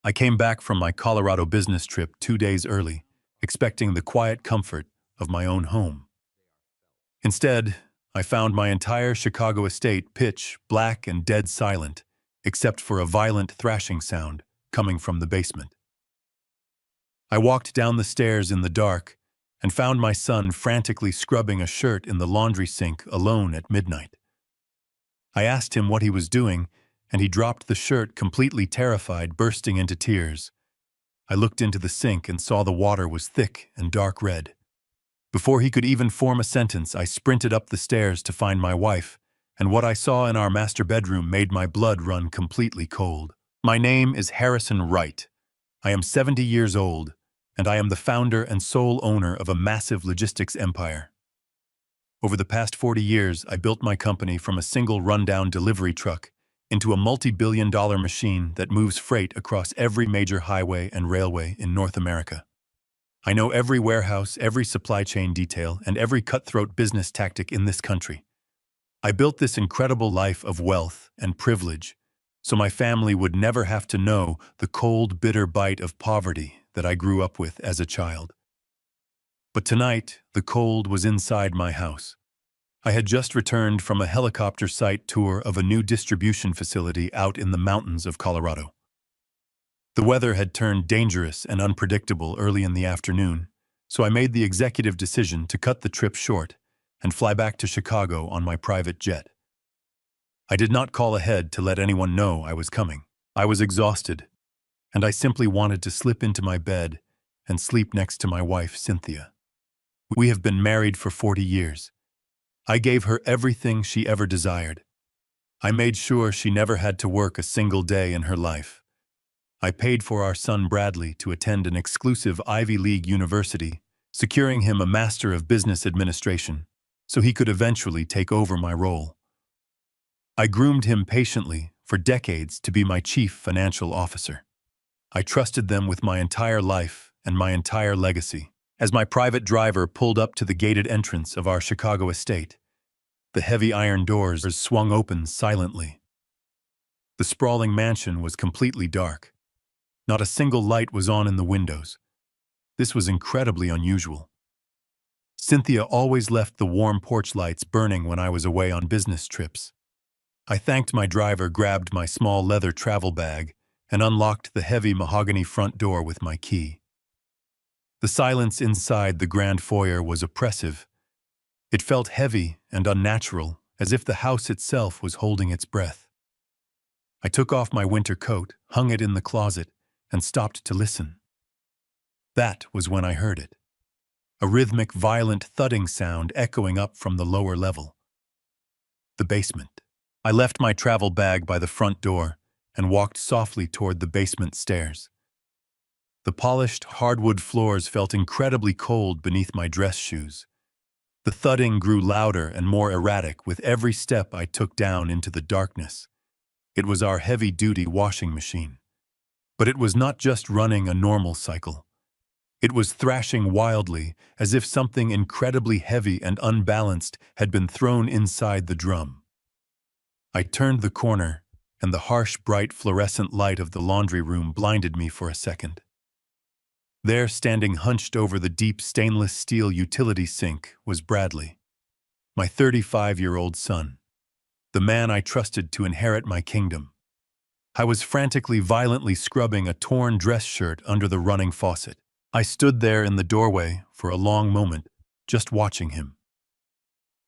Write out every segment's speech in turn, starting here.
I came back from my Colorado business trip 2 days early, expecting the quiet comfort of my own home. Instead, I found my entire Chicago estate pitch black and dead silent, except for a violent thrashing sound coming from the basement. I walked down the stairs in the dark and found my son frantically scrubbing a shirt in the laundry sink alone at midnight. I asked him what he was doing, and he dropped the shirt completely terrified, bursting into tears. I looked into the sink and saw the water was thick and dark red. Before he could even form a sentence, I sprinted up the stairs to find my wife, and what I saw in our master bedroom made my blood run completely cold. My name is Harrison Wright. I am 70 years old, and I am the founder and sole owner of a massive logistics empire. Over the past 40 years, I built my company from a single rundown delivery truck into a multi-billion-dollar machine that moves freight across every major highway and railway in North America. I know every warehouse, every supply chain detail, and every cutthroat business tactic in this country. I built this incredible life of wealth and privilege so my family would never have to know the cold, bitter bite of poverty that I grew up with as a child. But tonight, the cold was inside my house. I had just returned from a helicopter site tour of a new distribution facility out in the mountains of Colorado. The weather had turned dangerous and unpredictable early in the afternoon, so I made the executive decision to cut the trip short and fly back to Chicago on my private jet. I did not call ahead to let anyone know I was coming. I was exhausted, and I simply wanted to slip into my bed and sleep next to my wife, Cynthia. We have been married for 40 years. I gave her everything she ever desired. I made sure she never had to work a single day in her life. I paid for our son Bradley to attend an exclusive Ivy League university, securing him a Master of Business Administration, so he could eventually take over my role. I groomed him patiently for decades to be my chief financial officer. I trusted them with my entire life and my entire legacy. As my private driver pulled up to the gated entrance of our Chicago estate, the heavy iron doors swung open silently. The sprawling mansion was completely dark. Not a single light was on in the windows. This was incredibly unusual. Cynthia always left the warm porch lights burning when I was away on business trips. I thanked my driver, grabbed my small leather travel bag, and unlocked the heavy mahogany front door with my key. The silence inside the grand foyer was oppressive. It felt heavy and unnatural, as if the house itself was holding its breath. I took off my winter coat, hung it in the closet, and stopped to listen. That was when I heard it. A rhythmic, violent thudding sound echoing up from the lower level. The basement. I left my travel bag by the front door and walked softly toward the basement stairs. The polished, hardwood floors felt incredibly cold beneath my dress shoes. The thudding grew louder and more erratic with every step I took down into the darkness. It was our heavy-duty washing machine. But it was not just running a normal cycle. It was thrashing wildly, as if something incredibly heavy and unbalanced had been thrown inside the drum. I turned the corner, and the harsh, bright fluorescent light of the laundry room blinded me for a second. There, standing hunched over the deep stainless steel utility sink, was Bradley, my 35-year-old son, the man I trusted to inherit my kingdom. I was frantically, violently scrubbing a torn dress shirt under the running faucet. I stood there in the doorway for a long moment, just watching him.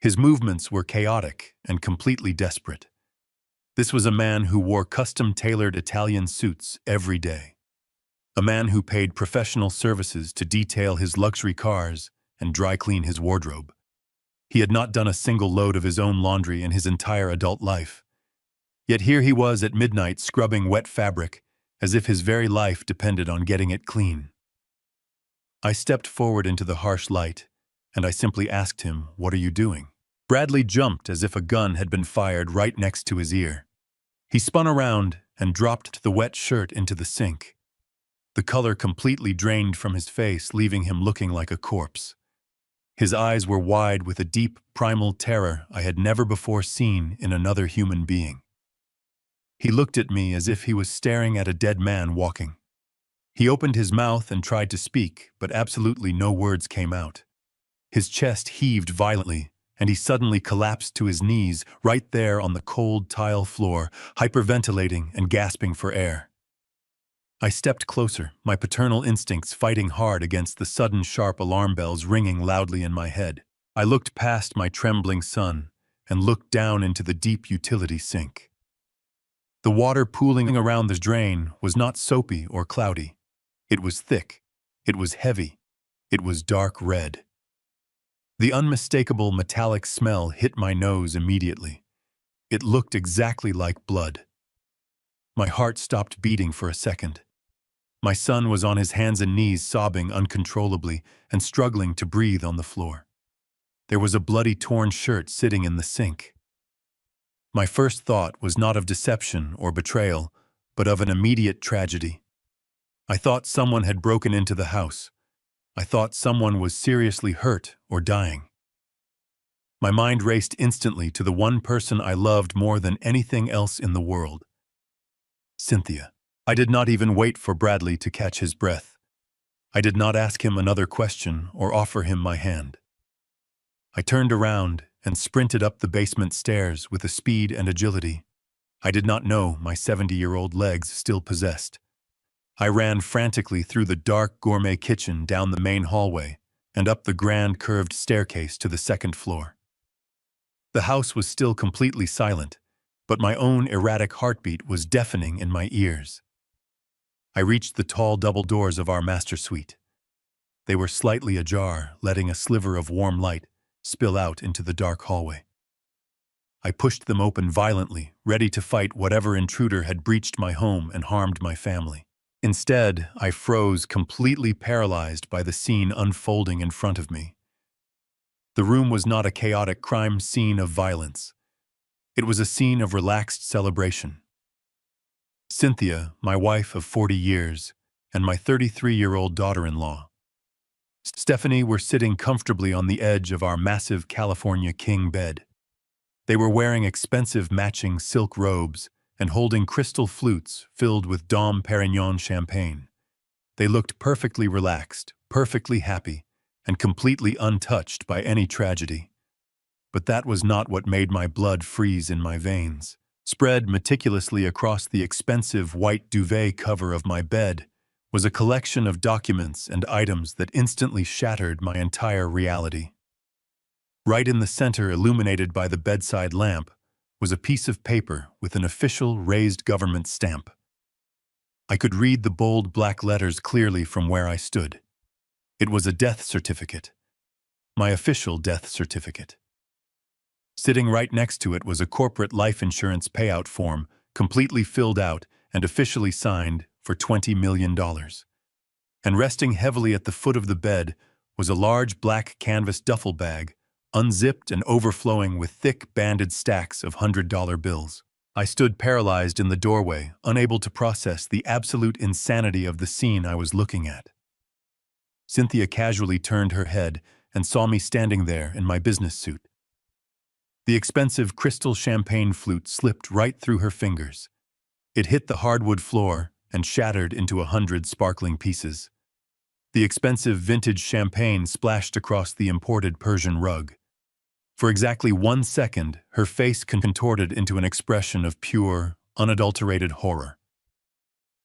His movements were chaotic and completely desperate. This was a man who wore custom-tailored Italian suits every day. A man who paid professional services to detail his luxury cars and dry clean his wardrobe. He had not done a single load of his own laundry in his entire adult life. Yet here he was at midnight scrubbing wet fabric, as if his very life depended on getting it clean. I stepped forward into the harsh light, and I simply asked him, "What are you doing?" Bradley jumped as if a gun had been fired right next to his ear. He spun around and dropped the wet shirt into the sink. The color completely drained from his face, leaving him looking like a corpse. His eyes were wide with a deep, primal terror I had never before seen in another human being. He looked at me as if he was staring at a dead man walking. He opened his mouth and tried to speak, but absolutely no words came out. His chest heaved violently, and he suddenly collapsed to his knees right there on the cold tile floor, hyperventilating and gasping for air. I stepped closer, my paternal instincts fighting hard against the sudden sharp alarm bells ringing loudly in my head. I looked past my trembling son and looked down into the deep utility sink. The water pooling around the drain was not soapy or cloudy. It was thick. It was heavy. It was dark red. The unmistakable metallic smell hit my nose immediately. It looked exactly like blood. My heart stopped beating for a second. My son was on his hands and knees sobbing uncontrollably and struggling to breathe on the floor. There was a bloody torn shirt sitting in the sink. My first thought was not of deception or betrayal, but of an immediate tragedy. I thought someone had broken into the house. I thought someone was seriously hurt or dying. My mind raced instantly to the one person I loved more than anything else in the world. Cynthia. I did not even wait for Bradley to catch his breath. I did not ask him another question or offer him my hand. I turned around and sprinted up the basement stairs with a speed and agility I did not know my 70-year-old legs still possessed. I ran frantically through the dark gourmet kitchen down the main hallway and up the grand curved staircase to the second floor. The house was still completely silent, but my own erratic heartbeat was deafening in my ears. I reached the tall double doors of our master suite. They were slightly ajar, letting a sliver of warm light spill out into the dark hallway. I pushed them open violently, ready to fight whatever intruder had breached my home and harmed my family. Instead, I froze, completely paralyzed by the scene unfolding in front of me. The room was not a chaotic crime scene of violence. It was a scene of relaxed celebration. Cynthia, my wife of 40 years, and my 33-year-old daughter-in-law, Stephanie, were sitting comfortably on the edge of our massive California king bed. They were wearing expensive matching silk robes and holding crystal flutes filled with Dom Perignon champagne. They looked perfectly relaxed, perfectly happy, and completely untouched by any tragedy. But that was not what made my blood freeze in my veins. Spread meticulously across the expensive white duvet cover of my bed was a collection of documents and items that instantly shattered my entire reality. Right in the center, illuminated by the bedside lamp, was a piece of paper with an official raised government stamp. I could read the bold black letters clearly from where I stood. It was a death certificate. My official death certificate. Sitting right next to it was a corporate life insurance payout form, completely filled out and officially signed for $20 million. And resting heavily at the foot of the bed was a large black canvas duffel bag, unzipped and overflowing with thick banded stacks of $100 bills. I stood paralyzed in the doorway, unable to process the absolute insanity of the scene I was looking at. Cynthia casually turned her head and saw me standing there in my business suit. The expensive crystal champagne flute slipped right through her fingers. It hit the hardwood floor and shattered into 100 sparkling pieces. The expensive vintage champagne splashed across the imported Persian rug. For exactly 1 second, her face contorted into an expression of pure, unadulterated horror.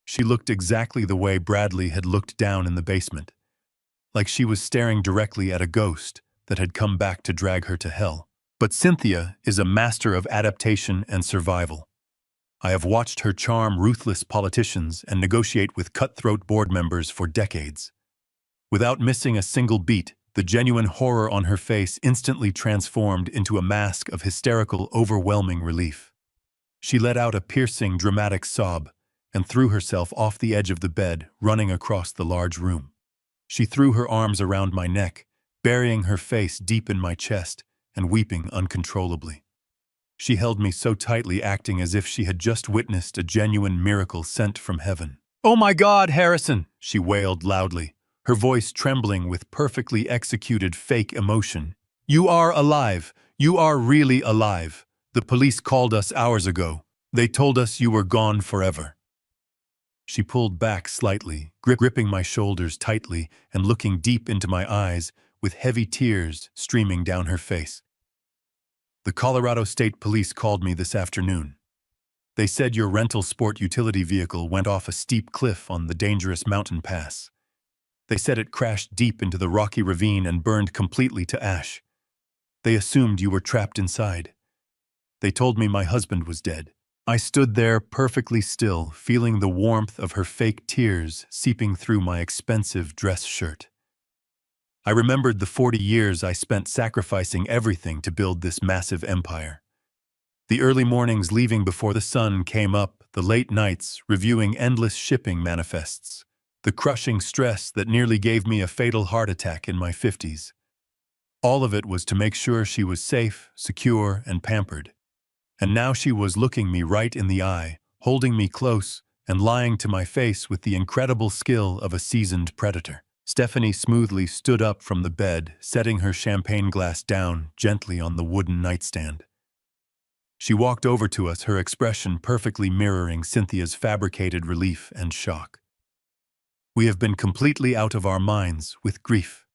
She looked exactly the way Bradley had looked down in the basement, like she was staring directly at a ghost that had come back to drag her to hell. But Cynthia is a master of adaptation and survival. I have watched her charm ruthless politicians and negotiate with cutthroat board members for decades. Without missing a single beat, the genuine horror on her face instantly transformed into a mask of hysterical, overwhelming relief. She let out a piercing, dramatic sob and threw herself off the edge of the bed, running across the large room. She threw her arms around my neck, burying her face deep in my chest and weeping uncontrollably. She held me so tightly, acting as if she had just witnessed a genuine miracle sent from heaven. "Oh my God, Harrison!" she wailed loudly, her voice trembling with perfectly executed fake emotion. "You are alive! You are really alive! The police called us hours ago. They told us you were gone forever." She pulled back slightly, gripping my shoulders tightly and looking deep into my eyes with heavy tears streaming down her face. The Colorado State Police called me this afternoon. They said your rental sport utility vehicle went off a steep cliff on the dangerous mountain pass. They said it crashed deep into the rocky ravine and burned completely to ash. They assumed you were trapped inside. They told me my husband was dead. I stood there perfectly still, feeling the warmth of her fake tears seeping through my expensive dress shirt. I remembered the 40 years I spent sacrificing everything to build this massive empire. The early mornings leaving before the sun came up, the late nights reviewing endless shipping manifests, the crushing stress that nearly gave me a fatal heart attack in my 50s. All of it was to make sure she was safe, secure, and pampered. And now she was looking me right in the eye, holding me close, and lying to my face with the incredible skill of a seasoned predator. Stephanie smoothly stood up from the bed, setting her champagne glass down gently on the wooden nightstand. She walked over to us, her expression perfectly mirroring Cynthia's fabricated relief and shock. We have been completely out of our minds with grief.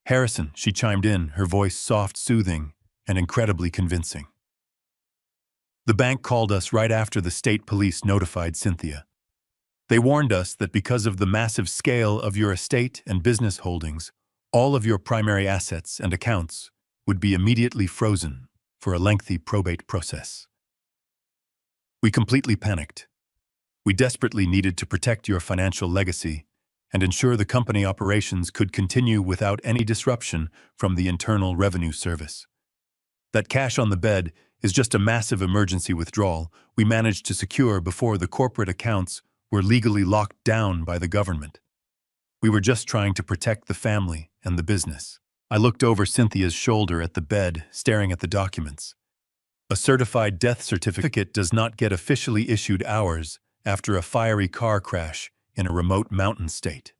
Harrison, she chimed in, her voice soft, soothing, and incredibly convincing. The bank called us right after the state police notified Cynthia. They warned us that because of the massive scale of your estate and business holdings, all of your primary assets and accounts would be immediately frozen for a lengthy probate process. We completely panicked. We desperately needed to protect your financial legacy and ensure the company operations could continue without any disruption from the Internal Revenue Service. That cash on the bed is just a massive emergency withdrawal we managed to secure before the corporate accounts were legally locked down by the government. We were just trying to protect the family and the business. I looked over Cynthia's shoulder at the bed, staring at the documents. A certified death certificate does not get officially issued hours after a fiery car crash in a remote mountain state.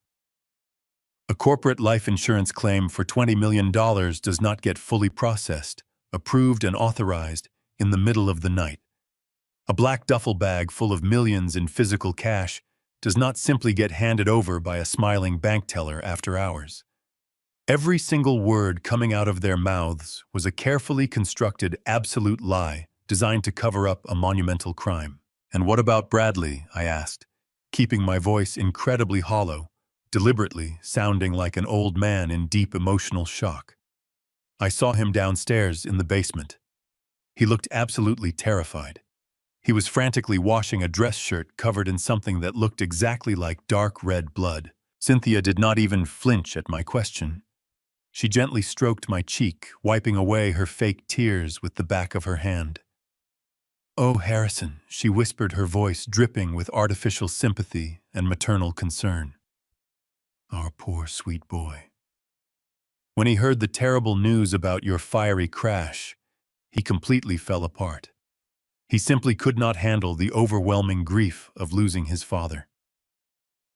A corporate life insurance claim for $20 million does not get fully processed, approved, and authorized in the middle of the night. A black duffel bag full of millions in physical cash does not simply get handed over by a smiling bank teller after hours. Every single word coming out of their mouths was a carefully constructed absolute lie designed to cover up a monumental crime. "And what about Bradley?" I asked, keeping my voice incredibly hollow, deliberately sounding like an old man in deep emotional shock. I saw him downstairs in the basement. He looked absolutely terrified. He was frantically washing a dress shirt covered in something that looked exactly like dark red blood. Cynthia did not even flinch at my question. She gently stroked my cheek, wiping away her fake tears with the back of her hand. "Oh, Harrison," she whispered, her voice dripping with artificial sympathy and maternal concern. "Our poor sweet boy. When he heard the terrible news about your fiery crash, he completely fell apart. He simply could not handle the overwhelming grief of losing his father.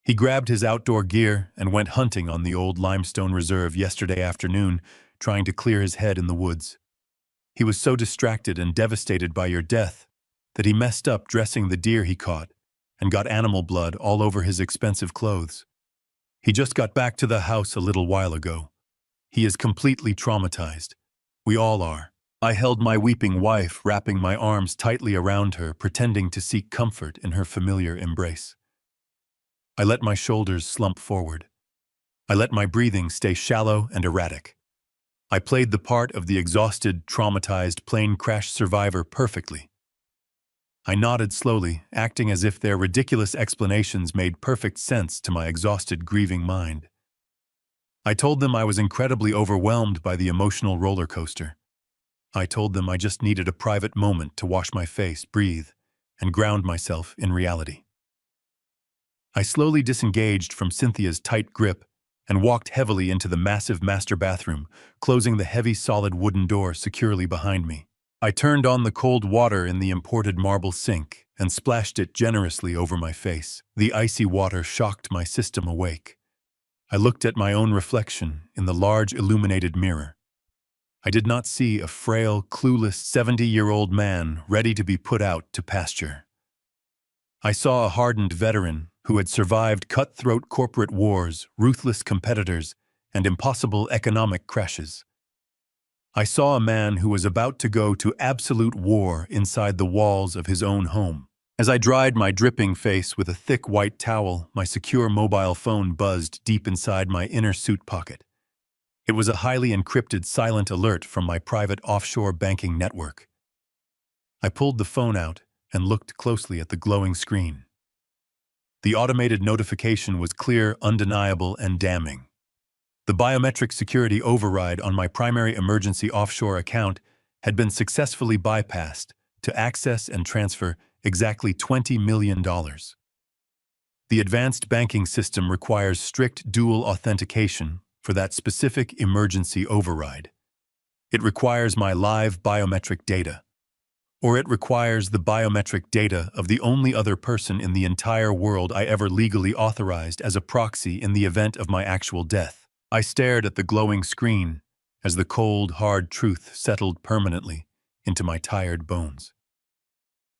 He grabbed his outdoor gear and went hunting on the old limestone reserve yesterday afternoon, trying to clear his head in the woods. He was so distracted and devastated by your death that he messed up dressing the deer he caught and got animal blood all over his expensive clothes. He just got back to the house a little while ago. He is completely traumatized. We all are." I held my weeping wife, wrapping my arms tightly around her, pretending to seek comfort in her familiar embrace. I let my shoulders slump forward. I let my breathing stay shallow and erratic. I played the part of the exhausted, traumatized plane crash survivor perfectly. I nodded slowly, acting as if their ridiculous explanations made perfect sense to my exhausted, grieving mind. I told them I was incredibly overwhelmed by the emotional roller coaster. I told them I just needed a private moment to wash my face, breathe, and ground myself in reality. I slowly disengaged from Cynthia's tight grip and walked heavily into the massive master bathroom, closing the heavy solid wooden door securely behind me. I turned on the cold water in the imported marble sink and splashed it generously over my face. The icy water shocked my system awake. I looked at my own reflection in the large illuminated mirror. I did not see a frail, clueless 70-year-old man ready to be put out to pasture. I saw a hardened veteran who had survived cutthroat corporate wars, ruthless competitors, and impossible economic crashes. I saw a man who was about to go to absolute war inside the walls of his own home. As I dried my dripping face with a thick white towel, my secure mobile phone buzzed deep inside my inner suit pocket. It was a highly encrypted silent alert from my private offshore banking network. I pulled the phone out and looked closely at the glowing screen. The automated notification was clear, undeniable, and damning. The biometric security override on my primary emergency offshore account had been successfully bypassed to access and transfer exactly $20 million. The advanced banking system requires strict dual authentication for that specific emergency override. It requires my live biometric data, or it requires the biometric data of the only other person in the entire world I ever legally authorized as a proxy in the event of my actual death. I stared at the glowing screen as the cold, hard truth settled permanently into my tired bones.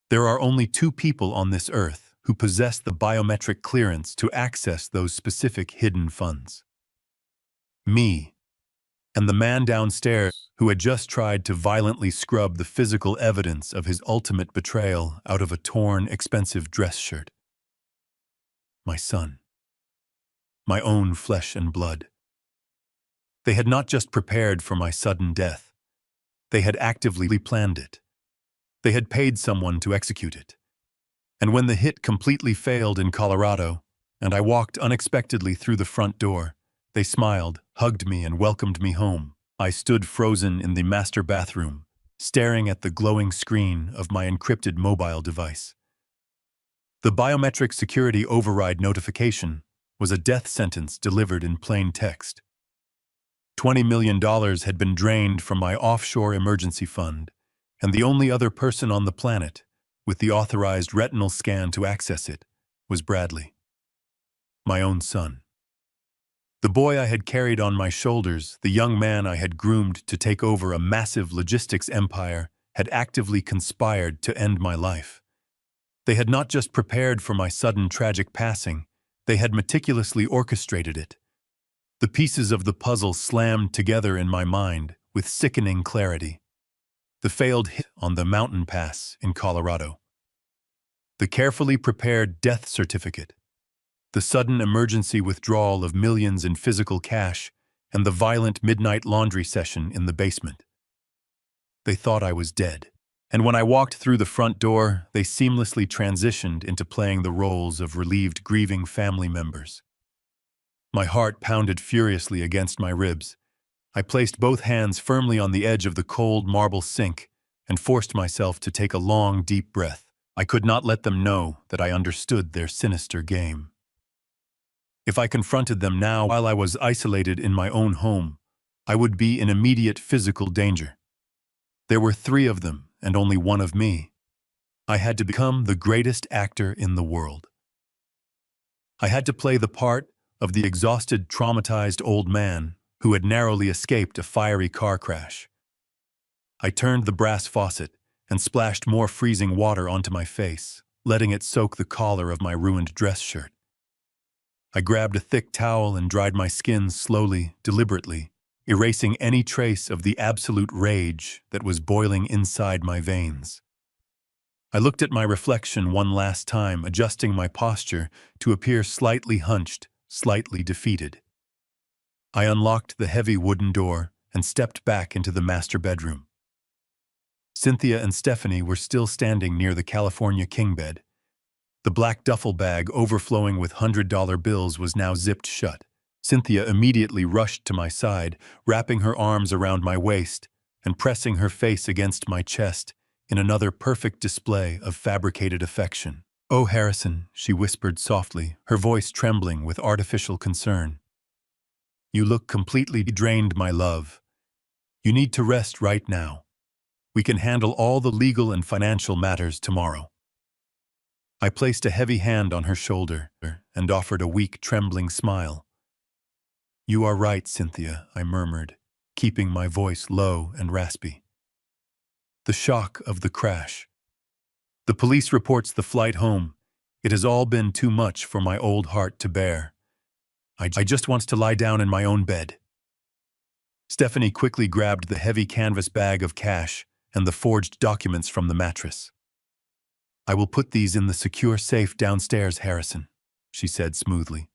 There are only two people on this earth who possess the biometric clearance to access those specific hidden funds. Me, and the man downstairs who had just tried to violently scrub the physical evidence of his ultimate betrayal out of a torn, expensive dress shirt. My son. My own flesh and blood. They had not just prepared for my sudden death. They had actively planned it. They had paid someone to execute it. And when the hit completely failed in Colorado, and I walked unexpectedly through the front door, they smiled, hugged me, and welcomed me home. I stood frozen in the master bathroom, staring at the glowing screen of my encrypted mobile device. The biometric security override notification was a death sentence delivered in plain text. $20 million had been drained from my offshore emergency fund, and the only other person on the planet with the authorized retinal scan to access it was Bradley, my own son. The boy I had carried on my shoulders, the young man I had groomed to take over a massive logistics empire, had actively conspired to end my life. They had not just prepared for my sudden tragic passing, they had meticulously orchestrated it. The pieces of the puzzle slammed together in my mind with sickening clarity. The failed hit on the mountain pass in Colorado. The carefully prepared death certificate. The sudden emergency withdrawal of millions in physical cash, and the violent midnight laundry session in the basement. They thought I was dead, and when I walked through the front door, they seamlessly transitioned into playing the roles of relieved, grieving family members. My heart pounded furiously against my ribs. I placed both hands firmly on the edge of the cold marble sink and forced myself to take a long, deep breath. I could not let them know that I understood their sinister game. If I confronted them now while I was isolated in my own home, I would be in immediate physical danger. There were 3 of them and only 1 of me. I had to become the greatest actor in the world. I had to play the part of the exhausted, traumatized old man who had narrowly escaped a fiery car crash. I turned the brass faucet and splashed more freezing water onto my face, letting it soak the collar of my ruined dress shirt. I grabbed a thick towel and dried my skin slowly, deliberately, erasing any trace of the absolute rage that was boiling inside my veins. I looked at my reflection one last time, adjusting my posture to appear slightly hunched, slightly defeated. I unlocked the heavy wooden door and stepped back into the master bedroom. Cynthia and Stephanie were still standing near the California king bed. The black duffel bag overflowing with $100 bills was now zipped shut. Cynthia immediately rushed to my side, wrapping her arms around my waist and pressing her face against my chest in another perfect display of fabricated affection. "Oh, Harrison," she whispered softly, her voice trembling with artificial concern. "You look completely drained, my love. You need to rest right now. We can handle all the legal and financial matters tomorrow." I placed a heavy hand on her shoulder and offered a weak, trembling smile. "You are right, Cynthia," I murmured, keeping my voice low and raspy. The shock of the crash. The police reports the flight home, It has all been too much for my old heart to bear. I just want to lie down in my own bed." Stephanie quickly grabbed the heavy canvas bag of cash and the forged documents from the mattress. "I will put these in the secure safe downstairs, Harrison," she said smoothly.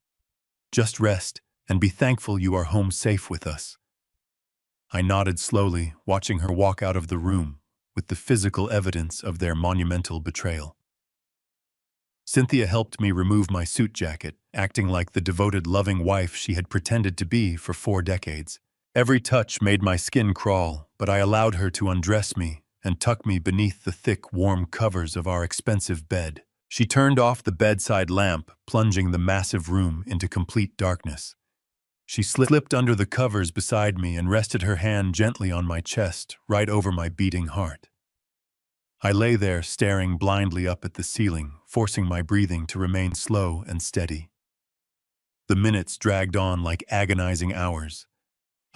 "Just rest and be thankful you are home safe with us." I nodded slowly, watching her walk out of the room with the physical evidence of their monumental betrayal. Cynthia helped me remove my suit jacket, acting like the devoted, loving wife she had pretended to be for 4 decades. Every touch made my skin crawl, but I allowed her to undress me and tuck me beneath the thick, warm covers of our expensive bed. She turned off the bedside lamp, plunging the massive room into complete darkness. She slipped under the covers beside me and rested her hand gently on my chest, right over my beating heart. I lay there staring blindly up at the ceiling, forcing my breathing to remain slow and steady. The minutes dragged on like agonizing hours.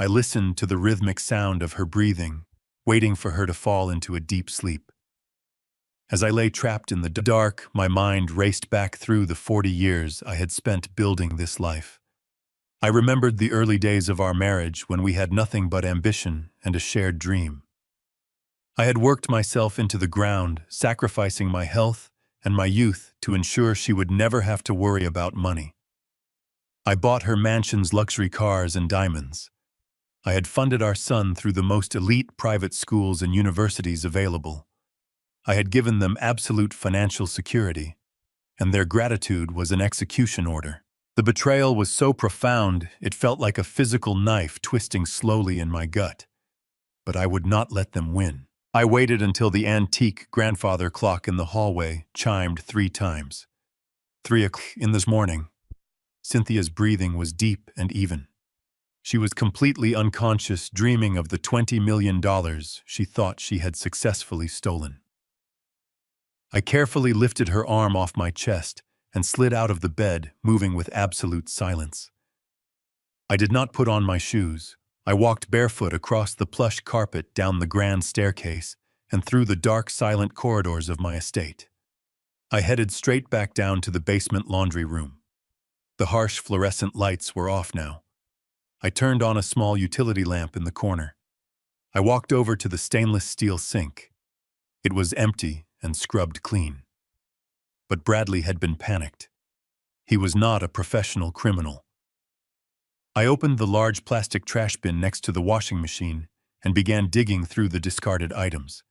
I listened to the rhythmic sound of her breathing, waiting for her to fall into a deep sleep. As I lay trapped in the dark, my mind raced back through the 40 years I had spent building this life. I remembered the early days of our marriage when we had nothing but ambition and a shared dream. I had worked myself into the ground, sacrificing my health and my youth to ensure she would never have to worry about money. I bought her mansions, luxury cars, and diamonds. I had funded our son through the most elite private schools and universities available. I had given them absolute financial security, and their gratitude was an execution order. The betrayal was so profound, it felt like a physical knife twisting slowly in my gut. But I would not let them win. I waited until the antique grandfather clock in the hallway chimed 3 times. 3 o'clock in the morning. Cynthia's breathing was deep and even. She was completely unconscious, dreaming of the $20 million she thought she had successfully stolen. I carefully lifted her arm off my chest and slid out of the bed, moving with absolute silence. I did not put on my shoes. I walked barefoot across the plush carpet, down the grand staircase, and through the dark, silent corridors of my estate. I headed straight back down to the basement laundry room. The harsh fluorescent lights were off now. I turned on a small utility lamp in the corner. I walked over to the stainless steel sink. It was empty and scrubbed clean. But Bradley had been panicked. He was not a professional criminal. I opened the large plastic trash bin next to the washing machine and began digging through the discarded items.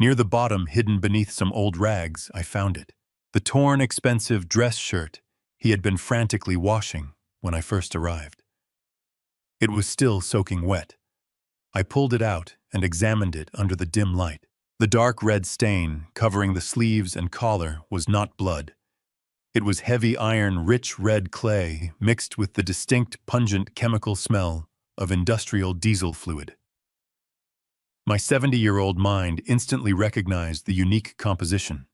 Near the bottom, hidden beneath some old rags, I found it. The torn, expensive dress shirt he had been frantically washing when I first arrived. It was still soaking wet. I pulled it out and examined it under the dim light. The dark red stain covering the sleeves and collar was not blood. It was heavy iron, rich red clay mixed with the distinct, pungent chemical smell of industrial diesel fluid. My 70-year-old mind instantly recognized the unique composition.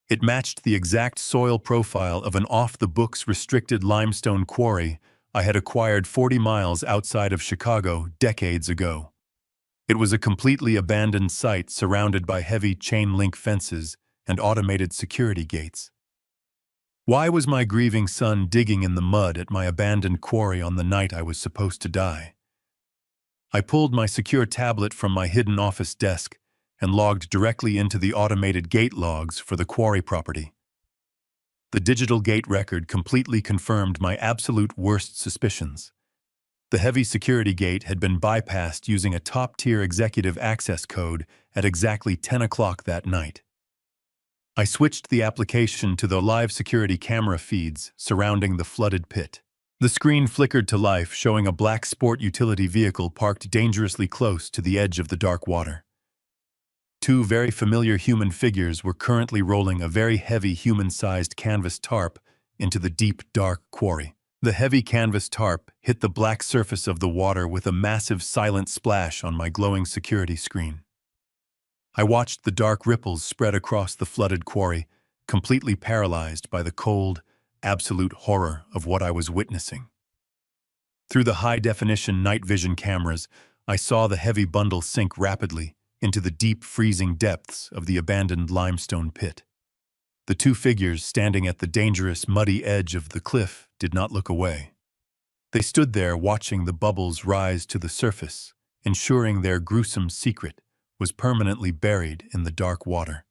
It matched the exact soil profile of an off-the-books restricted limestone quarry I had acquired 40 miles outside of Chicago decades ago. It was a completely abandoned site surrounded by heavy chain-link fences and automated security gates. Why was my grieving son digging in the mud at my abandoned quarry on the night I was supposed to die? I pulled my secure tablet from my hidden office desk and logged directly into the automated gate logs for the quarry property. The digital gate record completely confirmed my absolute worst suspicions. The heavy security gate had been bypassed using a top-tier executive access code at exactly 10 o'clock that night. I switched the application to the live security camera feeds surrounding the flooded pit. The screen flickered to life, showing a black sport utility vehicle parked dangerously close to the edge of the dark water. 2 very familiar human figures were currently rolling a very heavy human-sized canvas tarp into the deep, dark quarry. The heavy canvas tarp hit the black surface of the water with a massive, silent splash on my glowing security screen. I watched the dark ripples spread across the flooded quarry, completely paralyzed by the cold, absolute horror of what I was witnessing. Through the high-definition night vision cameras, I saw the heavy bundle sink rapidly into the deep, freezing depths of the abandoned limestone pit. The two figures standing at the dangerous, muddy edge of the cliff did not look away. They stood there watching the bubbles rise to the surface, ensuring their gruesome secret was permanently buried in the dark water.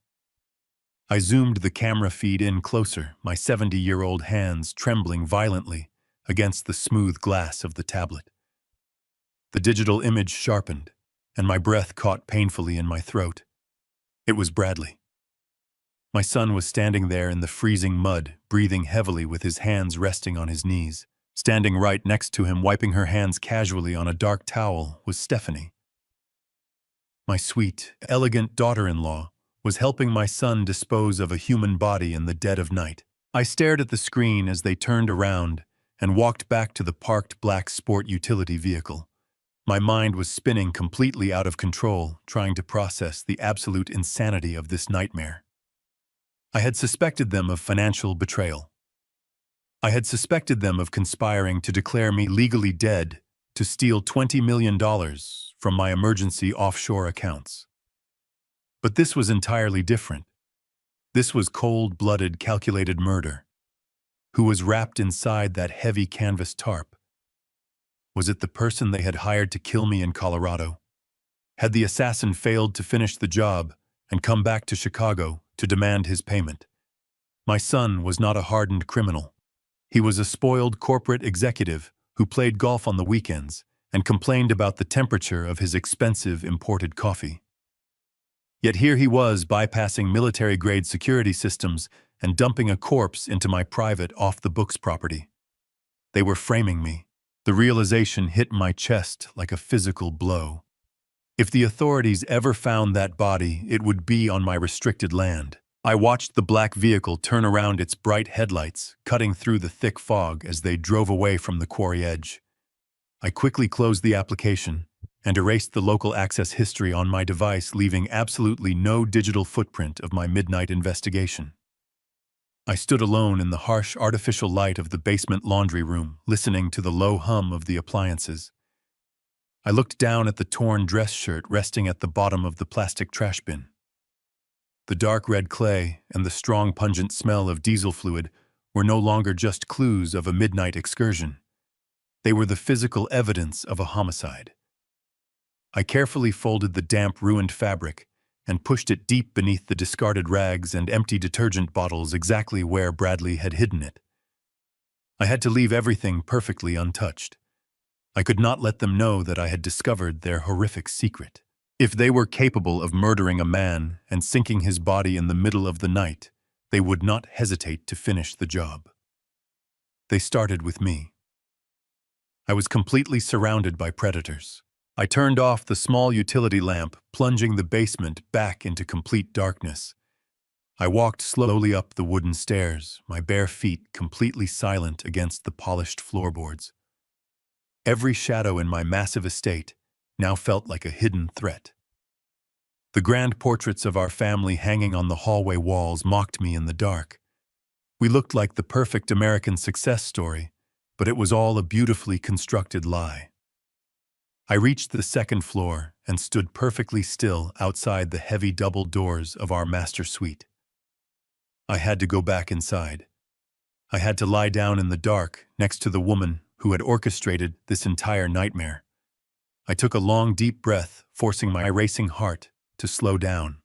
I zoomed the camera feed in closer, my 70-year-old hands trembling violently against the smooth glass of the tablet. The digital image sharpened, and my breath caught painfully in my throat. It was Bradley. My son was standing there in the freezing mud, breathing heavily with his hands resting on his knees. Standing right next to him, wiping her hands casually on a dark towel, was Stephanie. My sweet, elegant daughter-in-law was helping my son dispose of a human body in the dead of night. I stared at the screen as they turned around and walked back to the parked black sport utility vehicle. My mind was spinning completely out of control, trying to process the absolute insanity of this nightmare. I had suspected them of financial betrayal. I had suspected them of conspiring to declare me legally dead to steal $20 million from my emergency offshore accounts. But this was entirely different. This was cold-blooded, calculated murder. Who was wrapped inside that heavy canvas tarp? Was it the person they had hired to kill me in Colorado? Had the assassin failed to finish the job and come back to Chicago to demand his payment? My son was not a hardened criminal. He was a spoiled corporate executive who played golf on the weekends and complained about the temperature of his expensive imported coffee. Yet here he was bypassing military-grade security systems and dumping a corpse into my private off-the-books property. They were framing me. The realization hit my chest like a physical blow. If the authorities ever found that body, it would be on my restricted land. I watched the black vehicle turn around its bright headlights, cutting through the thick fog as they drove away from the quarry edge. I quickly closed the application and erased the local access history on my device, leaving absolutely no digital footprint of my midnight investigation. I stood alone in the harsh artificial light of the basement laundry room, listening to the low hum of the appliances. I looked down at the torn dress shirt resting at the bottom of the plastic trash bin. The dark red clay and the strong pungent smell of diesel fluid were no longer just clues of a midnight excursion. They were the physical evidence of a homicide. I carefully folded the damp, ruined fabric and pushed it deep beneath the discarded rags and empty detergent bottles, exactly where Bradley had hidden it. I had to leave everything perfectly untouched. I could not let them know that I had discovered their horrific secret. If they were capable of murdering a man and sinking his body in the middle of the night, they would not hesitate to finish the job. They started with me. I was completely surrounded by predators. I turned off the small utility lamp, plunging the basement back into complete darkness. I walked slowly up the wooden stairs, my bare feet completely silent against the polished floorboards. Every shadow in my massive estate now felt like a hidden threat. The grand portraits of our family hanging on the hallway walls mocked me in the dark. We looked like the perfect American success story, but it was all a beautifully constructed lie. I reached the second floor and stood perfectly still outside the heavy double doors of our master suite. I had to go back inside. I had to lie down in the dark next to the woman who had orchestrated this entire nightmare. I took a long, deep breath, forcing my racing heart to slow down,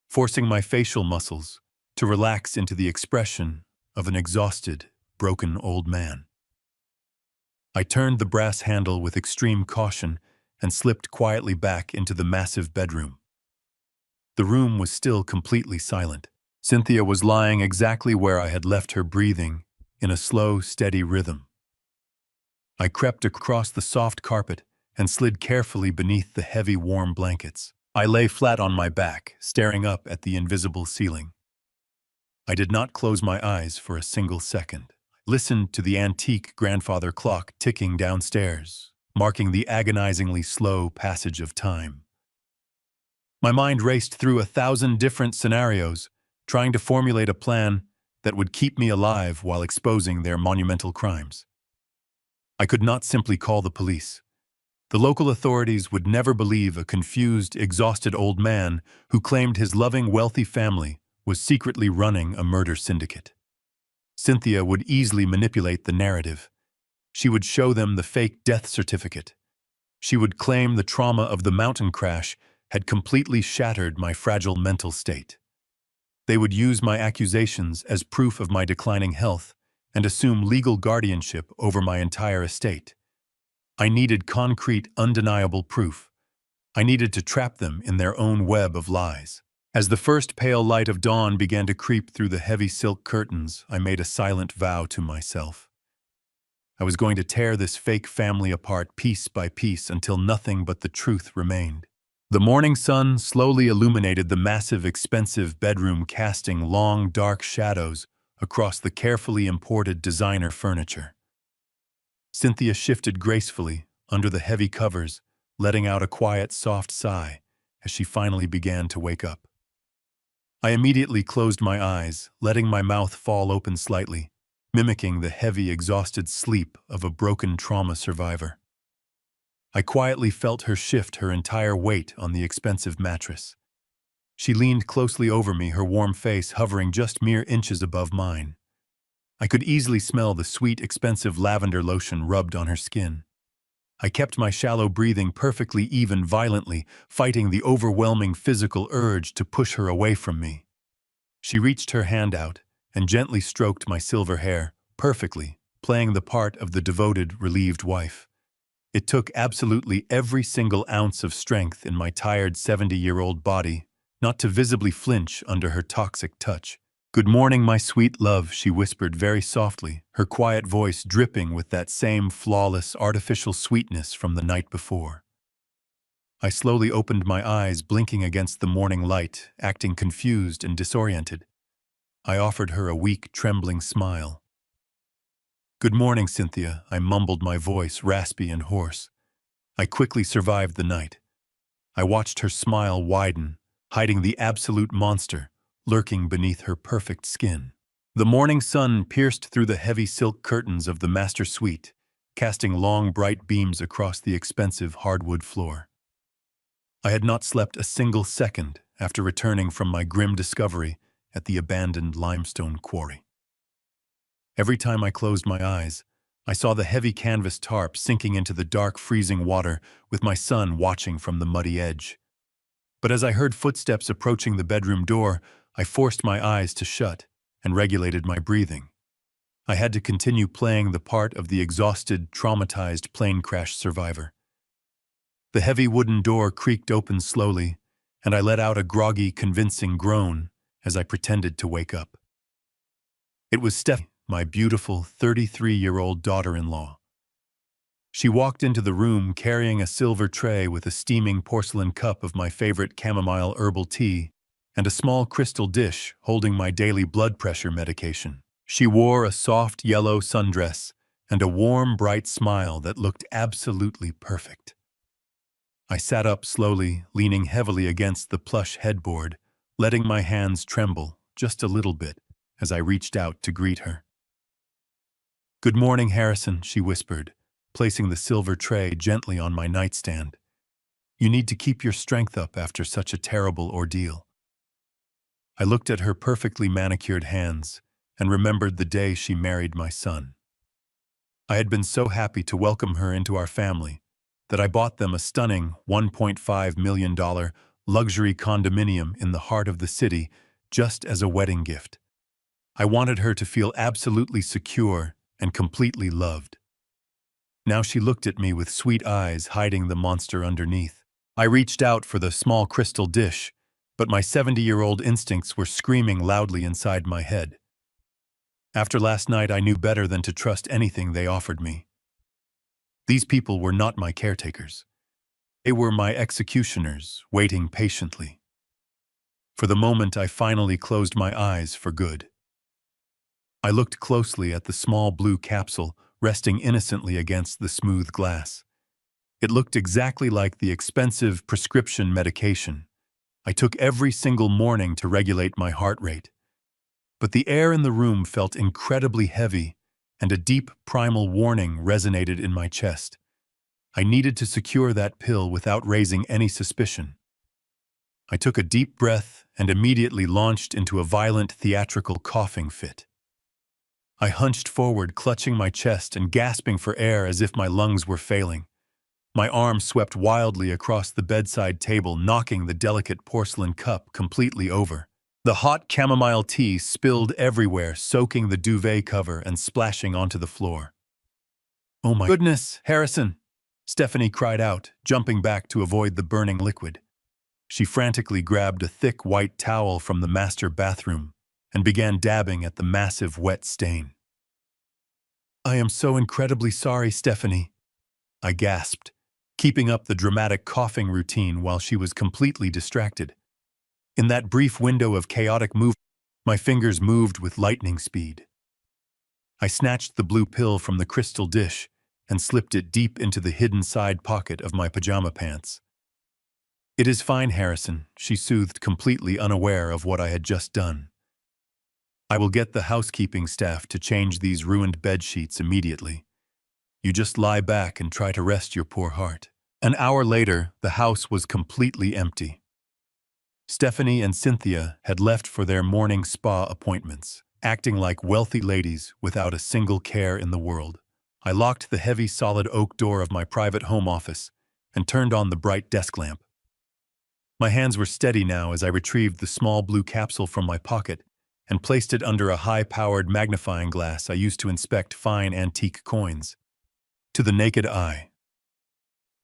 forcing my facial muscles to relax into the expression of an exhausted, broken old man. I turned the brass handle with extreme caution and slipped quietly back into the massive bedroom. The room was still completely silent. Cynthia was lying exactly where I had left her, breathing in a slow, steady rhythm. I crept across the soft carpet and slid carefully beneath the heavy, warm blankets. I lay flat on my back, staring up at the invisible ceiling. I did not close my eyes for a single second. I listened to the antique grandfather clock ticking downstairs, marking the agonizingly slow passage of time. My mind raced through 1,000 different scenarios, trying to formulate a plan that would keep me alive while exposing their monumental crimes. I could not simply call the police. The local authorities would never believe a confused, exhausted old man who claimed his loving, wealthy family was secretly running a murder syndicate. Cynthia would easily manipulate the narrative. She would show them the fake death certificate. She would claim the trauma of the mountain crash had completely shattered my fragile mental state. They would use my accusations as proof of my declining health and assume legal guardianship over my entire estate. I needed concrete, undeniable proof. I needed to trap them in their own web of lies. As the first pale light of dawn began to creep through the heavy silk curtains, I made a silent vow to myself. I was going to tear this fake family apart piece by piece until nothing but the truth remained. The morning sun slowly illuminated the massive, expensive bedroom, casting long, dark shadows across the carefully imported designer furniture. Cynthia shifted gracefully under the heavy covers, letting out a quiet, soft sigh as she finally began to wake up. I immediately closed my eyes, letting my mouth fall open slightly, mimicking the heavy, exhausted sleep of a broken trauma survivor. I quietly felt her shift her entire weight on the expensive mattress. She leaned closely over me, her warm face hovering just mere inches above mine. I could easily smell the sweet, expensive lavender lotion rubbed on her skin. I kept my shallow breathing perfectly even, violently, fighting the overwhelming physical urge to push her away from me. She reached her hand out and gently stroked my silver hair, perfectly, playing the part of the devoted, relieved wife. It took absolutely every single ounce of strength in my tired 70-year-old body not to visibly flinch under her toxic touch. "Good morning, my sweet love," she whispered very softly, her quiet voice dripping with that same flawless, artificial sweetness from the night before. I slowly opened my eyes, blinking against the morning light, acting confused and disoriented. I offered her a weak, trembling smile. "Good morning, Cynthia," I mumbled, my voice raspy and hoarse. I quickly survived the night. I watched her smile widen, hiding the absolute monster lurking beneath her perfect skin. The morning sun pierced through the heavy silk curtains of the master suite, casting long, bright beams across the expensive hardwood floor. I had not slept a single second after returning from my grim discovery at the abandoned limestone quarry. Every time I closed my eyes, I saw the heavy canvas tarp sinking into the dark, freezing water, with my son watching from the muddy edge. But as I heard footsteps approaching the bedroom door, I forced my eyes to shut and regulated my breathing. I had to continue playing the part of the exhausted, traumatized plane crash survivor. The heavy wooden door creaked open slowly, and I let out a groggy, convincing groan as I pretended to wake up. It was Stephanie, my beautiful 33-year-old daughter-in-law. She walked into the room carrying a silver tray with a steaming porcelain cup of my favorite chamomile herbal tea and a small crystal dish holding my daily blood pressure medication. She wore a soft yellow sundress and a warm, bright smile that looked absolutely perfect. I sat up slowly, leaning heavily against the plush headboard, letting my hands tremble just a little bit as I reached out to greet her. "Good morning, Harrison," she whispered, placing the silver tray gently on my nightstand. "You need to keep your strength up after such a terrible ordeal." I looked at her perfectly manicured hands and remembered the day she married my son. I had been so happy to welcome her into our family that I bought them a stunning $1.5 million luxury condominium in the heart of the city just as a wedding gift. I wanted her to feel absolutely secure and completely loved. Now she looked at me with sweet eyes hiding the monster underneath. I reached out for the small crystal dish, but my 70-year-old instincts were screaming loudly inside my head. After last night, I knew better than to trust anything they offered me. These people were not my caretakers. They were my executioners, waiting patiently. For the moment, I finally closed my eyes for good. I looked closely at the small blue capsule resting innocently against the smooth glass. It looked exactly like the expensive prescription medication I took every single morning to regulate my heart rate. But the air in the room felt incredibly heavy, and a deep primal warning resonated in my chest. I needed to secure that pill without raising any suspicion. I took a deep breath and immediately launched into a violent theatrical coughing fit. I hunched forward, clutching my chest and gasping for air as if my lungs were failing. My arm swept wildly across the bedside table, knocking the delicate porcelain cup completely over. The hot chamomile tea spilled everywhere, soaking the duvet cover and splashing onto the floor. "Oh my goodness, Harrison!" Stephanie cried out, jumping back to avoid the burning liquid. She frantically grabbed a thick white towel from the master bathroom and began dabbing at the massive wet stain. "I am so incredibly sorry, Stephanie," I gasped, keeping up the dramatic coughing routine while she was completely distracted. In that brief window of chaotic movement, my fingers moved with lightning speed. I snatched the blue pill from the crystal dish and slipped it deep into the hidden side pocket of my pajama pants. "It is fine, Harrison," she soothed, completely unaware of what I had just done. "I will get the housekeeping staff to change these ruined bed sheets immediately. You just lie back and try to rest your poor heart." An hour later, the house was completely empty. Stephanie and Cynthia had left for their morning spa appointments, acting like wealthy ladies without a single care in the world. I locked the heavy solid oak door of my private home office and turned on the bright desk lamp. My hands were steady now as I retrieved the small blue capsule from my pocket and placed it under a high-powered magnifying glass I used to inspect fine antique coins. To the naked eye,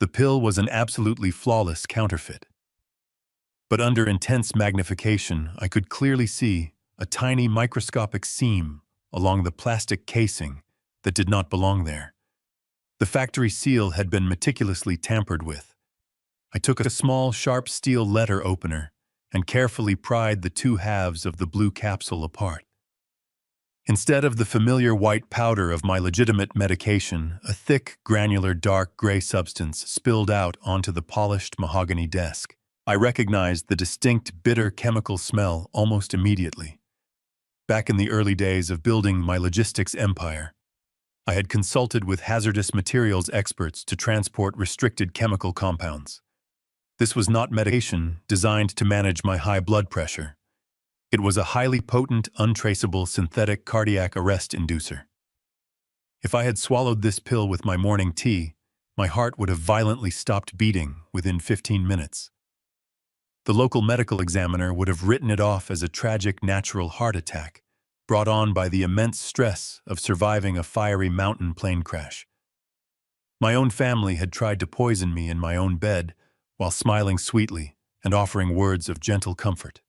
the pill was an absolutely flawless counterfeit. But under intense magnification, I could clearly see a tiny microscopic seam along the plastic casing that did not belong there. The factory seal had been meticulously tampered with. I took a small, sharp steel letter opener and carefully pried the two halves of the blue capsule apart. Instead of the familiar white powder of my legitimate medication, a thick, granular, dark gray substance spilled out onto the polished mahogany desk. I recognized the distinct, bitter chemical smell almost immediately. Back in the early days of building my logistics empire, I had consulted with hazardous materials experts to transport restricted chemical compounds. This was not medication designed to manage my high blood pressure. It was a highly potent, untraceable synthetic cardiac arrest inducer. If I had swallowed this pill with my morning tea, my heart would have violently stopped beating within 15 minutes. The local medical examiner would have written it off as a tragic natural heart attack, brought on by the immense stress of surviving a fiery mountain plane crash. My own family had tried to poison me in my own bed while smiling sweetly and offering words of gentle comfort.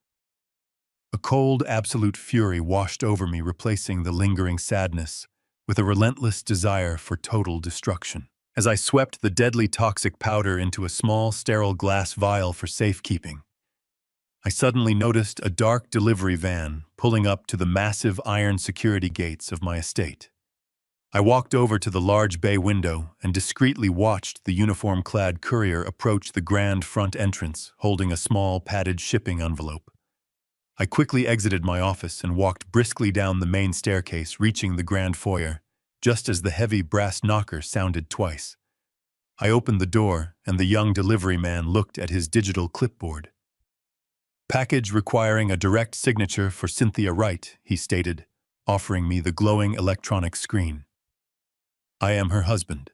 A cold, absolute fury washed over me, replacing the lingering sadness with a relentless desire for total destruction. As I swept the deadly toxic powder into a small, sterile glass vial for safekeeping, I suddenly noticed a dark delivery van pulling up to the massive iron security gates of my estate. I walked over to the large bay window and discreetly watched the uniform-clad courier approach the grand front entrance, holding a small, padded shipping envelope. I quickly exited my office and walked briskly down the main staircase, reaching the grand foyer, just as the heavy brass knocker sounded twice. I opened the door, and the young delivery man looked at his digital clipboard. "Package requiring a direct signature for Cynthia Wright," he stated, offering me the glowing electronic screen. "I am her husband."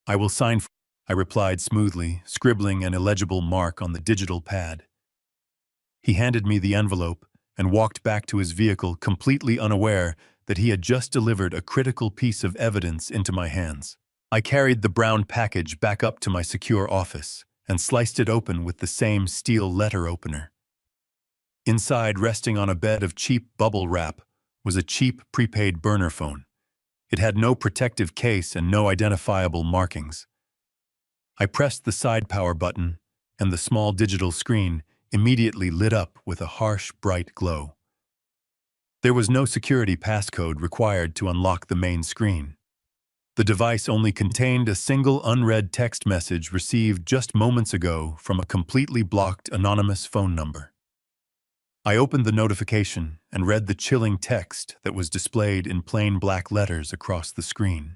"I will sign for," I replied smoothly, scribbling an illegible mark on the digital pad. He handed me the envelope and walked back to his vehicle, completely unaware that he had just delivered a critical piece of evidence into my hands. I carried the brown package back up to my secure office and sliced it open with the same steel letter opener. Inside, resting on a bed of cheap bubble wrap, was a cheap prepaid burner phone. It had no protective case and no identifiable markings. I pressed the side power button, and the small digital screen immediately lit up with a harsh, bright glow. There was no security passcode required to unlock the main screen. The device only contained a single unread text message received just moments ago from a completely blocked anonymous phone number. I opened the notification and read the chilling text that was displayed in plain black letters across the screen.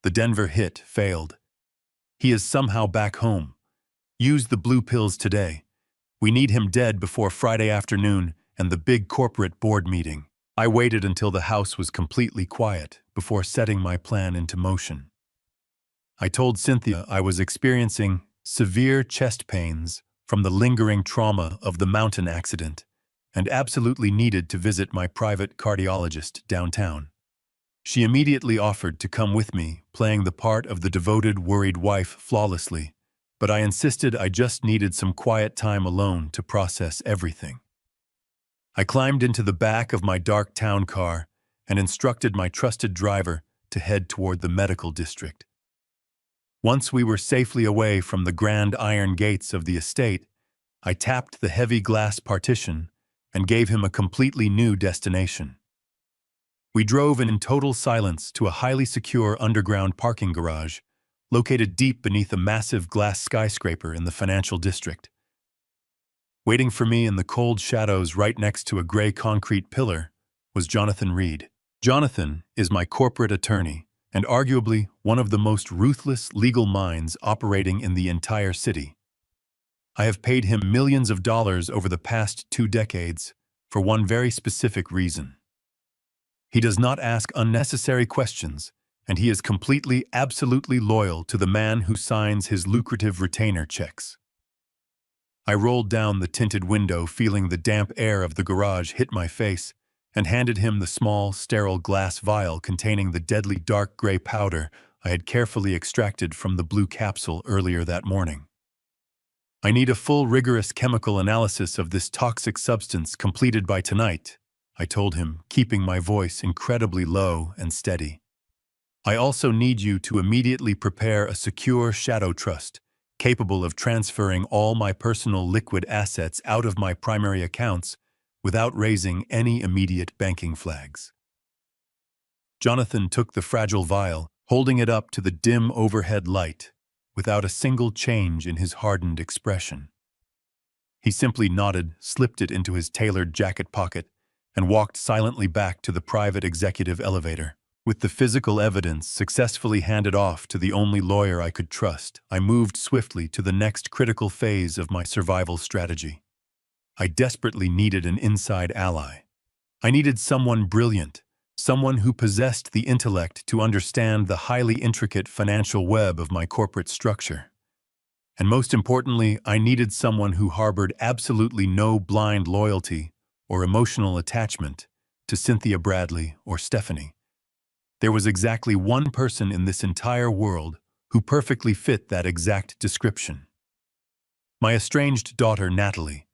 "The Denver hit failed. He is somehow back home. Use the blue pills today. We need him dead before Friday afternoon and the big corporate board meeting. I waited until the house was completely quiet before setting my plan into motion. I told Cynthia I was experiencing severe chest pains from the lingering trauma of the mountain accident and absolutely needed to visit my private cardiologist downtown. She immediately offered to come with me, playing the part of the devoted, worried wife flawlessly, but I insisted I just needed some quiet time alone to process everything. I climbed into the back of my dark town car and instructed my trusted driver to head toward the medical district. Once we were safely away from the grand iron gates of the estate, I tapped the heavy glass partition and gave him a completely new destination. We drove in total silence to a highly secure underground parking garage located deep beneath a massive glass skyscraper in the financial district. Waiting for me in the cold shadows right next to a gray concrete pillar was Jonathan Reed. Jonathan is my corporate attorney and arguably one of the most ruthless legal minds operating in the entire city. I have paid him millions of dollars over the past 2 decades for one very specific reason. He does not ask unnecessary questions, and he is completely, absolutely loyal to the man who signs his lucrative retainer checks. I rolled down the tinted window, feeling the damp air of the garage hit my face, and handed him the small, sterile glass vial containing the deadly dark gray powder I had carefully extracted from the blue capsule earlier that morning. I need a full, rigorous chemical analysis of this toxic substance completed by tonight, I told him, keeping my voice incredibly low and steady. I also need you to immediately prepare a secure shadow trust, capable of transferring all my personal liquid assets out of my primary accounts without raising any immediate banking flags. Jonathan took the fragile vial, holding it up to the dim overhead light, without a single change in his hardened expression. He simply nodded, slipped it into his tailored jacket pocket, and walked silently back to the private executive elevator. With the physical evidence successfully handed off to the only lawyer I could trust, I moved swiftly to the next critical phase of my survival strategy. I desperately needed an inside ally. I needed someone brilliant, someone who possessed the intellect to understand the highly intricate financial web of my corporate structure. And most importantly, I needed someone who harbored absolutely no blind loyalty or emotional attachment to Cynthia Bradley or Stephanie. There was exactly one person in this entire world who perfectly fit that exact description. My estranged daughter, Natalie.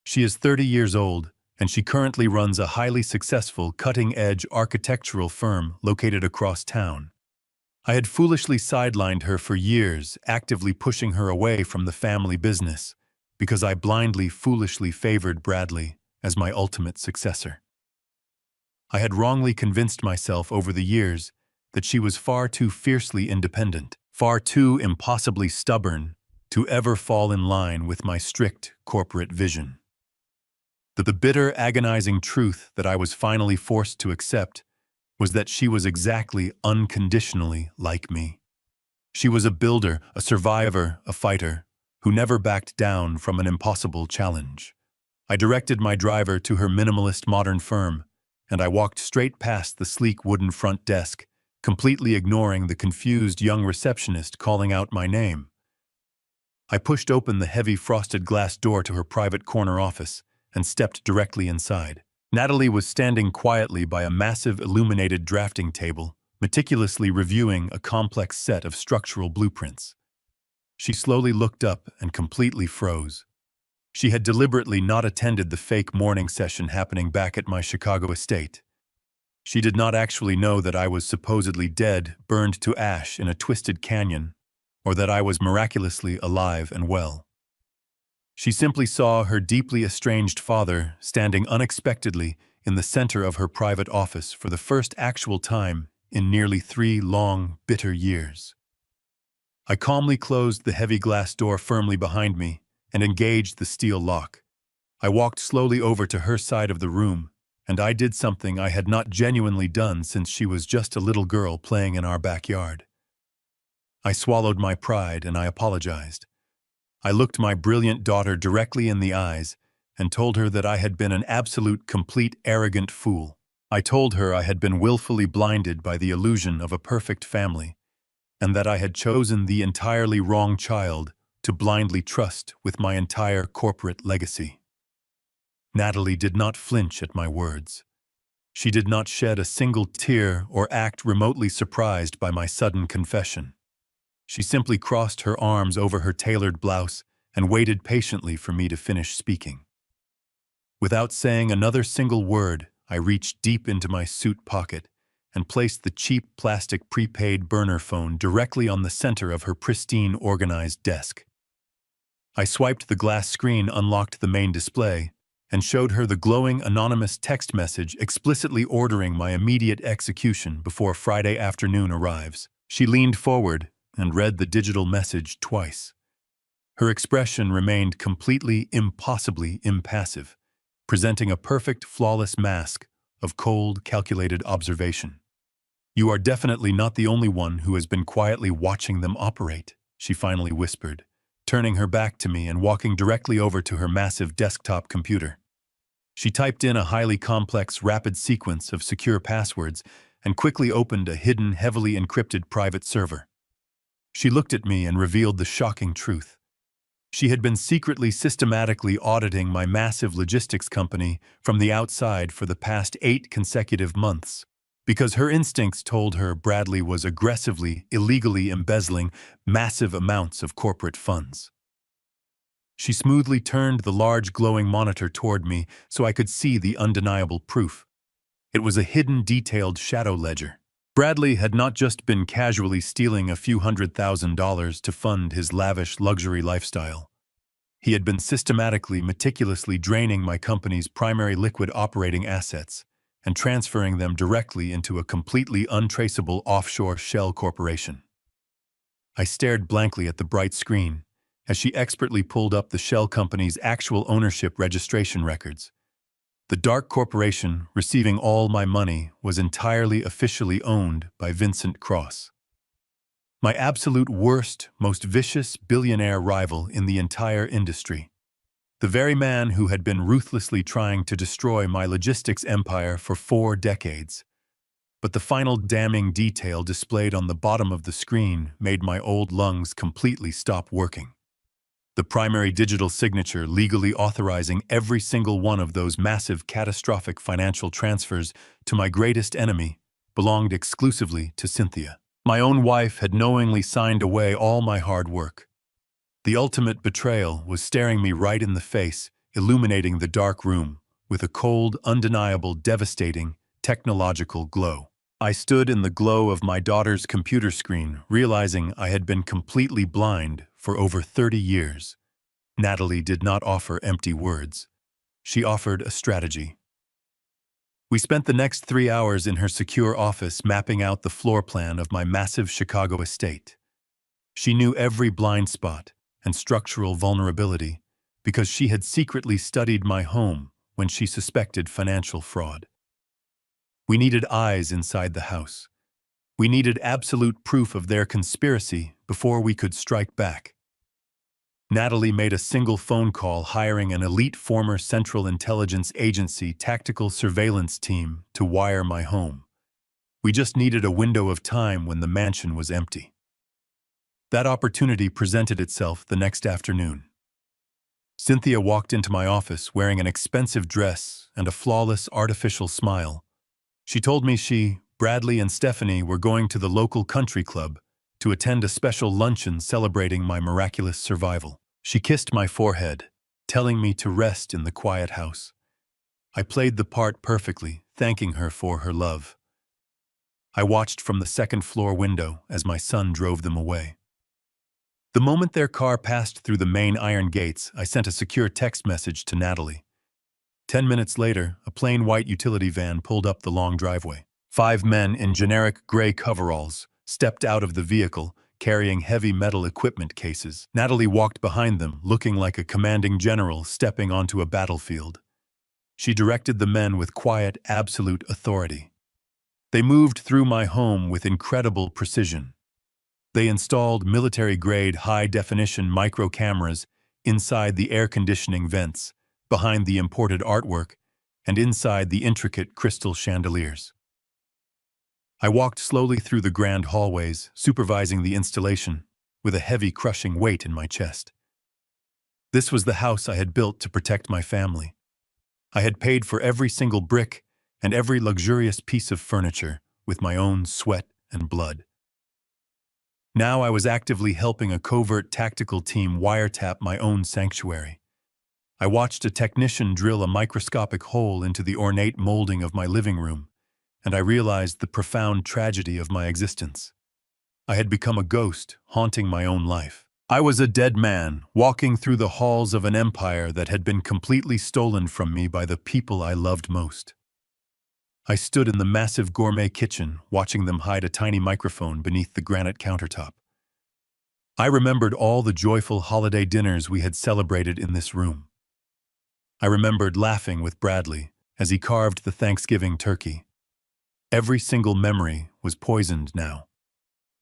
She is 30 years old, and she currently runs a highly successful, cutting-edge architectural firm located across town. I had foolishly sidelined her for years, actively pushing her away from the family business, because I blindly, foolishly favored Bradley as my ultimate successor. I had wrongly convinced myself over the years that she was far too fiercely independent, far too impossibly stubborn to ever fall in line with my strict corporate vision. The bitter, agonizing truth that I was finally forced to accept was that she was exactly unconditionally like me. She was a builder, a survivor, a fighter, who never backed down from an impossible challenge. I directed my driver to her minimalist modern firm, and I walked straight past the sleek wooden front desk, completely ignoring the confused young receptionist calling out my name. I pushed open the heavy frosted glass door to her private corner office and stepped directly inside. Natalie was standing quietly by a massive illuminated drafting table, meticulously reviewing a complex set of structural blueprints. She slowly looked up and completely froze. She had deliberately not attended the fake morning session happening back at my Chicago estate. She did not actually know that I was supposedly dead, burned to ash in a twisted canyon, or that I was miraculously alive and well. She simply saw her deeply estranged father standing unexpectedly in the center of her private office for the first actual time in nearly 3 long, bitter years. I calmly closed the heavy glass door firmly behind me and engaged the steel lock. I walked slowly over to her side of the room, and I did something I had not genuinely done since she was just a little girl playing in our backyard. I swallowed my pride and I apologized. I looked my brilliant daughter directly in the eyes and told her that I had been an absolute, complete, arrogant fool. I told her I had been willfully blinded by the illusion of a perfect family, and that I had chosen the entirely wrong child to blindly trust with my entire corporate legacy. Natalie did not flinch at my words. She did not shed a single tear or act remotely surprised by my sudden confession. She simply crossed her arms over her tailored blouse and waited patiently for me to finish speaking. Without saying another single word, I reached deep into my suit pocket and placed the cheap plastic prepaid burner phone directly on the center of her pristine, organized desk. I swiped the glass screen, unlocked the main display, and showed her the glowing anonymous text message explicitly ordering my immediate execution before Friday afternoon arrives. She leaned forward and read the digital message twice. Her expression remained completely, impossibly impassive, presenting a perfect, flawless mask of cold, calculated observation. "You are definitely not the only one who has been quietly watching them operate," she finally whispered, turning her back to me and walking directly over to her massive desktop computer. She typed in a highly complex, rapid sequence of secure passwords and quickly opened a hidden, heavily encrypted private server. She looked at me and revealed the shocking truth. She had been secretly, systematically auditing my massive logistics company from the outside for the past 8 consecutive months, because her instincts told her Bradley was aggressively, illegally embezzling massive amounts of corporate funds. She smoothly turned the large glowing monitor toward me so I could see the undeniable proof. It was a hidden, detailed shadow ledger. Bradley had not just been casually stealing a few $100,000 to fund his lavish luxury lifestyle. He had been systematically, meticulously draining my company's primary liquid operating assets and transferring them directly into a completely untraceable offshore shell corporation. I stared blankly at the bright screen as she expertly pulled up the shell company's actual ownership registration records. The dark corporation receiving all my money was entirely officially owned by Vincent Cross, my absolute worst, most vicious billionaire rival in the entire industry. The very man who had been ruthlessly trying to destroy my logistics empire for 4 decades. But the final damning detail displayed on the bottom of the screen made my old lungs completely stop working. The primary digital signature legally authorizing every single one of those massive, catastrophic financial transfers to my greatest enemy belonged exclusively to Cynthia. My own wife had knowingly signed away all my hard work. The ultimate betrayal was staring me right in the face, illuminating the dark room with a cold, undeniable, devastating, technological glow. I stood in the glow of my daughter's computer screen, realizing I had been completely blind for over 30 years. Natalie did not offer empty words. She offered a strategy. We spent the next 3 hours in her secure office mapping out the floor plan of my massive Chicago estate. She knew every blind spot and structural vulnerability because she had secretly studied my home when she suspected financial fraud. We needed eyes inside the house. We needed absolute proof of their conspiracy before we could strike back. Natalie made a single phone call hiring an elite former Central Intelligence Agency tactical surveillance team to wire my home. We just needed a window of time when the mansion was empty. That opportunity presented itself the next afternoon. Cynthia walked into my office wearing an expensive dress and a flawless artificial smile. She told me she, Bradley, and Stephanie were going to the local country club to attend a special luncheon celebrating my miraculous survival. She kissed my forehead, telling me to rest in the quiet house. I played the part perfectly, thanking her for her love. I watched from the second-floor window as my son drove them away. The moment their car passed through the main iron gates, I sent a secure text message to Natalie. 10 minutes later, a plain white utility van pulled up the long driveway. 5 men in generic gray coveralls stepped out of the vehicle, carrying heavy metal equipment cases. Natalie walked behind them, looking like a commanding general stepping onto a battlefield. She directed the men with quiet, absolute authority. They moved through my home with incredible precision. They installed military-grade high-definition micro cameras inside the air conditioning vents, behind the imported artwork, and inside the intricate crystal chandeliers. I walked slowly through the grand hallways, supervising the installation, with a heavy crushing weight in my chest. This was the house I had built to protect my family. I had paid for every single brick and every luxurious piece of furniture with my own sweat and blood. Now I was actively helping a covert tactical team wiretap my own sanctuary. I watched a technician drill a microscopic hole into the ornate molding of my living room, and I realized the profound tragedy of my existence. I had become a ghost, haunting my own life. I was a dead man, walking through the halls of an empire that had been completely stolen from me by the people I loved most. I stood in the massive gourmet kitchen, watching them hide a tiny microphone beneath the granite countertop. I remembered all the joyful holiday dinners we had celebrated in this room. I remembered laughing with Bradley as he carved the Thanksgiving turkey. Every single memory was poisoned now.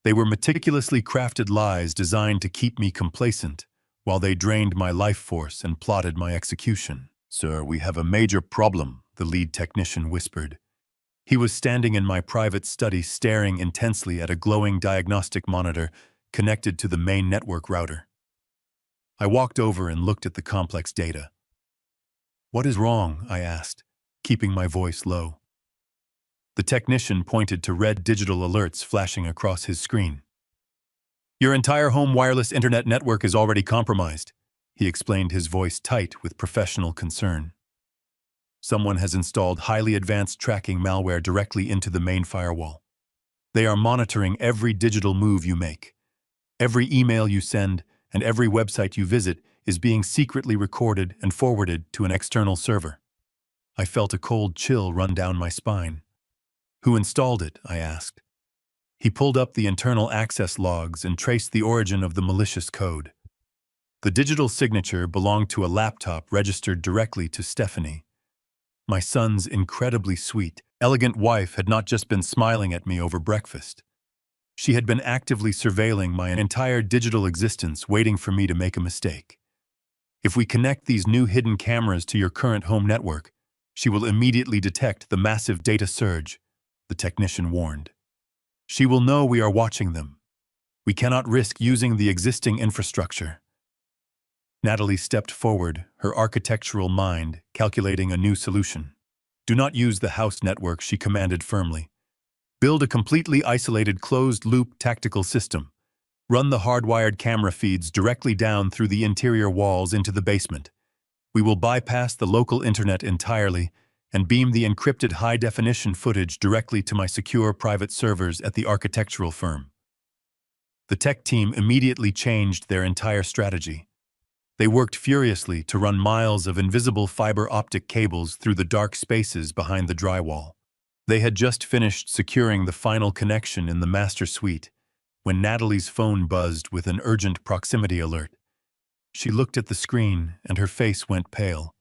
They were meticulously crafted lies designed to keep me complacent, while they drained my life force and plotted my execution. "Sir, we have a major problem," the lead technician whispered. He was standing in my private study, staring intensely at a glowing diagnostic monitor connected to the main network router. I walked over and looked at the complex data. "What is wrong?" I asked, keeping my voice low. The technician pointed to red digital alerts flashing across his screen. "Your entire home wireless internet network is already compromised," he explained, his voice tight with professional concern. "Someone has installed highly advanced tracking malware directly into the main firewall. They are monitoring every digital move you make. Every email you send and every website you visit is being secretly recorded and forwarded to an external server." I felt a cold chill run down my spine. "Who installed it?" I asked. He pulled up the internal access logs and traced the origin of the malicious code. The digital signature belonged to a laptop registered directly to Stephanie. My son's incredibly sweet, elegant wife had not just been smiling at me over breakfast. She had been actively surveilling my entire digital existence, waiting for me to make a mistake. "If we connect these new hidden cameras to your current home network, she will immediately detect the massive data surge," the technician warned. "She will know we are watching them. We cannot risk using the existing infrastructure." Natalie stepped forward, her architectural mind calculating a new solution. "Do not use the house network," she commanded firmly. "Build a completely isolated closed-loop tactical system. Run the hardwired camera feeds directly down through the interior walls into the basement. We will bypass the local internet entirely and beam the encrypted high-definition footage directly to my secure private servers at the architectural firm." The tech team immediately changed their entire strategy. They worked furiously to run miles of invisible fiber optic cables through the dark spaces behind the drywall. They had just finished securing the final connection in the master suite when Natalie's phone buzzed with an urgent proximity alert. She looked at the screen and her face went pale.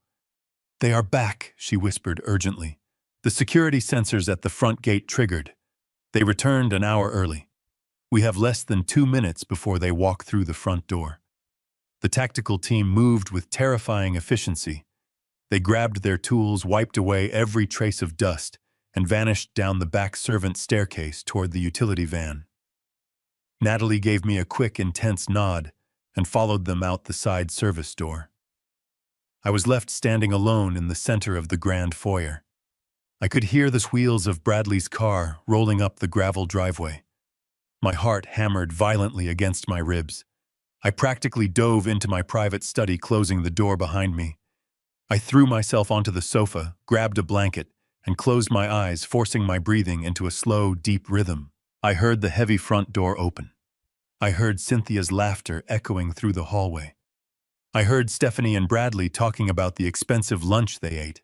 "They are back," she whispered urgently. "The security sensors at the front gate triggered. They returned an hour early. We have less than 2 minutes before they walk through the front door." The tactical team moved with terrifying efficiency. They grabbed their tools, wiped away every trace of dust, and vanished down the back servant staircase toward the utility van. Natalie gave me a quick, intense nod and followed them out the side service door. I was left standing alone in the center of the grand foyer. I could hear the wheels of Bradley's car rolling up the gravel driveway. My heart hammered violently against my ribs. I practically dove into my private study, closing the door behind me. I threw myself onto the sofa, grabbed a blanket, and closed my eyes, forcing my breathing into a slow, deep rhythm. I heard the heavy front door open. I heard Cynthia's laughter echoing through the hallway. I heard Stephanie and Bradley talking about the expensive lunch they ate.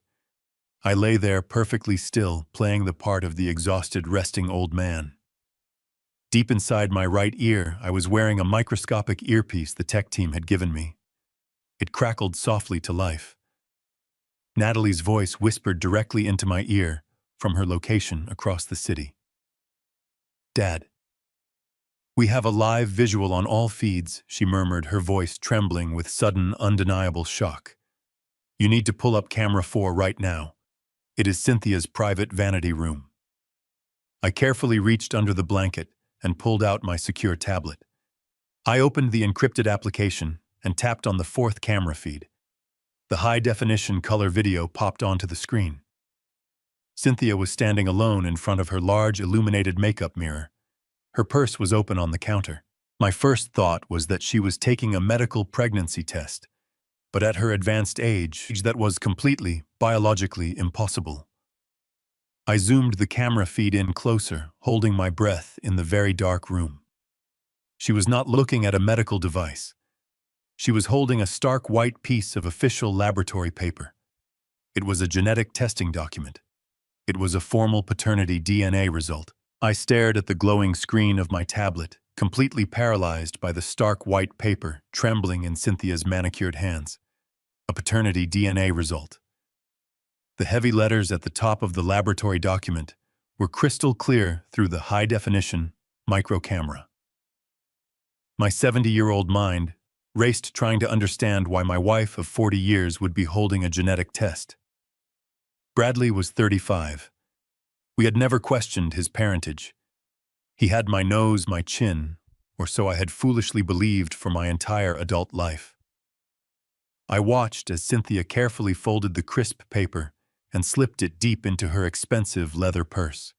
I lay there perfectly still, playing the part of the exhausted, resting old man. Deep inside my right ear, I was wearing a microscopic earpiece the tech team had given me. It crackled softly to life. Natalie's voice whispered directly into my ear from her location across the city. "Dad, We have a live visual on all feeds, she murmured, her voice trembling with sudden, undeniable shock. You need to pull up camera 4 right now. It is Cynthia's private vanity room. I carefully reached under the blanket and pulled out my secure tablet. I opened the encrypted application and tapped on the 4th camera feed. The high-definition color video popped onto the screen. Cynthia was standing alone in front of her large illuminated makeup mirror. Her purse was open on the counter. My first thought was that she was taking a medical pregnancy test, but at her advanced age, that was completely, biologically impossible. I zoomed the camera feed in closer, holding my breath in the very dark room. She was not looking at a medical device. She was holding a stark white piece of official laboratory paper. It was a genetic testing document. It was a formal paternity DNA result. I stared at the glowing screen of my tablet, completely paralyzed by the stark white paper trembling in Cynthia's manicured hands. A paternity DNA result. The heavy letters at the top of the laboratory document were crystal clear through the high-definition micro camera. My 70-year-old mind raced trying to understand why my wife of 40 years would be holding a genetic test. Bradley was 35. We had never questioned his parentage. He had my nose, my chin, or so I had foolishly believed for my entire adult life. I watched as Cynthia carefully folded the crisp paper and slipped it deep into her expensive leather purse.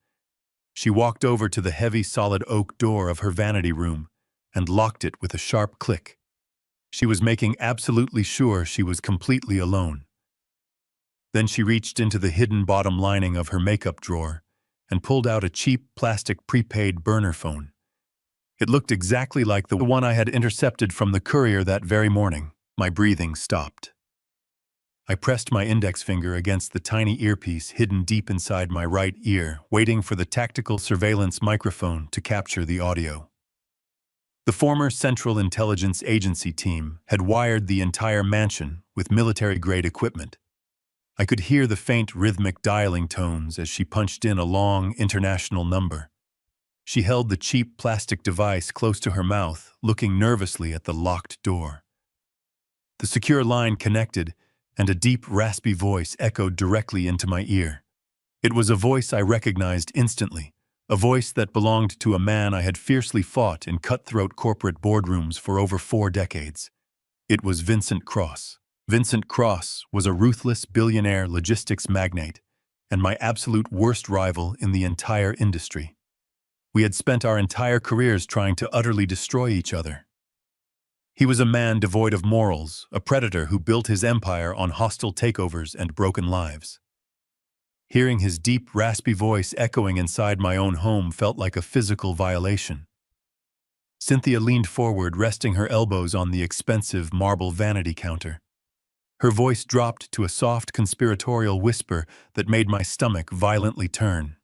She walked over to the heavy solid oak door of her vanity room and locked it with a sharp click. She was making absolutely sure she was completely alone. Then she reached into the hidden bottom lining of her makeup drawer and pulled out a cheap plastic prepaid burner phone. It looked exactly like the one I had intercepted from the courier that very morning. My breathing stopped. I pressed my index finger against the tiny earpiece hidden deep inside my right ear, waiting for the tactical surveillance microphone to capture the audio. The former Central Intelligence Agency team had wired the entire mansion with military-grade equipment. I could hear the faint rhythmic dialing tones as she punched in a long international number. She held the cheap plastic device close to her mouth, looking nervously at the locked door. The secure line connected, and a deep, raspy voice echoed directly into my ear. It was a voice I recognized instantly, a voice that belonged to a man I had fiercely fought in cutthroat corporate boardrooms for over 4 decades. It was Vincent Cross. Vincent Cross was a ruthless billionaire logistics magnate and my absolute worst rival in the entire industry. We had spent our entire careers trying to utterly destroy each other. He was a man devoid of morals, a predator who built his empire on hostile takeovers and broken lives. Hearing his deep, raspy voice echoing inside my own home felt like a physical violation. Cynthia leaned forward, resting her elbows on the expensive marble vanity counter. Her voice dropped to a soft conspiratorial whisper that made my stomach violently turn.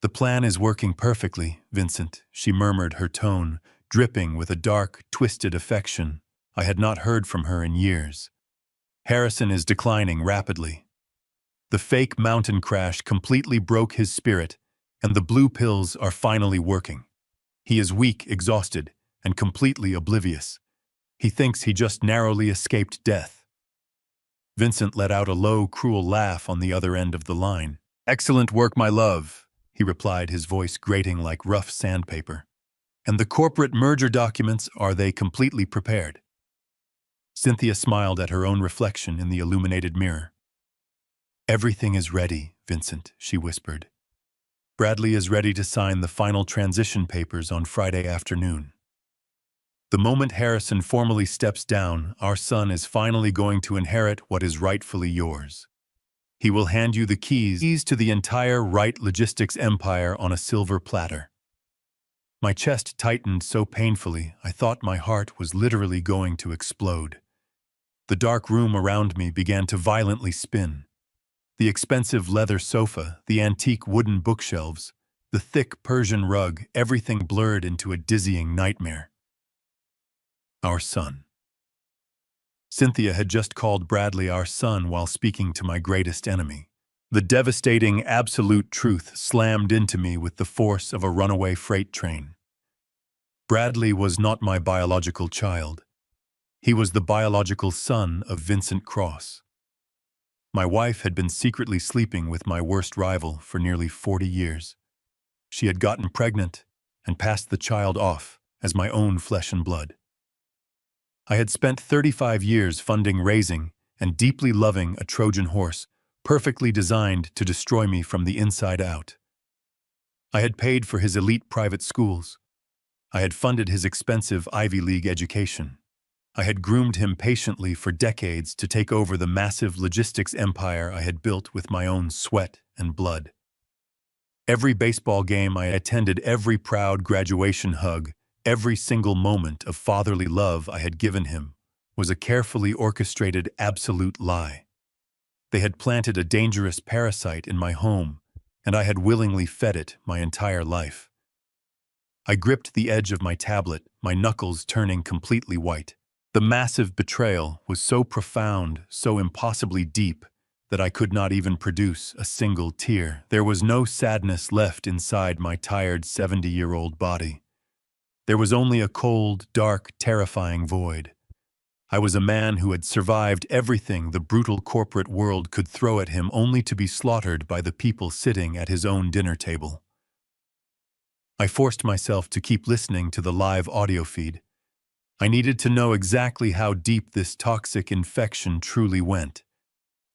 "The plan is working perfectly, Vincent," she murmured, her tone dripping with a dark, twisted affection I had not heard from her in years. "Harrison is declining rapidly. The fake mountain crash completely broke his spirit, and the blue pills are finally working. He is weak, exhausted, and completely oblivious. He thinks he just narrowly escaped death." Vincent let out a low, cruel laugh on the other end of the line. "Excellent work, my love," he replied, his voice grating like rough sandpaper. "And the corporate merger documents, are they completely prepared?" Cynthia smiled at her own reflection in the illuminated mirror. "Everything is ready, Vincent," she whispered. "Bradley is ready to sign the final transition papers on Friday afternoon. The moment Harrison formally steps down, our son is finally going to inherit what is rightfully yours. He will hand you the keys to the entire Wright Logistics empire on a silver platter." My chest tightened so painfully I thought my heart was literally going to explode. The dark room around me began to violently spin. The expensive leather sofa, the antique wooden bookshelves, the thick Persian rug, everything blurred into a dizzying nightmare. Our son. Cynthia had just called Bradley our son while speaking to my greatest enemy. The devastating, absolute truth slammed into me with the force of a runaway freight train. Bradley was not my biological child. He was the biological son of Vincent Cross. My wife had been secretly sleeping with my worst rival for nearly 40 years. She had gotten pregnant and passed the child off as my own flesh and blood. I had spent 35 years funding, raising, and deeply loving a Trojan horse perfectly designed to destroy me from the inside out. I had paid for his elite private schools. I had funded his expensive Ivy League education. I had groomed him patiently for decades to take over the massive logistics empire I had built with my own sweat and blood. Every baseball game I attended, every proud graduation hug, every single moment of fatherly love I had given him was a carefully orchestrated absolute lie. They had planted a dangerous parasite in my home, and I had willingly fed it my entire life. I gripped the edge of my tablet, my knuckles turning completely white. The massive betrayal was so profound, so impossibly deep, that I could not even produce a single tear. There was no sadness left inside my tired 70-year-old body. There was only a cold, dark, terrifying void. I was a man who had survived everything the brutal corporate world could throw at him, only to be slaughtered by the people sitting at his own dinner table. I forced myself to keep listening to the live audio feed. I needed to know exactly how deep this toxic infection truly went.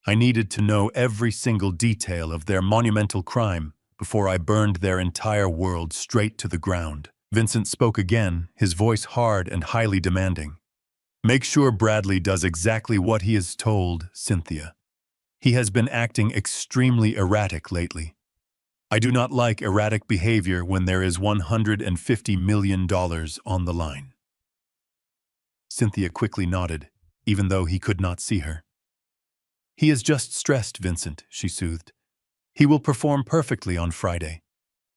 I needed to know every single detail of their monumental crime before I burned their entire world straight to the ground. Vincent spoke again, his voice hard and highly demanding. "Make sure Bradley does exactly what he is told, Cynthia. He has been acting extremely erratic lately. I do not like erratic behavior when there is $150 million on the line." Cynthia quickly nodded, even though he could not see her. "He is just stressed, Vincent," she soothed. "He will perform perfectly on Friday.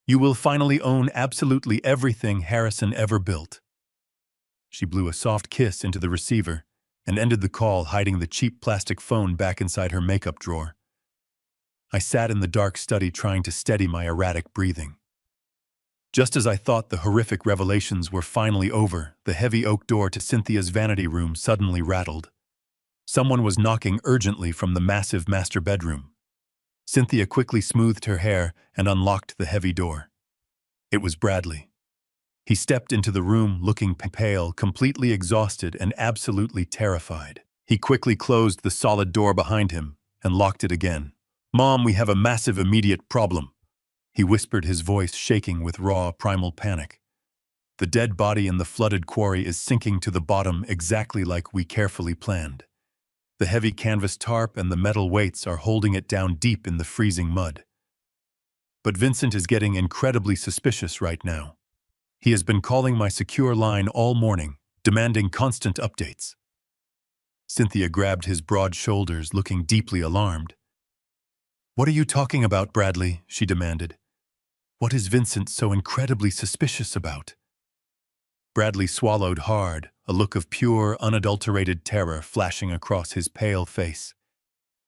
You will finally own absolutely everything Harrison ever built." She blew a soft kiss into the receiver and ended the call, hiding the cheap plastic phone back inside her makeup drawer. I sat in the dark study trying to steady my erratic breathing. Just as I thought the horrific revelations were finally over, the heavy oak door to Cynthia's vanity room suddenly rattled. Someone was knocking urgently from the massive master bedroom. Cynthia quickly smoothed her hair and unlocked the heavy door. It was Bradley. He stepped into the room looking pale, completely exhausted, and absolutely terrified. He quickly closed the solid door behind him and locked it again. "Mom, we have a massive immediate problem," he whispered, his voice shaking with raw, primal panic. "The dead body in the flooded quarry is sinking to the bottom exactly like we carefully planned. The heavy canvas tarp and the metal weights are holding it down deep in the freezing mud. But Vincent is getting incredibly suspicious right now. He has been calling my secure line all morning, demanding constant updates." Cynthia grabbed his broad shoulders, looking deeply alarmed. "What are you talking about, Bradley?" she demanded. "What is Vincent so incredibly suspicious about?" Bradley swallowed hard, a look of pure, unadulterated terror flashing across his pale face.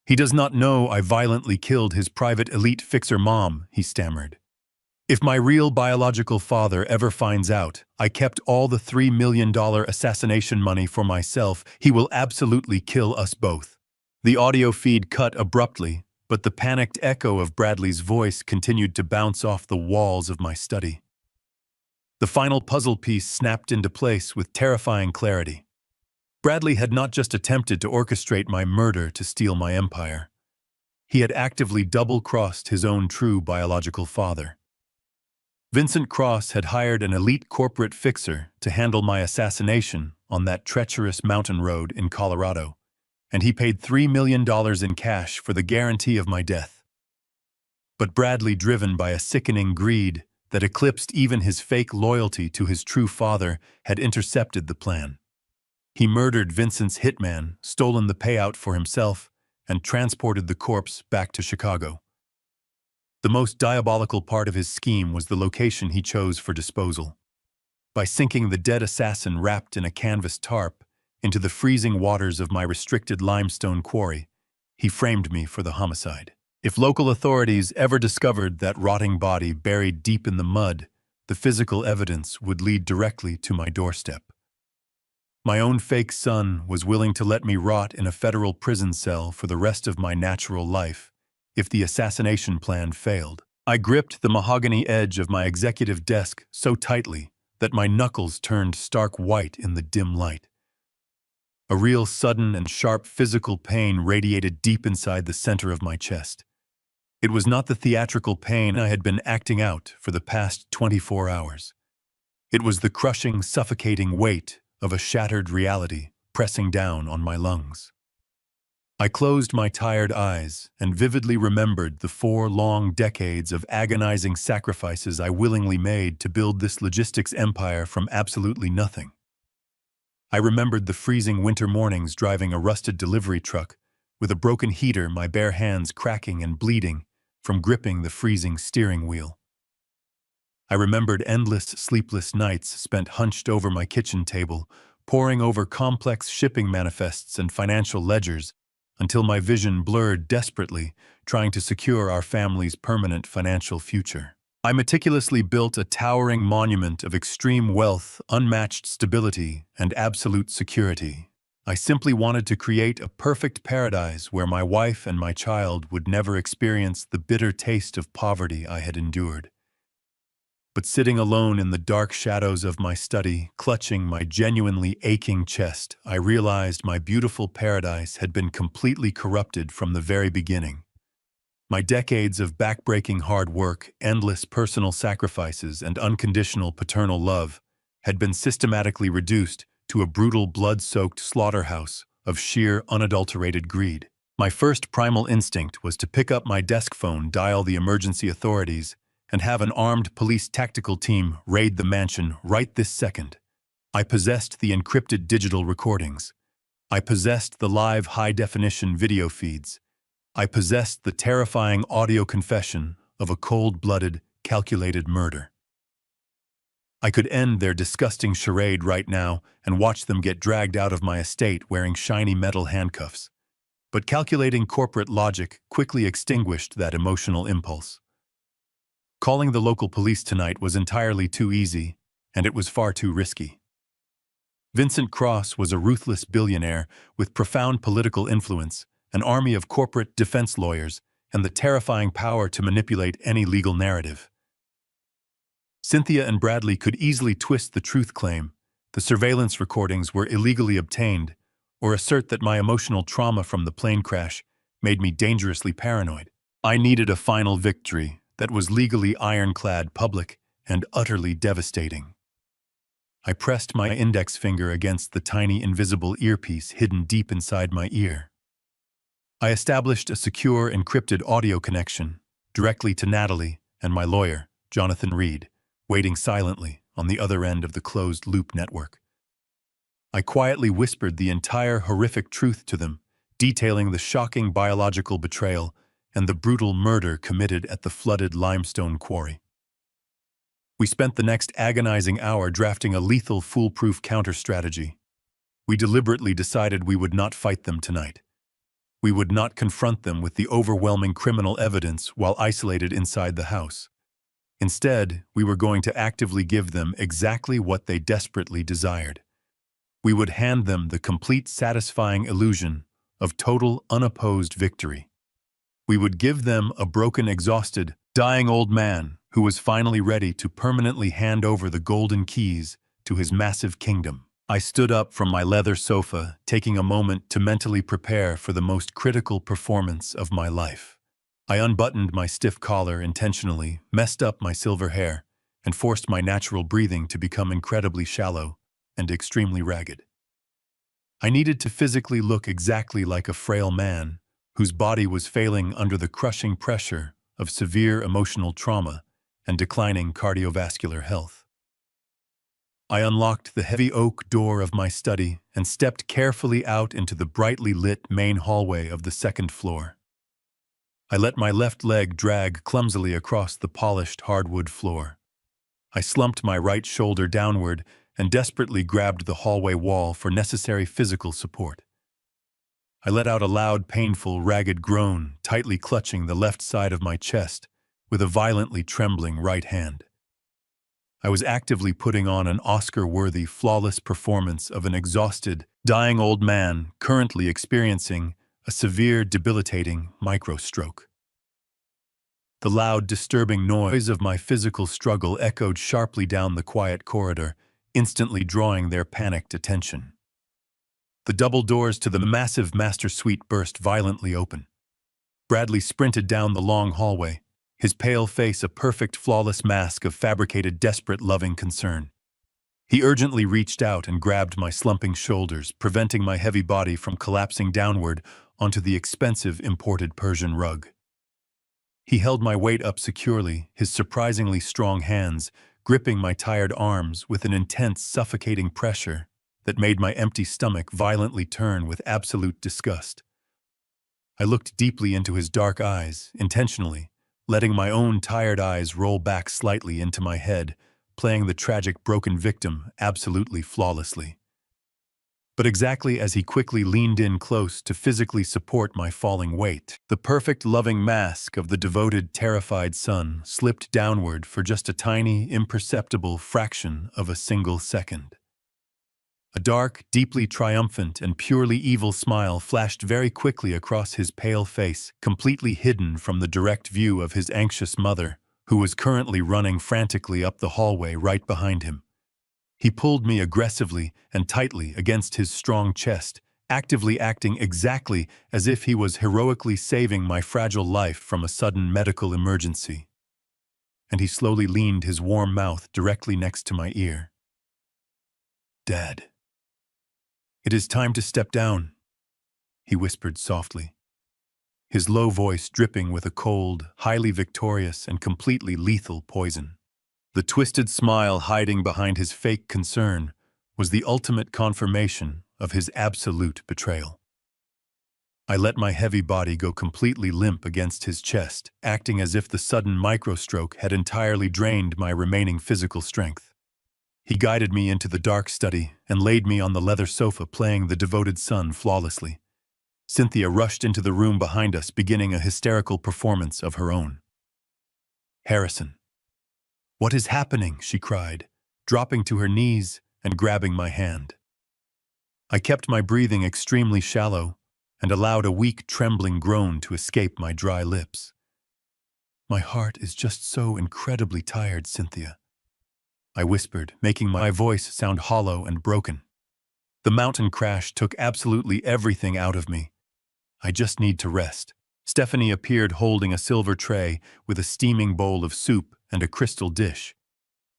"He does not know I violently killed his private elite fixer mom," he stammered. "If my real biological father ever finds out I kept all the $3 million assassination money for myself, he will absolutely kill us both." The audio feed cut abruptly, but the panicked echo of Bradley's voice continued to bounce off the walls of my study. The final puzzle piece snapped into place with terrifying clarity. Bradley had not just attempted to orchestrate my murder to steal my empire. He had actively double-crossed his own true biological father. Vincent Cross had hired an elite corporate fixer to handle my assassination on that treacherous mountain road in Colorado, and he paid $3 million in cash for the guarantee of my death. But Bradley, driven by a sickening greed that eclipsed even his fake loyalty to his true father, had intercepted the plan. He murdered Vincent's hitman, stolen the payout for himself, and transported the corpse back to Chicago. The most diabolical part of his scheme was the location he chose for disposal. By sinking the dead assassin wrapped in a canvas tarp into the freezing waters of my restricted limestone quarry, he framed me for the homicide. If local authorities ever discovered that rotting body buried deep in the mud, the physical evidence would lead directly to my doorstep. My own fake son was willing to let me rot in a federal prison cell for the rest of my natural life if the assassination plan failed. I gripped the mahogany edge of my executive desk so tightly that my knuckles turned stark white in the dim light. A real sudden and sharp physical pain radiated deep inside the center of my chest. It was not the theatrical pain I had been acting out for the past 24 hours. It was the crushing, suffocating weight of a shattered reality pressing down on my lungs. I closed my tired eyes and vividly remembered the 4 long decades of agonizing sacrifices I willingly made to build this logistics empire from absolutely nothing. I remembered the freezing winter mornings driving a rusted delivery truck with a broken heater, my bare hands cracking and bleeding from gripping the freezing steering wheel. I remembered endless, sleepless nights spent hunched over my kitchen table, poring over complex shipping manifests and financial ledgers until my vision blurred desperately, trying to secure our family's permanent financial future. I meticulously built a towering monument of extreme wealth, unmatched stability, and absolute security. I simply wanted to create a perfect paradise where my wife and my child would never experience the bitter taste of poverty I had endured. But sitting alone in the dark shadows of my study, clutching my genuinely aching chest, I realized my beautiful paradise had been completely corrupted from the very beginning. My decades of backbreaking hard work, endless personal sacrifices, and unconditional paternal love had been systematically reduced to a brutal blood-soaked slaughterhouse of sheer, unadulterated greed. My first primal instinct was to pick up my desk phone, dial the emergency authorities, and have an armed police tactical team raid the mansion right this second. I possessed the encrypted digital recordings. I possessed the live high-definition video feeds. I possessed the terrifying audio confession of a cold-blooded, calculated murder. I could end their disgusting charade right now and watch them get dragged out of my estate wearing shiny metal handcuffs. But calculating corporate logic quickly extinguished that emotional impulse. Calling the local police tonight was entirely too easy, and it was far too risky. Vincent Cross was a ruthless billionaire with profound political influence, an army of corporate defense lawyers, and the terrifying power to manipulate any legal narrative. Cynthia and Bradley could easily twist the truth claim, the surveillance recordings were illegally obtained, or assert that my emotional trauma from the plane crash made me dangerously paranoid. I needed a final victory that was legally ironclad, public, and utterly devastating. I pressed my index finger against the tiny invisible earpiece hidden deep inside my ear. I established a secure encrypted audio connection directly to Natalie and my lawyer, Jonathan Reed, waiting silently on the other end of the closed-loop network. I quietly whispered the entire horrific truth to them, detailing the shocking biological betrayal and the brutal murder committed at the flooded limestone quarry. We spent the next agonizing hour drafting a lethal, foolproof counter-strategy. We deliberately decided we would not fight them tonight. We would not confront them with the overwhelming criminal evidence while isolated inside the house. Instead, we were going to actively give them exactly what they desperately desired. We would hand them the complete, satisfying illusion of total, unopposed victory. We would give them a broken, exhausted, dying old man who was finally ready to permanently hand over the golden keys to his massive kingdom. I stood up from my leather sofa, taking a moment to mentally prepare for the most critical performance of my life. I unbuttoned my stiff collar intentionally, messed up my silver hair, and forced my natural breathing to become incredibly shallow and extremely ragged. I needed to physically look exactly like a frail man whose body was failing under the crushing pressure of severe emotional trauma and declining cardiovascular health. I unlocked the heavy oak door of my study and stepped carefully out into the brightly lit main hallway of the second floor. I let my left leg drag clumsily across the polished hardwood floor. I slumped my right shoulder downward and desperately grabbed the hallway wall for necessary physical support. I let out a loud, painful, ragged groan, tightly clutching the left side of my chest with a violently trembling right hand. I was actively putting on an Oscar-worthy, flawless performance of an exhausted, dying old man currently experiencing a severe, debilitating microstroke. The loud, disturbing noise of my physical struggle echoed sharply down the quiet corridor, instantly drawing their panicked attention. The double doors to the massive master suite burst violently open. Bradley sprinted down the long hallway, his pale face a perfect, flawless mask of fabricated, desperate, loving concern. He urgently reached out and grabbed my slumping shoulders, preventing my heavy body from collapsing downward onto the expensive imported Persian rug. He held my weight up securely, his surprisingly strong hands gripping my tired arms with an intense, suffocating pressure that made my empty stomach violently turn with absolute disgust. I looked deeply into his dark eyes, intentionally, letting my own tired eyes roll back slightly into my head, playing the tragic broken victim absolutely flawlessly. But exactly as he quickly leaned in close to physically support my falling weight, the perfect loving mask of the devoted, terrified son slipped downward for just a tiny, imperceptible fraction of a single second. A dark, deeply triumphant and purely evil smile flashed very quickly across his pale face, completely hidden from the direct view of his anxious mother, who was currently running frantically up the hallway right behind him. He pulled me aggressively and tightly against his strong chest, actively acting exactly as if he was heroically saving my fragile life from a sudden medical emergency. And he slowly leaned his warm mouth directly next to my ear. "Dad. It is time to step down," he whispered softly, his low voice dripping with a cold, highly victorious, and completely lethal poison. The twisted smile hiding behind his fake concern was the ultimate confirmation of his absolute betrayal. I let my heavy body go completely limp against his chest, acting as if the sudden microstroke had entirely drained my remaining physical strength. He guided me into the dark study and laid me on the leather sofa, playing the devoted son flawlessly. Cynthia rushed into the room behind us, beginning a hysterical performance of her own. "Harrison, what is happening?" she cried, dropping to her knees and grabbing my hand. I kept my breathing extremely shallow and allowed a weak, trembling groan to escape my dry lips. "My heart is just so incredibly tired, Cynthia," I whispered, making my voice sound hollow and broken. "The mountain crash took absolutely everything out of me. I just need to rest." Stephanie appeared holding a silver tray with a steaming bowl of soup and a crystal dish.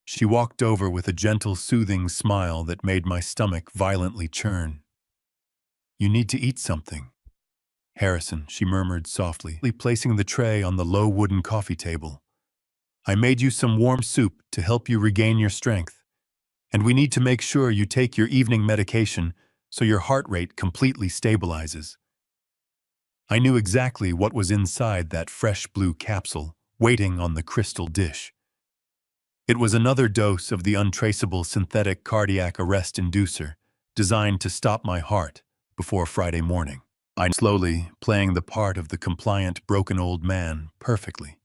She walked over with a gentle, soothing smile that made my stomach violently churn. "You need to eat something, Harrison," she murmured softly, placing the tray on the low wooden coffee table. "I made you some warm soup to help you regain your strength. And we need to make sure you take your evening medication so your heart rate completely stabilizes." I knew exactly what was inside that fresh blue capsule, waiting on the crystal dish. It was another dose of the untraceable synthetic cardiac arrest inducer, designed to stop my heart before Friday morning. I slowly, playing the part of the compliant, broken old man perfectly.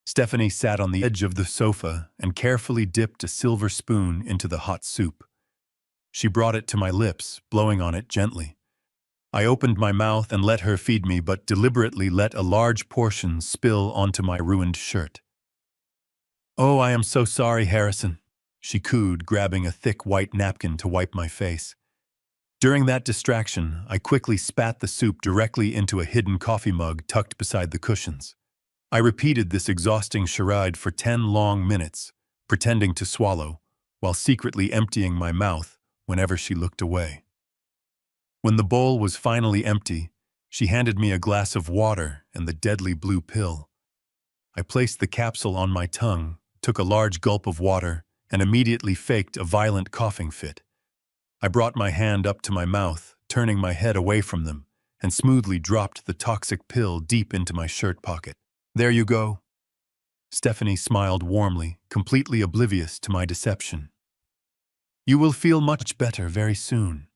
Stephanie sat on the edge of the sofa and carefully dipped a silver spoon into the hot soup. She brought it to my lips, blowing on it gently. I opened my mouth and let her feed me, but deliberately let a large portion spill onto my ruined shirt. "Oh, I am so sorry, Harrison," she cooed, grabbing a thick white napkin to wipe my face. During that distraction, I quickly spat the soup directly into a hidden coffee mug tucked beside the cushions. I repeated this exhausting charade for 10 long minutes, pretending to swallow, while secretly emptying my mouth whenever she looked away. When the bowl was finally empty, she handed me a glass of water and the deadly blue pill. I placed the capsule on my tongue, took a large gulp of water, and immediately faked a violent coughing fit. I brought my hand up to my mouth, turning my head away from them, and smoothly dropped the toxic pill deep into my shirt pocket. "There you go." Stephanie smiled warmly, completely oblivious to my deception. "You will feel much better very soon."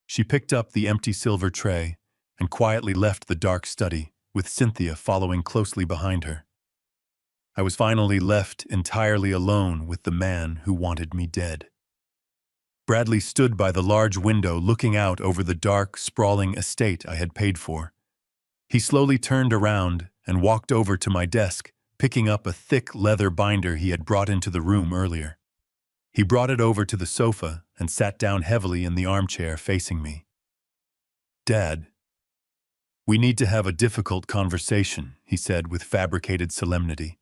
She picked up the empty silver tray and quietly left the dark study, with Cynthia following closely behind her. I was finally left entirely alone with the man who wanted me dead. Bradley stood by the large window looking out over the dark, sprawling estate I had paid for. He slowly turned around and walked over to my desk, picking up a thick leather binder he had brought into the room earlier. He brought it over to the sofa and sat down heavily in the armchair facing me. "Dad, we need to have a difficult conversation," he said with fabricated solemnity.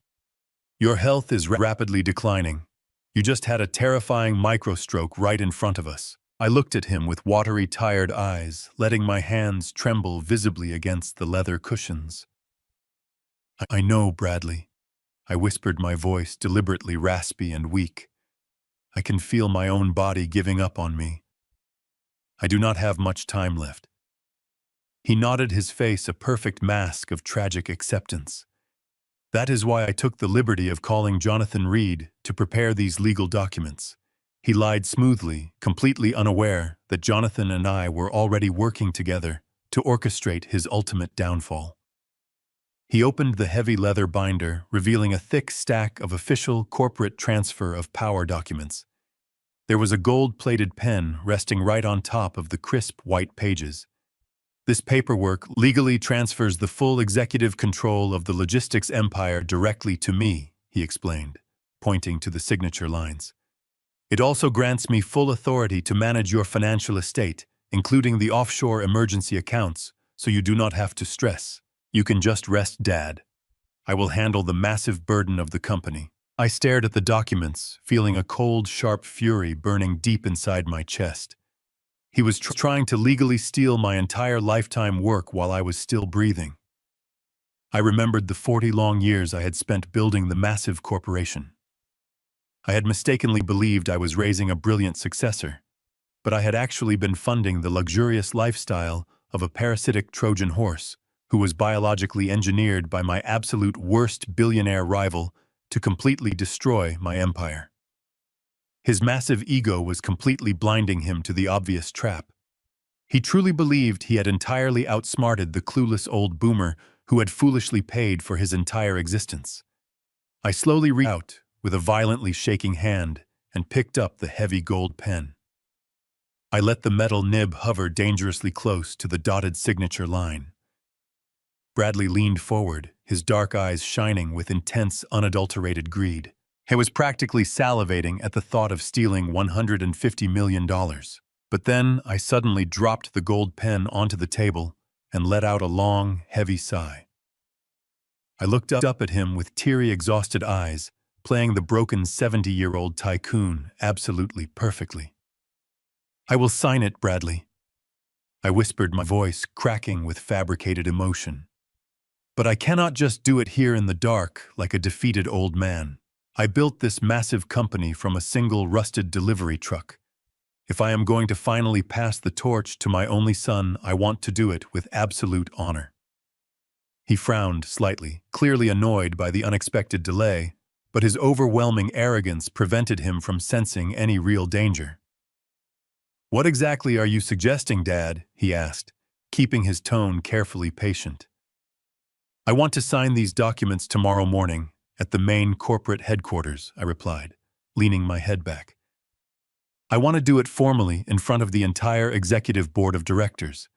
"Your health is rapidly declining. You just had a terrifying microstroke right in front of us." I looked at him with watery, tired eyes, letting my hands tremble visibly against the leather cushions. "I know, Bradley," I whispered, my voice deliberately raspy and weak. "I can feel my own body giving up on me. I do not have much time left." He nodded, his face a perfect mask of tragic acceptance. "That is why I took the liberty of calling Jonathan Reed to prepare these legal documents." He lied smoothly, completely unaware that Jonathan and I were already working together to orchestrate his ultimate downfall. He opened the heavy leather binder, revealing a thick stack of official corporate transfer of power documents. There was a gold-plated pen resting right on top of the crisp white pages. "This paperwork legally transfers the full executive control of the logistics empire directly to me," he explained, pointing to the signature lines. "It also grants me full authority to manage your financial estate, including the offshore emergency accounts, so you do not have to stress. You can just rest, Dad. I will handle the massive burden of the company." I stared at the documents, feeling a cold, sharp fury burning deep inside my chest. He was trying to legally steal my entire lifetime work while I was still breathing. I remembered the 40 long years I had spent building the massive corporation. I had mistakenly believed I was raising a brilliant successor, but I had actually been funding the luxurious lifestyle of a parasitic Trojan horse who was biologically engineered by my absolute worst billionaire rival to completely destroy my empire. His massive ego was completely blinding him to the obvious trap. He truly believed he had entirely outsmarted the clueless old boomer who had foolishly paid for his entire existence. I slowly reached out with a violently shaking hand and picked up the heavy gold pen. I let the metal nib hover dangerously close to the dotted signature line. Bradley leaned forward, his dark eyes shining with intense, unadulterated greed. He was practically salivating at the thought of stealing $150 million. But then I suddenly dropped the gold pen onto the table and let out a long, heavy sigh. I looked up at him with teary, exhausted eyes, playing the broken 70-year-old tycoon absolutely perfectly. "I will sign it, Bradley," I whispered, my voice cracking with fabricated emotion. "But I cannot just do it here in the dark like a defeated old man. I built this massive company from a single rusted delivery truck. If I am going to finally pass the torch to my only son, I want to do it with absolute honor." He frowned slightly, clearly annoyed by the unexpected delay, but his overwhelming arrogance prevented him from sensing any real danger. "What exactly are you suggesting, Dad?" he asked, keeping his tone carefully patient. "I want to sign these documents tomorrow morning at the main corporate headquarters," I replied, leaning my head back. "I want to do it formally in front of the entire executive board of directors.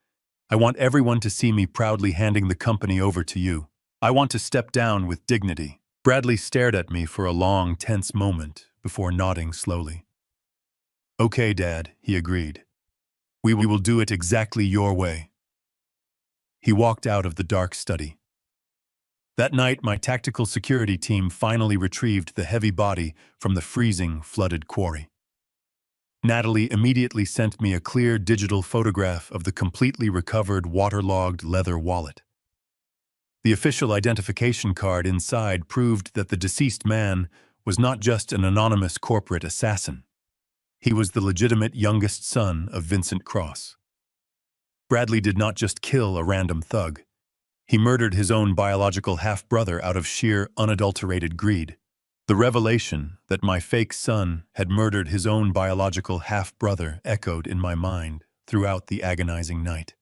I want everyone to see me proudly handing the company over to you. I want to step down with dignity." Bradley stared at me for a long, tense moment before nodding slowly. "Okay, Dad," he agreed. We will do it exactly your way." He walked out of the dark study. That night, my tactical security team finally retrieved the heavy body from the freezing, flooded quarry. Natalie immediately sent me a clear digital photograph of the completely recovered, waterlogged leather wallet. The official identification card inside proved that the deceased man was not just an anonymous corporate assassin. He was the legitimate youngest son of Vincent Cross. Bradley did not just kill a random thug. He murdered his own biological half-brother out of sheer, unadulterated greed. The revelation that my fake son had murdered his own biological half-brother echoed in my mind throughout the agonizing night.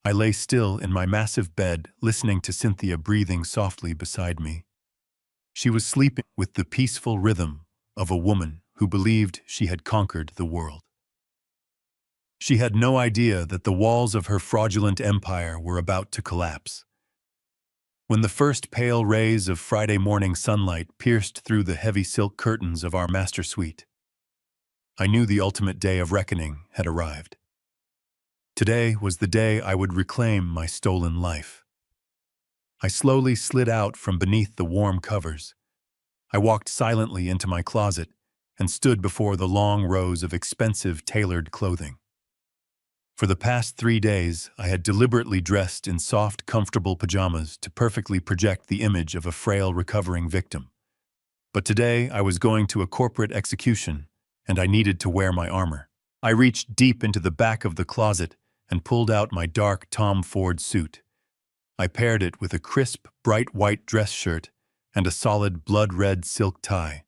I lay still in my massive bed, listening to Cynthia breathing softly beside me. She was sleeping with the peaceful rhythm of a woman who believed she had conquered the world. She had no idea that the walls of her fraudulent empire were about to collapse. When the first pale rays of Friday morning sunlight pierced through the heavy silk curtains of our master suite, I knew the ultimate day of reckoning had arrived. Today was the day I would reclaim my stolen life. I slowly slid out from beneath the warm covers. I walked silently into my closet and stood before the long rows of expensive tailored clothing. For the past 3 days, I had deliberately dressed in soft, comfortable pajamas to perfectly project the image of a frail, recovering victim. But today, I was going to a corporate execution, and I needed to wear my armor. I reached deep into the back of the closet and pulled out my dark Tom Ford suit. I paired it with a crisp, bright white dress shirt and a solid blood-red silk tie.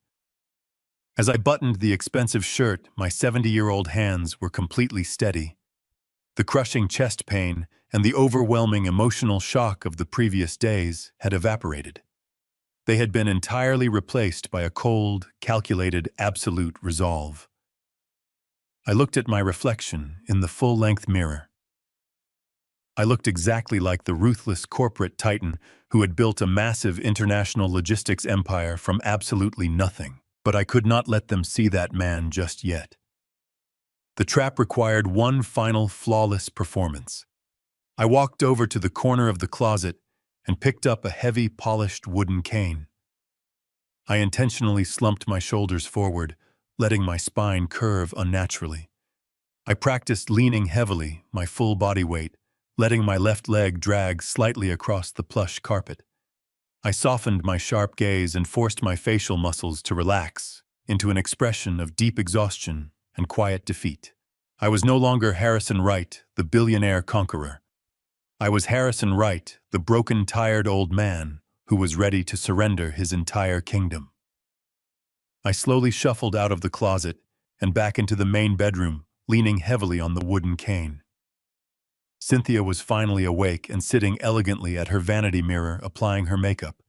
As I buttoned the expensive shirt, my 70-year-old hands were completely steady. The crushing chest pain and the overwhelming emotional shock of the previous days had evaporated. They had been entirely replaced by a cold, calculated, absolute resolve. I looked at my reflection in the full-length mirror. I looked exactly like the ruthless corporate titan who had built a massive international logistics empire from absolutely nothing. But I could not let them see that man just yet. The trap required one final flawless performance. I walked over to the corner of the closet and picked up a heavy, polished wooden cane. I intentionally slumped my shoulders forward, letting my spine curve unnaturally. I practiced leaning heavily, my full body weight, letting my left leg drag slightly across the plush carpet. I softened my sharp gaze and forced my facial muscles to relax into an expression of deep exhaustion and quiet defeat. I was no longer Harrison Wright, the billionaire conqueror. I was Harrison Wright, the broken, tired old man who was ready to surrender his entire kingdom. I slowly shuffled out of the closet and back into the main bedroom, leaning heavily on the wooden cane. Cynthia was finally awake and sitting elegantly at her vanity mirror applying her makeup.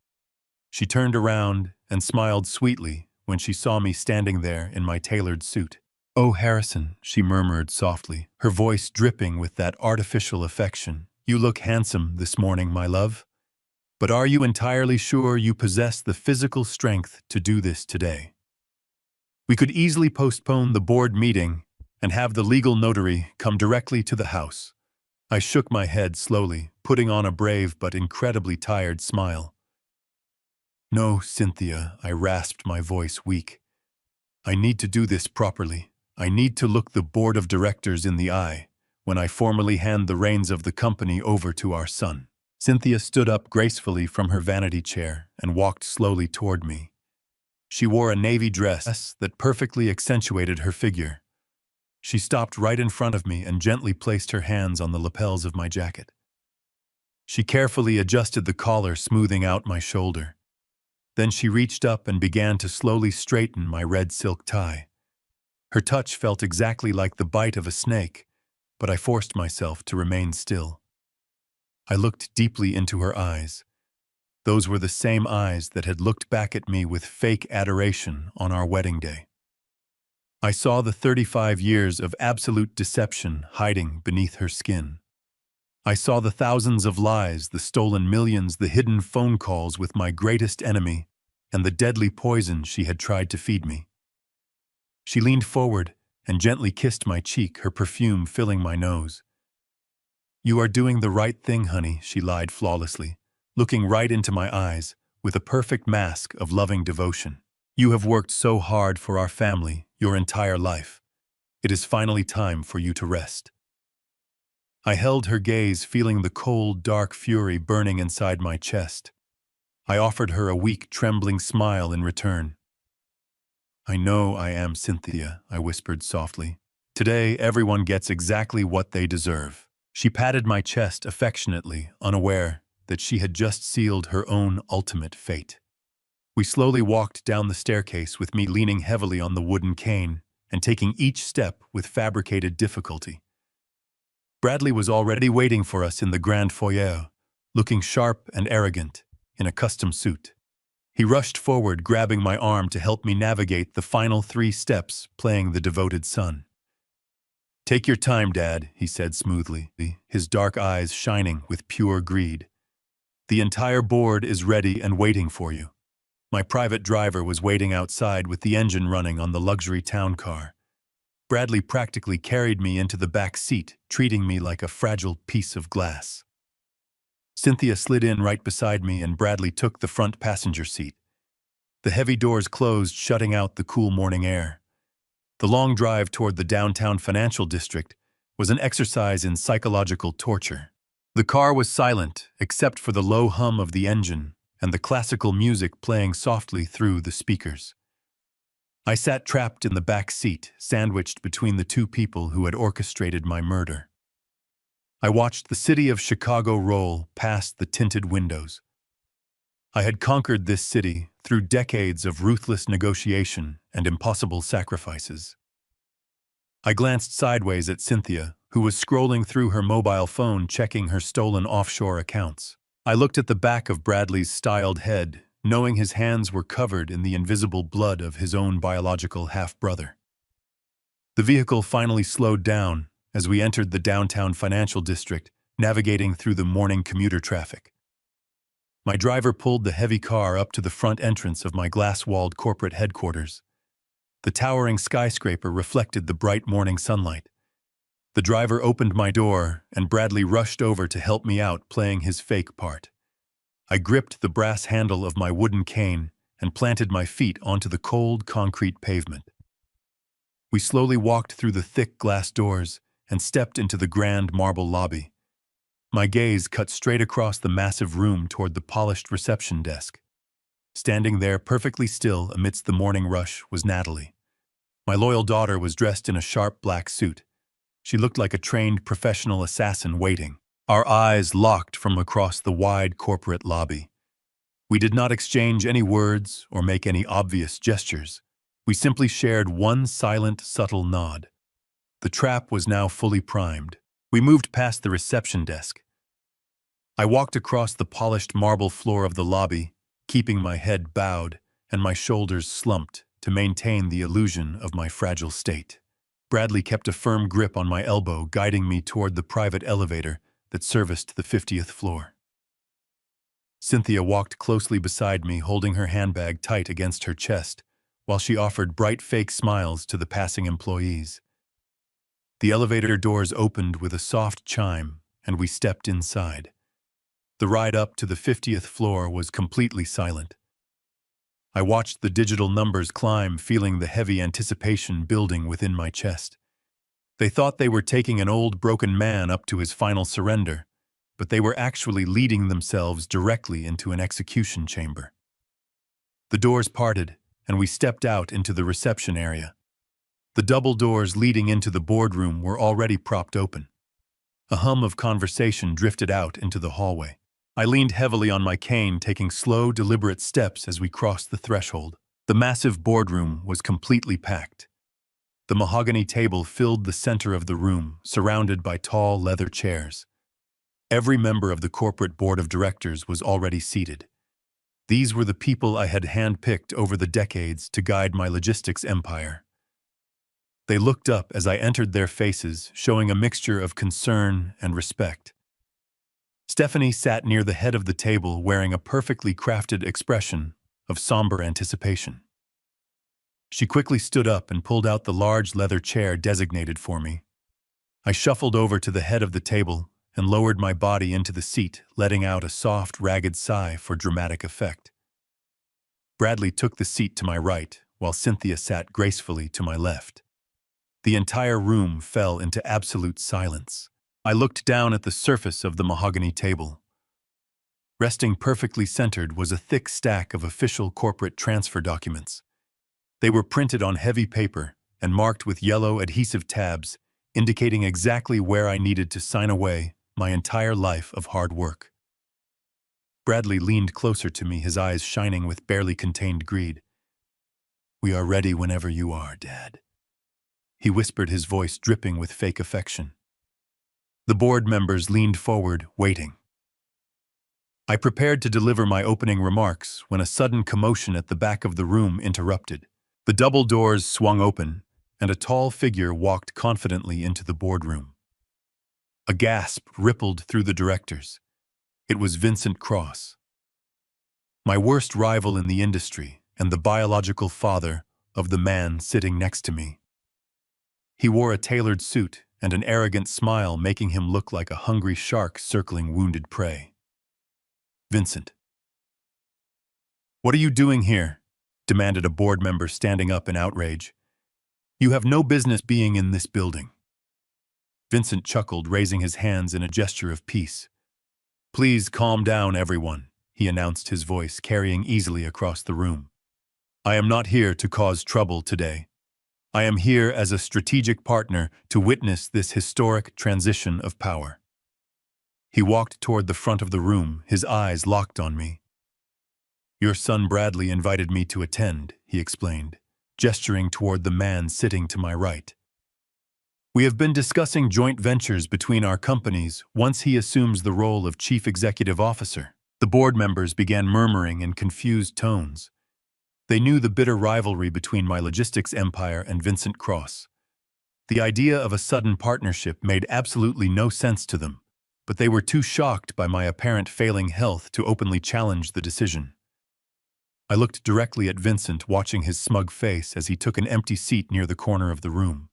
She turned around and smiled sweetly when she saw me standing there in my tailored suit. "Oh, Harrison," she murmured softly, her voice dripping with that artificial affection. "You look handsome this morning, my love. But are you entirely sure you possess the physical strength to do this today? We could easily postpone the board meeting and have the legal notary come directly to the house." I shook my head slowly, putting on a brave but incredibly tired smile. "No, Cynthia," I rasped, my voice weak. "I need to do this properly. I need to look the board of directors in the eye when I formally hand the reins of the company over to our son." Cynthia stood up gracefully from her vanity chair and walked slowly toward me. She wore a navy dress that perfectly accentuated her figure. She stopped right in front of me and gently placed her hands on the lapels of my jacket. She carefully adjusted the collar, smoothing out my shoulder. Then she reached up and began to slowly straighten my red silk tie. Her touch felt exactly like the bite of a snake, but I forced myself to remain still. I looked deeply into her eyes. Those were the same eyes that had looked back at me with fake adoration on our wedding day. I saw the 35 years of absolute deception hiding beneath her skin. I saw the thousands of lies, the stolen millions, the hidden phone calls with my greatest enemy, and the deadly poison she had tried to feed me. She leaned forward and gently kissed my cheek, her perfume filling my nose. "You are doing the right thing, honey," she lied flawlessly, looking right into my eyes with a perfect mask of loving devotion. "You have worked so hard for our family your entire life. It is finally time for you to rest." I held her gaze, feeling the cold, dark fury burning inside my chest. I offered her a weak, trembling smile in return. "I know I am Cynthia," I whispered softly. "Today, everyone gets exactly what they deserve." She patted my chest affectionately, unaware that she had just sealed her own ultimate fate. We slowly walked down the staircase, with me leaning heavily on the wooden cane and taking each step with fabricated difficulty. Bradley was already waiting for us in the grand foyer, looking sharp and arrogant in a custom suit. He rushed forward, grabbing my arm to help me navigate the final 3 steps, playing the devoted son. "Take your time, Dad," he said smoothly, his dark eyes shining with pure greed. "The entire board is ready and waiting for you." My private driver was waiting outside with the engine running on the luxury town car. Bradley practically carried me into the back seat, treating me like a fragile piece of glass. Cynthia slid in right beside me and Bradley took the front passenger seat. The heavy doors closed, shutting out the cool morning air. The long drive toward the downtown financial district was an exercise in psychological torture. The car was silent, except for the low hum of the engine and the classical music playing softly through the speakers. I sat trapped in the back seat, sandwiched between the 2 people who had orchestrated my murder. I watched the city of Chicago roll past the tinted windows. I had conquered this city through decades of ruthless negotiation and impossible sacrifices. I glanced sideways at Cynthia, who was scrolling through her mobile phone checking her stolen offshore accounts. I looked at the back of Bradley's styled head, knowing his hands were covered in the invisible blood of his own biological half-brother. The vehicle finally slowed down as we entered the downtown financial district, navigating through the morning commuter traffic. My driver pulled the heavy car up to the front entrance of my glass-walled corporate headquarters. The towering skyscraper reflected the bright morning sunlight. The driver opened my door, and Bradley rushed over to help me out, playing his fake part. I gripped the brass handle of my wooden cane and planted my feet onto the cold concrete pavement. We slowly walked through the thick glass doors and stepped into the grand marble lobby. My gaze cut straight across the massive room toward the polished reception desk. Standing there perfectly still amidst the morning rush was Natalie. My loyal daughter was dressed in a sharp black suit. She looked like a trained professional assassin waiting. Our eyes locked from across the wide corporate lobby. We did not exchange any words or make any obvious gestures. We simply shared one silent, subtle nod. The trap was now fully primed. We moved past the reception desk. I walked across the polished marble floor of the lobby, keeping my head bowed and my shoulders slumped to maintain the illusion of my fragile state. Bradley kept a firm grip on my elbow, guiding me toward the private elevator that serviced the 50th floor. Cynthia walked closely beside me, holding her handbag tight against her chest, while she offered bright fake smiles to the passing employees. The elevator doors opened with a soft chime, and we stepped inside. The ride up to the 50th floor was completely silent. I watched the digital numbers climb, feeling the heavy anticipation building within my chest. They thought they were taking an old, broken man up to his final surrender, but they were actually leading themselves directly into an execution chamber. The doors parted, and we stepped out into the reception area. The double doors leading into the boardroom were already propped open. A hum of conversation drifted out into the hallway. I leaned heavily on my cane, taking slow, deliberate steps as we crossed the threshold. The massive boardroom was completely packed. The mahogany table filled the center of the room, surrounded by tall leather chairs. Every member of the corporate board of directors was already seated. These were the people I had handpicked over the decades to guide my logistics empire. They looked up as I entered, their faces showing a mixture of concern and respect. Stephanie sat near the head of the table, wearing a perfectly crafted expression of somber anticipation. She quickly stood up and pulled out the large leather chair designated for me. I shuffled over to the head of the table and lowered my body into the seat, letting out a soft, ragged sigh for dramatic effect. Bradley took the seat to my right, while Cynthia sat gracefully to my left. The entire room fell into absolute silence. I looked down at the surface of the mahogany table. Resting perfectly centered was a thick stack of official corporate transfer documents. They were printed on heavy paper and marked with yellow adhesive tabs, indicating exactly where I needed to sign away my entire life of hard work. Bradley leaned closer to me, his eyes shining with barely contained greed. "We are ready whenever you are, Dad," he whispered, his voice dripping with fake affection. The board members leaned forward, waiting. I prepared to deliver my opening remarks when a sudden commotion at the back of the room interrupted. The double doors swung open, and a tall figure walked confidently into the boardroom. A gasp rippled through the directors. It was Vincent Cross, my worst rival in the industry and the biological father of the man sitting next to me. He wore a tailored suit and an arrogant smile, making him look like a hungry shark circling wounded prey. Vincent. "What are you doing here?" demanded a board member standing up in outrage. "You have no business being in this building." Vincent chuckled, raising his hands in a gesture of peace. "Please calm down, everyone," he announced, his voice carrying easily across the room. "I am not here to cause trouble today. I am here as a strategic partner to witness this historic transition of power." He walked toward the front of the room, his eyes locked on me. "Your son Bradley invited me to attend," he explained, gesturing toward the man sitting to my right. "We have been discussing joint ventures between our companies once he assumes the role of chief executive officer." The board members began murmuring in confused tones. They knew the bitter rivalry between my logistics empire and Vincent Cross. The idea of a sudden partnership made absolutely no sense to them, but they were too shocked by my apparent failing health to openly challenge the decision. I looked directly at Vincent, watching his smug face as he took an empty seat near the corner of the room.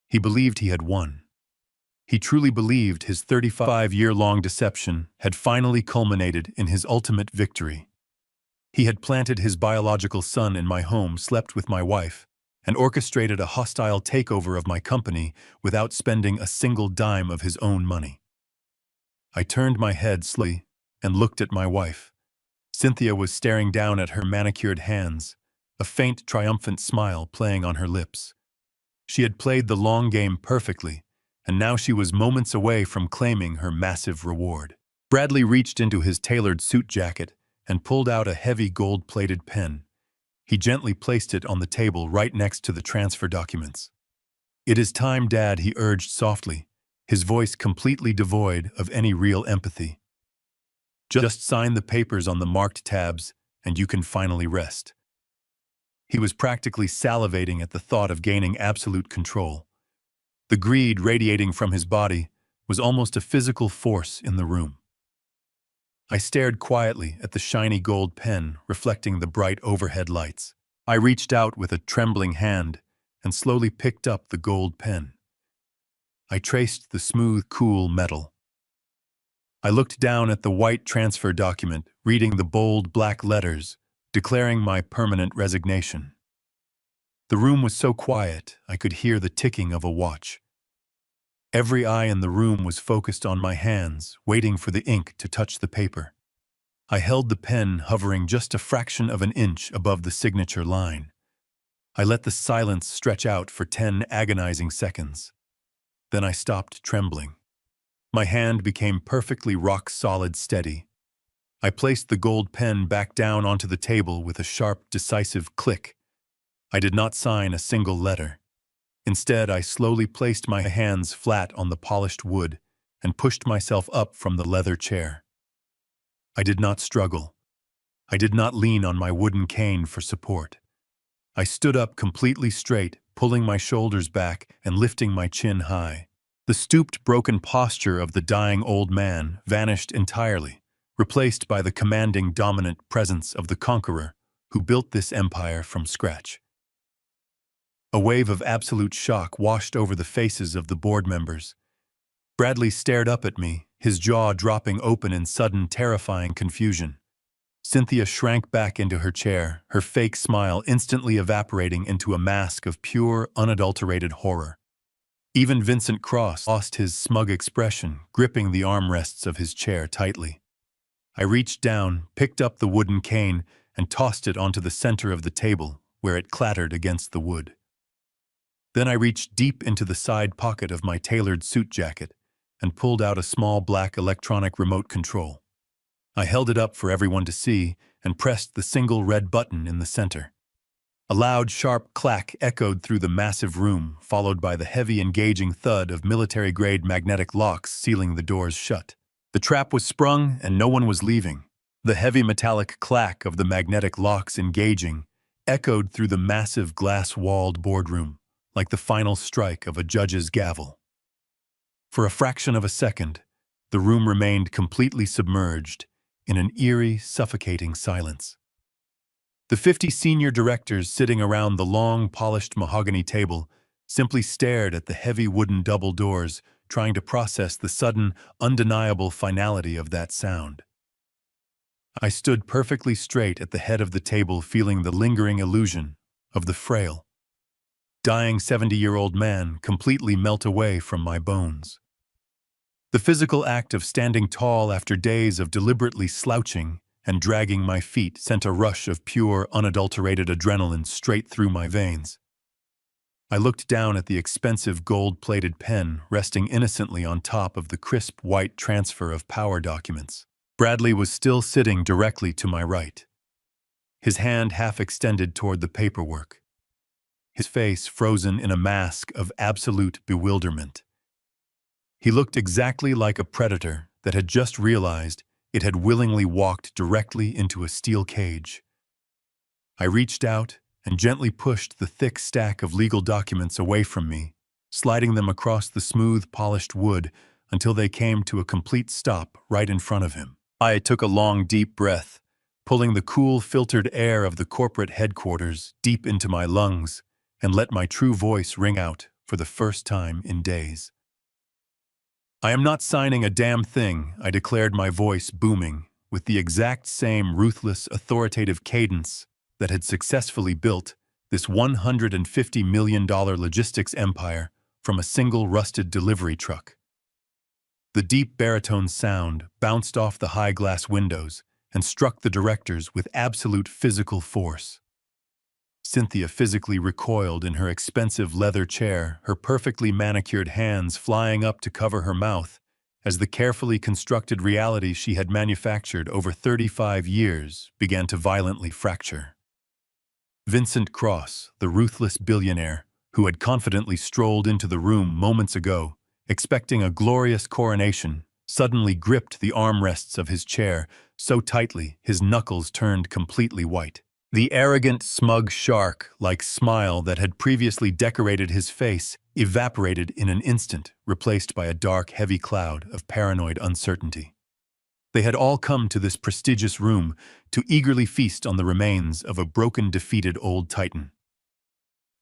He believed he had won. He truly believed his 35-year-long deception had finally culminated in his ultimate victory. He had planted his biological son in my home, slept with my wife, and orchestrated a hostile takeover of my company without spending a single dime of his own money. I turned my head slowly and looked at my wife. Cynthia was staring down at her manicured hands, a faint, triumphant smile playing on her lips. She had played the long game perfectly, and now she was moments away from claiming her massive reward. Bradley reached into his tailored suit jacket and pulled out a heavy gold-plated pen. He gently placed it on the table right next to the transfer documents. "It is time, Dad," he urged softly, his voice completely devoid of any real empathy. "Just sign the papers on the marked tabs, and you can finally rest." He was practically salivating at the thought of gaining absolute control. The greed radiating from his body was almost a physical force in the room. I stared quietly at the shiny gold pen reflecting the bright overhead lights. I reached out with a trembling hand and slowly picked up the gold pen. I traced the smooth, cool metal. I looked down at the white transfer document, reading the bold black letters, declaring my permanent resignation. The room was so quiet I could hear the ticking of a watch. Every eye in the room was focused on my hands, waiting for the ink to touch the paper. I held the pen hovering just a fraction of an inch above the signature line. I let the silence stretch out for 10 agonizing seconds. Then I stopped trembling. My hand became perfectly rock-solid steady. I placed the gold pen back down onto the table with a sharp, decisive click. I did not sign a single letter. Instead, I slowly placed my hands flat on the polished wood and pushed myself up from the leather chair. I did not struggle. I did not lean on my wooden cane for support. I stood up completely straight, pulling my shoulders back and lifting my chin high. The stooped, broken posture of the dying old man vanished entirely, replaced by the commanding, dominant presence of the conqueror who built this empire from scratch. A wave of absolute shock washed over the faces of the board members. Bradley stared up at me, his jaw dropping open in sudden, terrifying confusion. Cynthia shrank back into her chair, her fake smile instantly evaporating into a mask of pure, unadulterated horror. Even Vincent Cross lost his smug expression, gripping the armrests of his chair tightly. I reached down, picked up the wooden cane, and tossed it onto the center of the table, where it clattered against the wood. Then I reached deep into the side pocket of my tailored suit jacket and pulled out a small black electronic remote control. I held it up for everyone to see and pressed the single red button in the center. A loud, sharp clack echoed through the massive room, followed by the heavy, engaging thud of military-grade magnetic locks sealing the doors shut. The trap was sprung and no one was leaving. The heavy metallic clack of the magnetic locks engaging echoed through the massive glass-walled boardroom, like the final strike of a judge's gavel. For a fraction of a second, the room remained completely submerged in an eerie, suffocating silence. The 50 senior directors sitting around the long, polished mahogany table simply stared at the heavy wooden double doors, trying to process the sudden, undeniable finality of that sound. I stood perfectly straight at the head of the table, feeling the lingering illusion of the frail, dying 70-year-old man completely melt away from my bones. The physical act of standing tall after days of deliberately slouching and dragging my feet sent a rush of pure, unadulterated adrenaline straight through my veins. I looked down at the expensive gold-plated pen resting innocently on top of the crisp white transfer of power documents. Bradley was still sitting directly to my right, his hand half extended toward the paperwork, his face frozen in a mask of absolute bewilderment. He looked exactly like a predator that had just realized it had willingly walked directly into a steel cage. I reached out and gently pushed the thick stack of legal documents away from me, sliding them across the smooth, polished wood until they came to a complete stop right in front of him. I took a long, deep breath, pulling the cool, filtered air of the corporate headquarters deep into my lungs, and let my true voice ring out for the first time in days. "I am not signing a damn thing," I declared, my voice booming, with the exact same ruthless, authoritative cadence that had successfully built this $150 million logistics empire from a single rusted delivery truck. The deep baritone sound bounced off the high glass windows and struck the directors with absolute physical force. Cynthia physically recoiled in her expensive leather chair, her perfectly manicured hands flying up to cover her mouth as the carefully constructed reality she had manufactured over 35 years began to violently fracture. Vincent Cross, the ruthless billionaire who had confidently strolled into the room moments ago, expecting a glorious coronation, suddenly gripped the armrests of his chair so tightly his knuckles turned completely white. The arrogant, smug shark-like smile that had previously decorated his face evaporated in an instant, replaced by a dark, heavy cloud of paranoid uncertainty. They had all come to this prestigious room to eagerly feast on the remains of a broken, defeated old titan.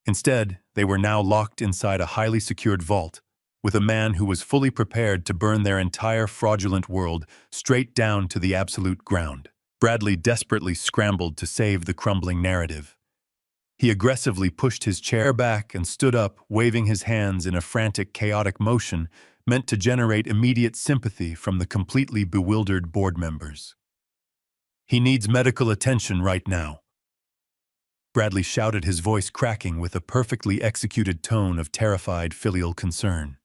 Instead, they were now locked inside a highly secured vault, with a man who was fully prepared to burn their entire fraudulent world straight down to the absolute ground. Bradley desperately scrambled to save the crumbling narrative. He aggressively pushed his chair back and stood up, waving his hands in a frantic, chaotic motion meant to generate immediate sympathy from the completely bewildered board members. "He needs medical attention right now," Bradley shouted, his voice cracking with a perfectly executed tone of terrified filial concern.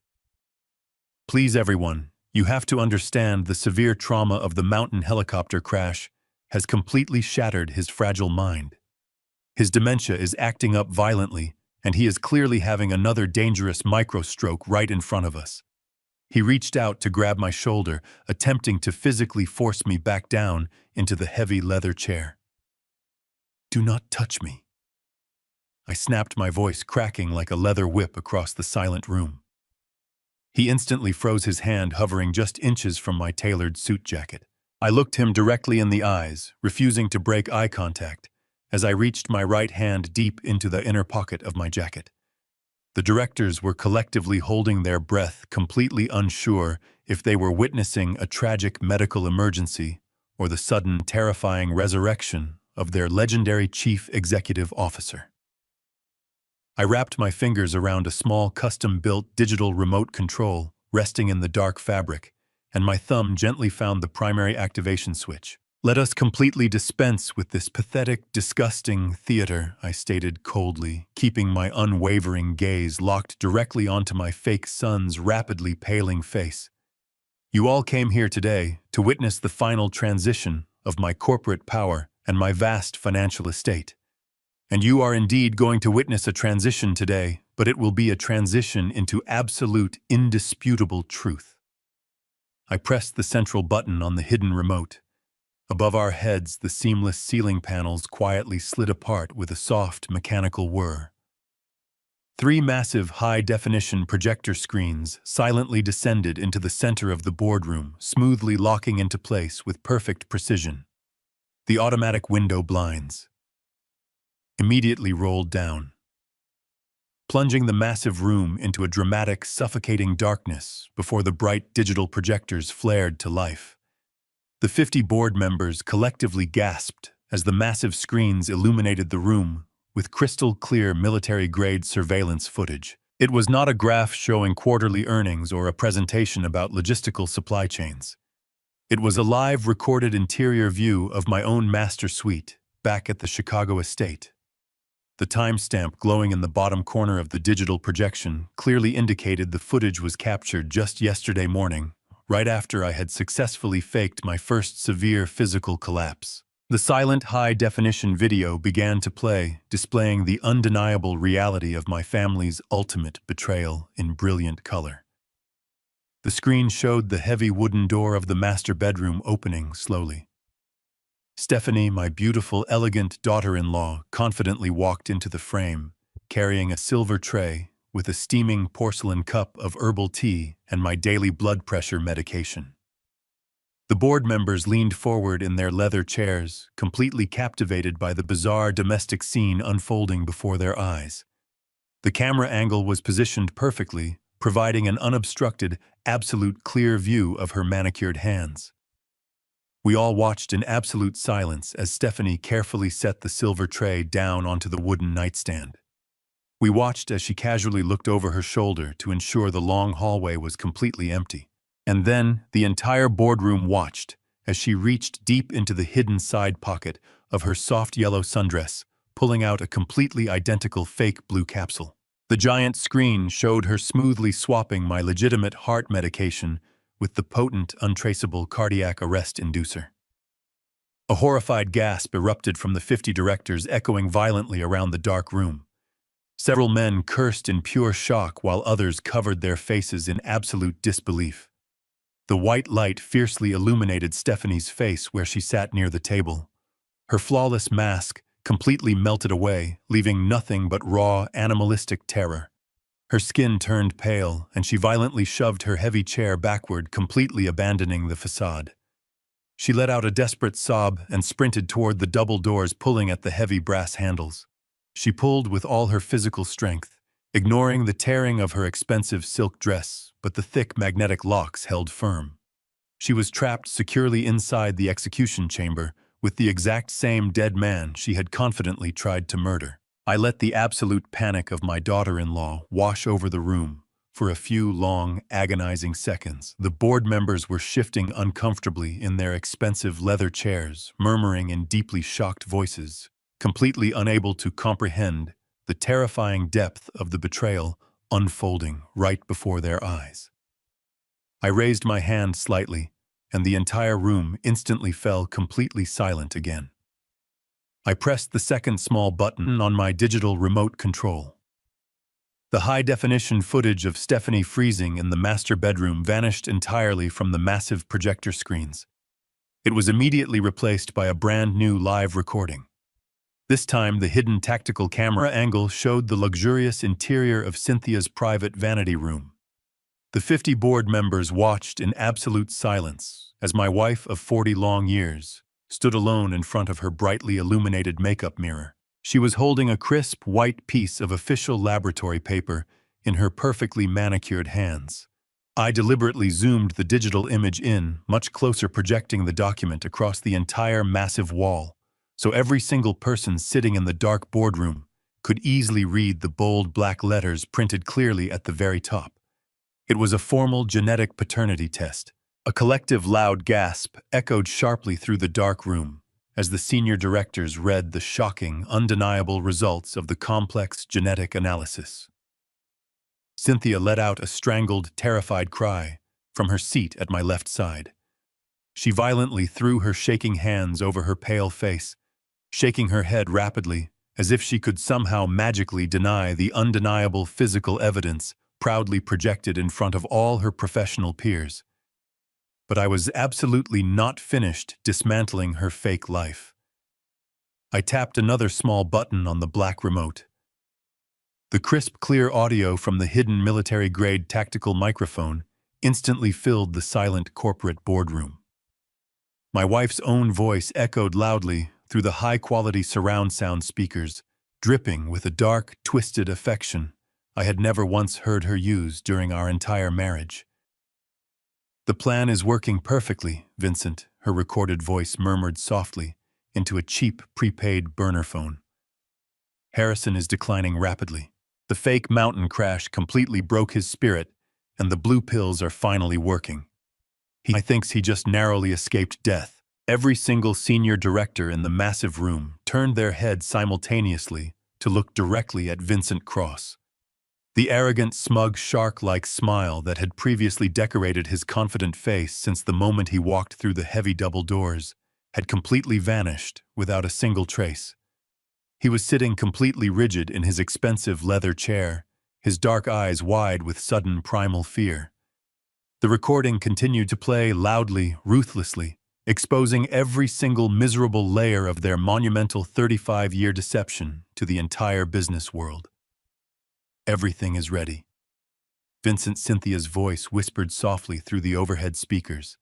"Please, everyone, you have to understand the severe trauma of the mountain helicopter crash has completely shattered his fragile mind. His dementia is acting up violently, and he is clearly having another dangerous microstroke right in front of us." He reached out to grab my shoulder, attempting to physically force me back down into the heavy leather chair. "Do not touch me," I snapped, my voice cracking like a leather whip across the silent room. He instantly froze, his hand hovering just inches from my tailored suit jacket. I looked him directly in the eyes, refusing to break eye contact, as I reached my right hand deep into the inner pocket of my jacket. The directors were collectively holding their breath, completely unsure if they were witnessing a tragic medical emergency or the sudden, terrifying resurrection of their legendary chief executive officer. I wrapped my fingers around a small, custom-built digital remote control resting in the dark fabric, and my thumb gently found the primary activation switch. "Let us completely dispense with this pathetic, disgusting theater," I stated coldly, keeping my unwavering gaze locked directly onto my fake son's rapidly paling face. "You all came here today to witness the final transition of my corporate power and my vast financial estate. And you are indeed going to witness a transition today, but it will be a transition into absolute, indisputable truth. I pressed the central button on the hidden remote. Above our heads, the seamless ceiling panels quietly slid apart with a soft, mechanical whir. Three massive high-definition projector screens silently descended into the center of the boardroom, smoothly locking into place with perfect precision. The automatic window blinds immediately rolled down, plunging the massive room into a dramatic, suffocating darkness before the bright digital projectors flared to life. The 50 board members collectively gasped as the massive screens illuminated the room with crystal-clear military-grade surveillance footage. It was not a graph showing quarterly earnings or a presentation about logistical supply chains. It was a live recorded interior view of my own master suite back at the Chicago estate. The timestamp glowing in the bottom corner of the digital projection clearly indicated the footage was captured just yesterday morning, right after I had successfully faked my first severe physical collapse. The silent high-definition video began to play, displaying the undeniable reality of my family's ultimate betrayal in brilliant color. The screen showed the heavy wooden door of the master bedroom opening slowly. Stephanie, my beautiful, elegant daughter-in-law, confidently walked into the frame, carrying a silver tray with a steaming porcelain cup of herbal tea and my daily blood pressure medication. The board members leaned forward in their leather chairs, completely captivated by the bizarre domestic scene unfolding before their eyes. The camera angle was positioned perfectly, providing an unobstructed, absolute clear view of her manicured hands. We all watched in absolute silence as Stephanie carefully set the silver tray down onto the wooden nightstand. We watched as she casually looked over her shoulder to ensure the long hallway was completely empty. And then the entire boardroom watched as she reached deep into the hidden side pocket of her soft yellow sundress, pulling out a completely identical fake blue capsule. The giant screen showed her smoothly swapping my legitimate heart medication with the potent, untraceable cardiac arrest inducer. A horrified gasp erupted from the 50 directors, echoing violently around the dark room. Several men cursed in pure shock while others covered their faces in absolute disbelief. The white light fiercely illuminated Stephanie's face where she sat near the table. Her flawless mask completely melted away, leaving nothing but raw, animalistic terror. Her skin turned pale, and she violently shoved her heavy chair backward, completely abandoning the facade. She let out a desperate sob and sprinted toward the double doors, pulling at the heavy brass handles. She pulled with all her physical strength, ignoring the tearing of her expensive silk dress, but the thick magnetic locks held firm. She was trapped securely inside the execution chamber with the exact same dead man she had confidently tried to murder. I let the absolute panic of my daughter-in-law wash over the room. For a few long, agonizing seconds, the board members were shifting uncomfortably in their expensive leather chairs, murmuring in deeply shocked voices, completely unable to comprehend the terrifying depth of the betrayal unfolding right before their eyes. I raised my hand slightly, and the entire room instantly fell completely silent again. I pressed the second small button on my digital remote control. The high-definition footage of Stephanie freezing in the master bedroom vanished entirely from the massive projector screens. It was immediately replaced by a brand-new live recording. This time, the hidden tactical camera angle showed the luxurious interior of Cynthia's private vanity room. The 50 board members watched in absolute silence as my wife of 40 long years stood alone in front of her brightly illuminated makeup mirror. She was holding a crisp, white piece of official laboratory paper in her perfectly manicured hands. I deliberately zoomed the digital image in, much closer, projecting the document across the entire massive wall, so every single person sitting in the dark boardroom could easily read the bold black letters printed clearly at the very top. It was a formal genetic paternity test. A collective loud gasp echoed sharply through the dark room as the senior directors read the shocking, undeniable results of the complex genetic analysis. Cynthia let out a strangled, terrified cry from her seat at my left side. She violently threw her shaking hands over her pale face, shaking her head rapidly, as if she could somehow magically deny the undeniable physical evidence proudly projected in front of all her professional peers. but I was absolutely not finished dismantling her fake life. I tapped another small button on the black remote. The crisp, clear audio from the hidden military-grade tactical microphone instantly filled the silent corporate boardroom. My wife's own voice echoed loudly through the high-quality surround sound speakers, dripping with a dark, twisted affection I had never once heard her use during our entire marriage. "The plan is working perfectly, Vincent," her recorded voice murmured softly into a cheap, prepaid burner phone. "Harrison is declining rapidly. The fake mountain crash completely broke his spirit, and the blue pills are finally working. He thinks he just narrowly escaped death." Every single senior director in the massive room turned their heads simultaneously to look directly at Vincent Cross. The arrogant, smug, shark-like smile that had previously decorated his confident face since the moment he walked through the heavy double doors had completely vanished without a single trace. He was sitting completely rigid in his expensive leather chair, his dark eyes wide with sudden primal fear. The recording continued to play loudly, ruthlessly, exposing every single miserable layer of their monumental 35-year deception to the entire business world. "Everything is ready." Cynthia's voice whispered softly through the overhead speakers.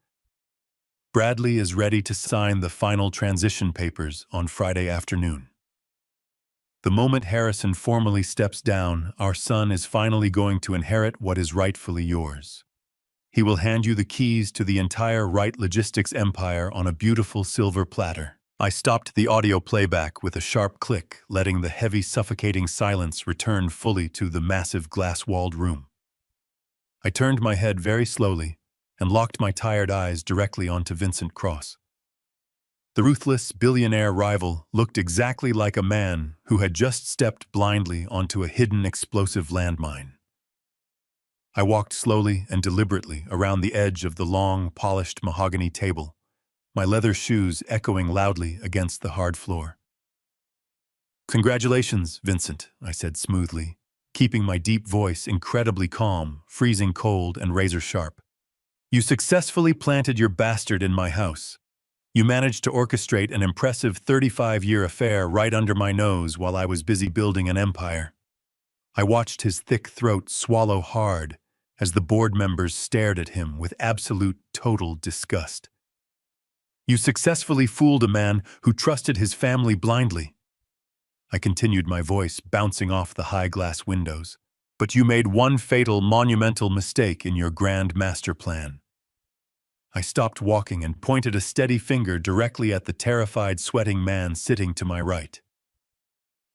"Bradley is ready to sign the final transition papers on Friday afternoon. The moment Harrison formally steps down, our son is finally going to inherit what is rightfully yours. He will hand you the keys to the entire Wright Logistics empire on a beautiful silver platter." I stopped the audio playback with a sharp click, letting the heavy, suffocating silence return fully to the massive glass-walled room. I turned my head very slowly and locked my tired eyes directly onto Vincent Cross. The ruthless billionaire rival looked exactly like a man who had just stepped blindly onto a hidden explosive landmine. I walked slowly and deliberately around the edge of the long, polished mahogany table, my leather shoes echoing loudly against the hard floor. "Congratulations, Vincent," I said smoothly, keeping my deep voice incredibly calm, freezing cold and razor-sharp. "You successfully planted your bastard in my house. You managed to orchestrate an impressive 35-year affair right under my nose while I was busy building an empire." I watched his thick throat swallow hard as the board members stared at him with absolute, total disgust. "You successfully fooled a man who trusted his family blindly." I continued, my voice bouncing off the high glass windows. "But you made one fatal, monumental mistake in your grand master plan." I stopped walking and pointed a steady finger directly at the terrified, sweating man sitting to my right.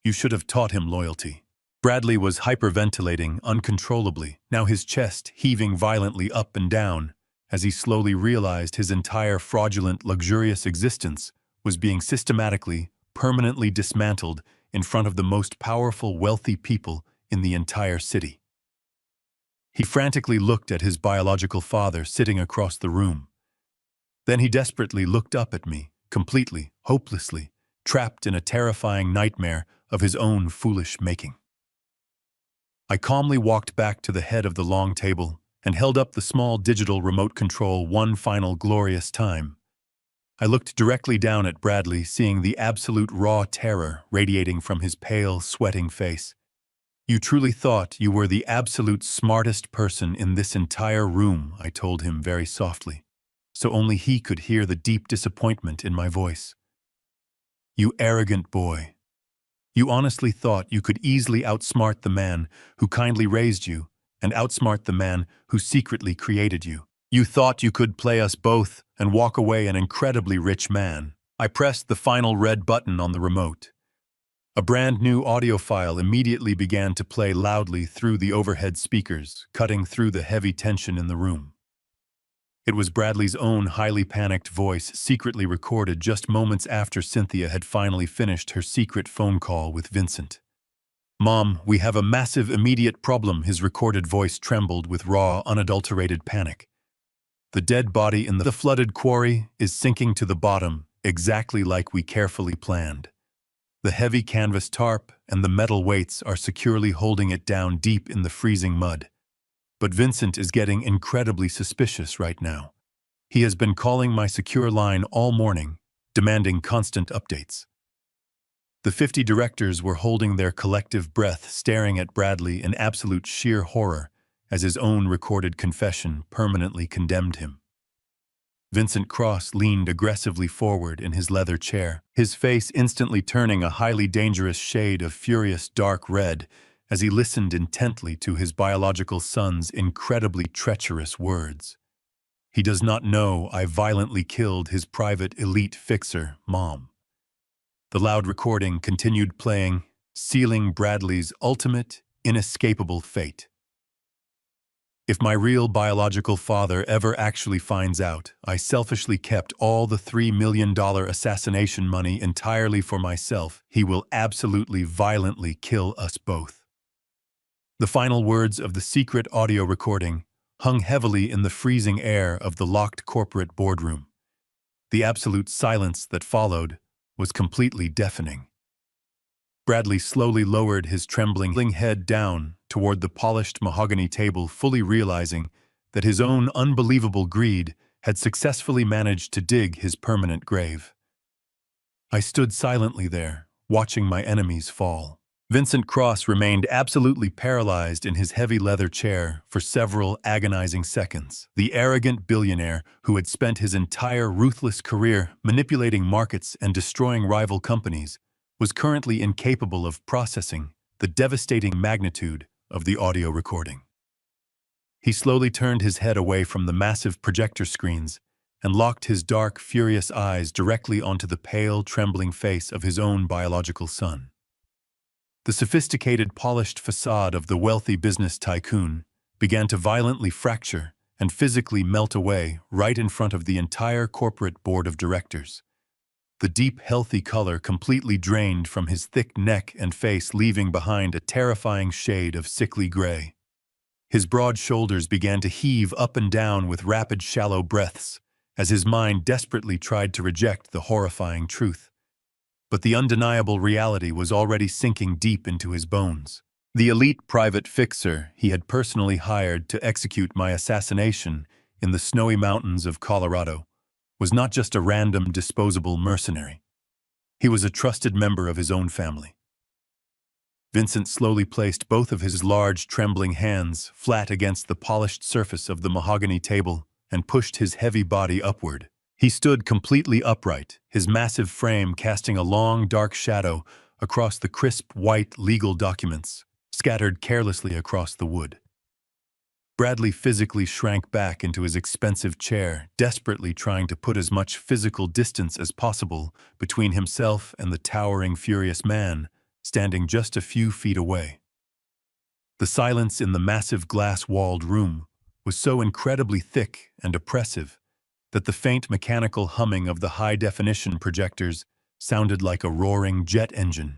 "You should have taught him loyalty." Bradley was hyperventilating uncontrollably, now his chest heaving violently up and down as he slowly realized his entire fraudulent, luxurious existence was being systematically, permanently dismantled in front of the most powerful, wealthy people in the entire city. He frantically looked at his biological father sitting across the room. Then he desperately looked up at me, completely, hopelessly, trapped in a terrifying nightmare of his own foolish making. I calmly walked back to the head of the long table and held up the small digital remote control one final glorious time. I looked directly down at Bradley, seeing the absolute raw terror radiating from his pale, sweating face. "You truly thought you were the absolute smartest person in this entire room," I told him very softly, so only he could hear the deep disappointment in my voice. "You arrogant boy. You honestly thought you could easily outsmart the man who kindly raised you and outsmart the man who secretly created you. You thought you could play us both and walk away an incredibly rich man." I pressed the final red button on the remote. A brand new audio file immediately began to play loudly through the overhead speakers, cutting through the heavy tension in the room. It was Bradley's own highly panicked voice, secretly recorded just moments after Cynthia had finally finished her secret phone call with Vincent. "Mom, we have a massive immediate problem." His recorded voice trembled with raw, unadulterated panic. "The dead body in the flooded quarry is sinking to the bottom, exactly like we carefully planned. The heavy canvas tarp and the metal weights are securely holding it down deep in the freezing mud. But Vincent is getting incredibly suspicious right now. He has been calling my secure line all morning, demanding constant updates. The 50 directors were holding their collective breath, staring at Bradley in absolute sheer horror as his own recorded confession permanently condemned him. Vincent Cross leaned aggressively forward in his leather chair, his face instantly turning a highly dangerous shade of furious dark red as he listened intently to his biological son's incredibly treacherous words. He does not know I violently killed his private elite fixer, Mom. The loud recording continued playing, sealing Bradley's ultimate, inescapable fate. If my real biological father ever actually finds out, I selfishly kept all the $3 million assassination money entirely for myself, he will absolutely violently kill us both. The final words of the secret audio recording hung heavily in the freezing air of the locked corporate boardroom. The absolute silence that followed was completely deafening. Bradley slowly lowered his trembling head down toward the polished mahogany table, fully realizing that his own unbelievable greed had successfully managed to dig his permanent grave. I stood silently there, watching my enemies fall. Vincent Cross remained absolutely paralyzed in his heavy leather chair for several agonizing seconds. The arrogant billionaire who had spent his entire ruthless career manipulating markets and destroying rival companies was currently incapable of processing the devastating magnitude of the audio recording. He slowly turned his head away from the massive projector screens and locked his dark, furious eyes directly onto the pale, trembling face of his own biological son. The sophisticated, polished facade of the wealthy business tycoon began to violently fracture and physically melt away right in front of the entire corporate board of directors. The deep, healthy color completely drained from his thick neck and face, leaving behind a terrifying shade of sickly gray. His broad shoulders began to heave up and down with rapid, shallow breaths as his mind desperately tried to reject the horrifying truth. But the undeniable reality was already sinking deep into his bones. The elite private fixer he had personally hired to execute my assassination in the snowy mountains of Colorado was not just a random, disposable mercenary. He was a trusted member of his own family. Vincent slowly placed both of his large, trembling hands flat against the polished surface of the mahogany table and pushed his heavy body upward. He stood completely upright, his massive frame casting a long, dark shadow across the crisp, white legal documents scattered carelessly across the wood. Bradley physically shrank back into his expensive chair, desperately trying to put as much physical distance as possible between himself and the towering, furious man standing just a few feet away. The silence in the massive glass-walled room was so incredibly thick and oppressive that the faint mechanical humming of the high-definition projectors sounded like a roaring jet engine.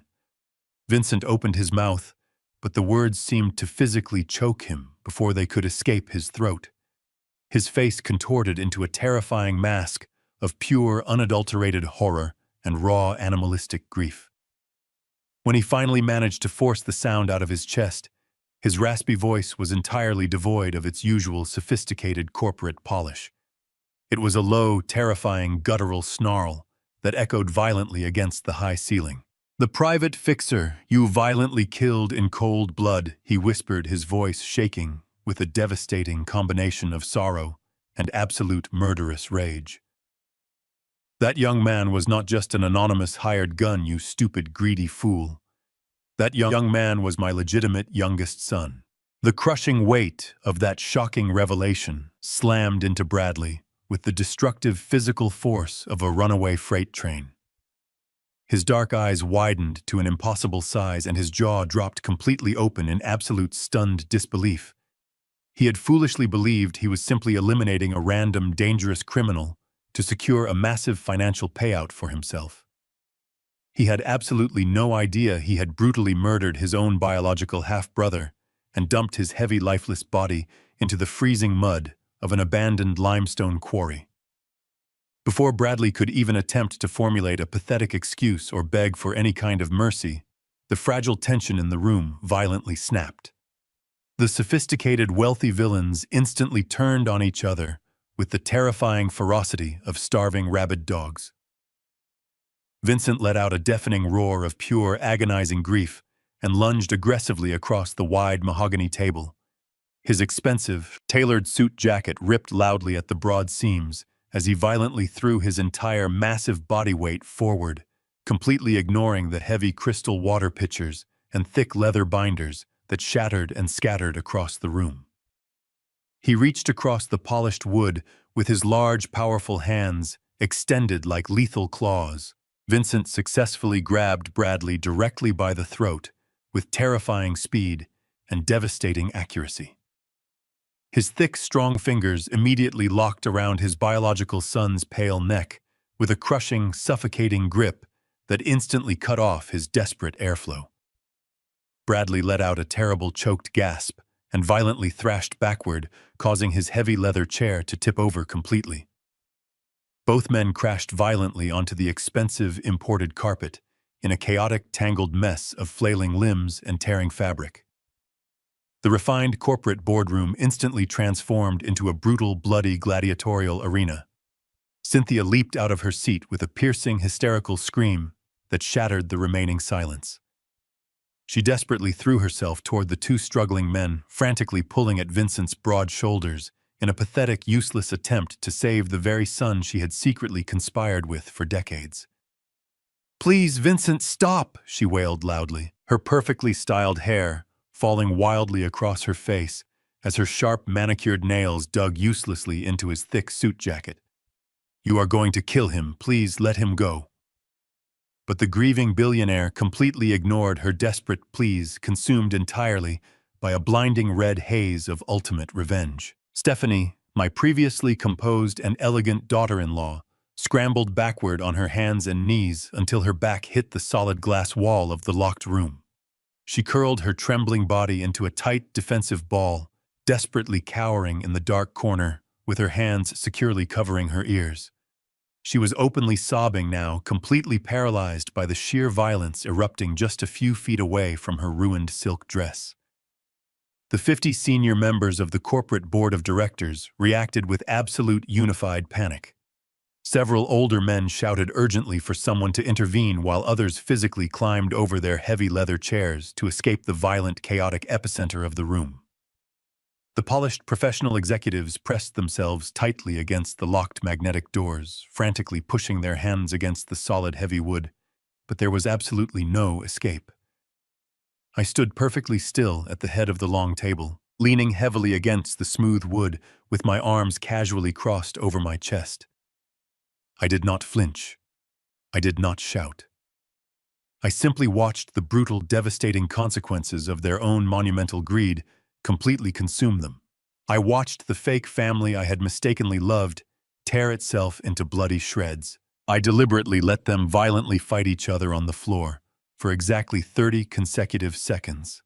Vincent opened his mouth, but the words seemed to physically choke him before they could escape his throat. His face contorted into a terrifying mask of pure, unadulterated horror and raw, animalistic grief. When he finally managed to force the sound out of his chest, his raspy voice was entirely devoid of its usual sophisticated corporate polish. It was a low, terrifying, guttural snarl that echoed violently against the high ceiling. "The private fixer you violently killed in cold blood," he whispered, his voice shaking with a devastating combination of sorrow and absolute murderous rage. "That young man was not just an anonymous hired gun, you stupid, greedy fool. That young man was my legitimate youngest son." The crushing weight of that shocking revelation slammed into Bradley with the destructive physical force of a runaway freight train. His dark eyes widened to an impossible size and his jaw dropped completely open in absolute stunned disbelief. He had foolishly believed he was simply eliminating a random, dangerous criminal to secure a massive financial payout for himself. He had absolutely no idea he had brutally murdered his own biological half-brother and dumped his heavy, lifeless body into the freezing mud of an abandoned limestone quarry. Before Bradley could even attempt to formulate a pathetic excuse or beg for any kind of mercy, the fragile tension in the room violently snapped. The sophisticated, wealthy villains instantly turned on each other with the terrifying ferocity of starving rabid dogs. Vincent let out a deafening roar of pure, agonizing grief and lunged aggressively across the wide mahogany table. His expensive, tailored suit jacket ripped loudly at the broad seams as he violently threw his entire massive body weight forward, completely ignoring the heavy crystal water pitchers and thick leather binders that shattered and scattered across the room. He reached across the polished wood with his large, powerful hands extended like lethal claws. Vincent successfully grabbed Bradley directly by the throat with terrifying speed and devastating accuracy. His thick, strong fingers immediately locked around his biological son's pale neck with a crushing, suffocating grip that instantly cut off his desperate airflow. Bradley let out a terrible choked gasp and violently thrashed backward, causing his heavy leather chair to tip over completely. Both men crashed violently onto the expensive imported carpet in a chaotic, tangled mess of flailing limbs and tearing fabric. The refined corporate boardroom instantly transformed into a brutal, bloody gladiatorial arena. Cynthia leaped out of her seat with a piercing, hysterical scream that shattered the remaining silence. She desperately threw herself toward the two struggling men, frantically pulling at Vincent's broad shoulders in a pathetic, useless attempt to save the very son she had secretly conspired with for decades. "Please, Vincent, stop!" she wailed loudly, her perfectly styled hair falling wildly across her face as her sharp, manicured nails dug uselessly into his thick suit jacket. "You are going to kill him. Please let him go." But the grieving billionaire completely ignored her desperate pleas, consumed entirely by a blinding red haze of ultimate revenge. Stephanie, my previously composed and elegant daughter-in-law, scrambled backward on her hands and knees until her back hit the solid glass wall of the locked room. She curled her trembling body into a tight, defensive ball, desperately cowering in the dark corner, with her hands securely covering her ears. She was openly sobbing now, completely paralyzed by the sheer violence erupting just a few feet away from her ruined silk dress. The 50 senior members of the corporate board of directors reacted with absolute unified panic. Several older men shouted urgently for someone to intervene while others physically climbed over their heavy leather chairs to escape the violent, chaotic epicenter of the room. The polished professional executives pressed themselves tightly against the locked magnetic doors, frantically pushing their hands against the solid, heavy wood, but there was absolutely no escape. I stood perfectly still at the head of the long table, leaning heavily against the smooth wood with my arms casually crossed over my chest. I did not flinch. I did not shout. I simply watched the brutal, devastating consequences of their own monumental greed completely consume them. I watched the fake family I had mistakenly loved tear itself into bloody shreds. I deliberately let them violently fight each other on the floor for exactly 30 consecutive seconds.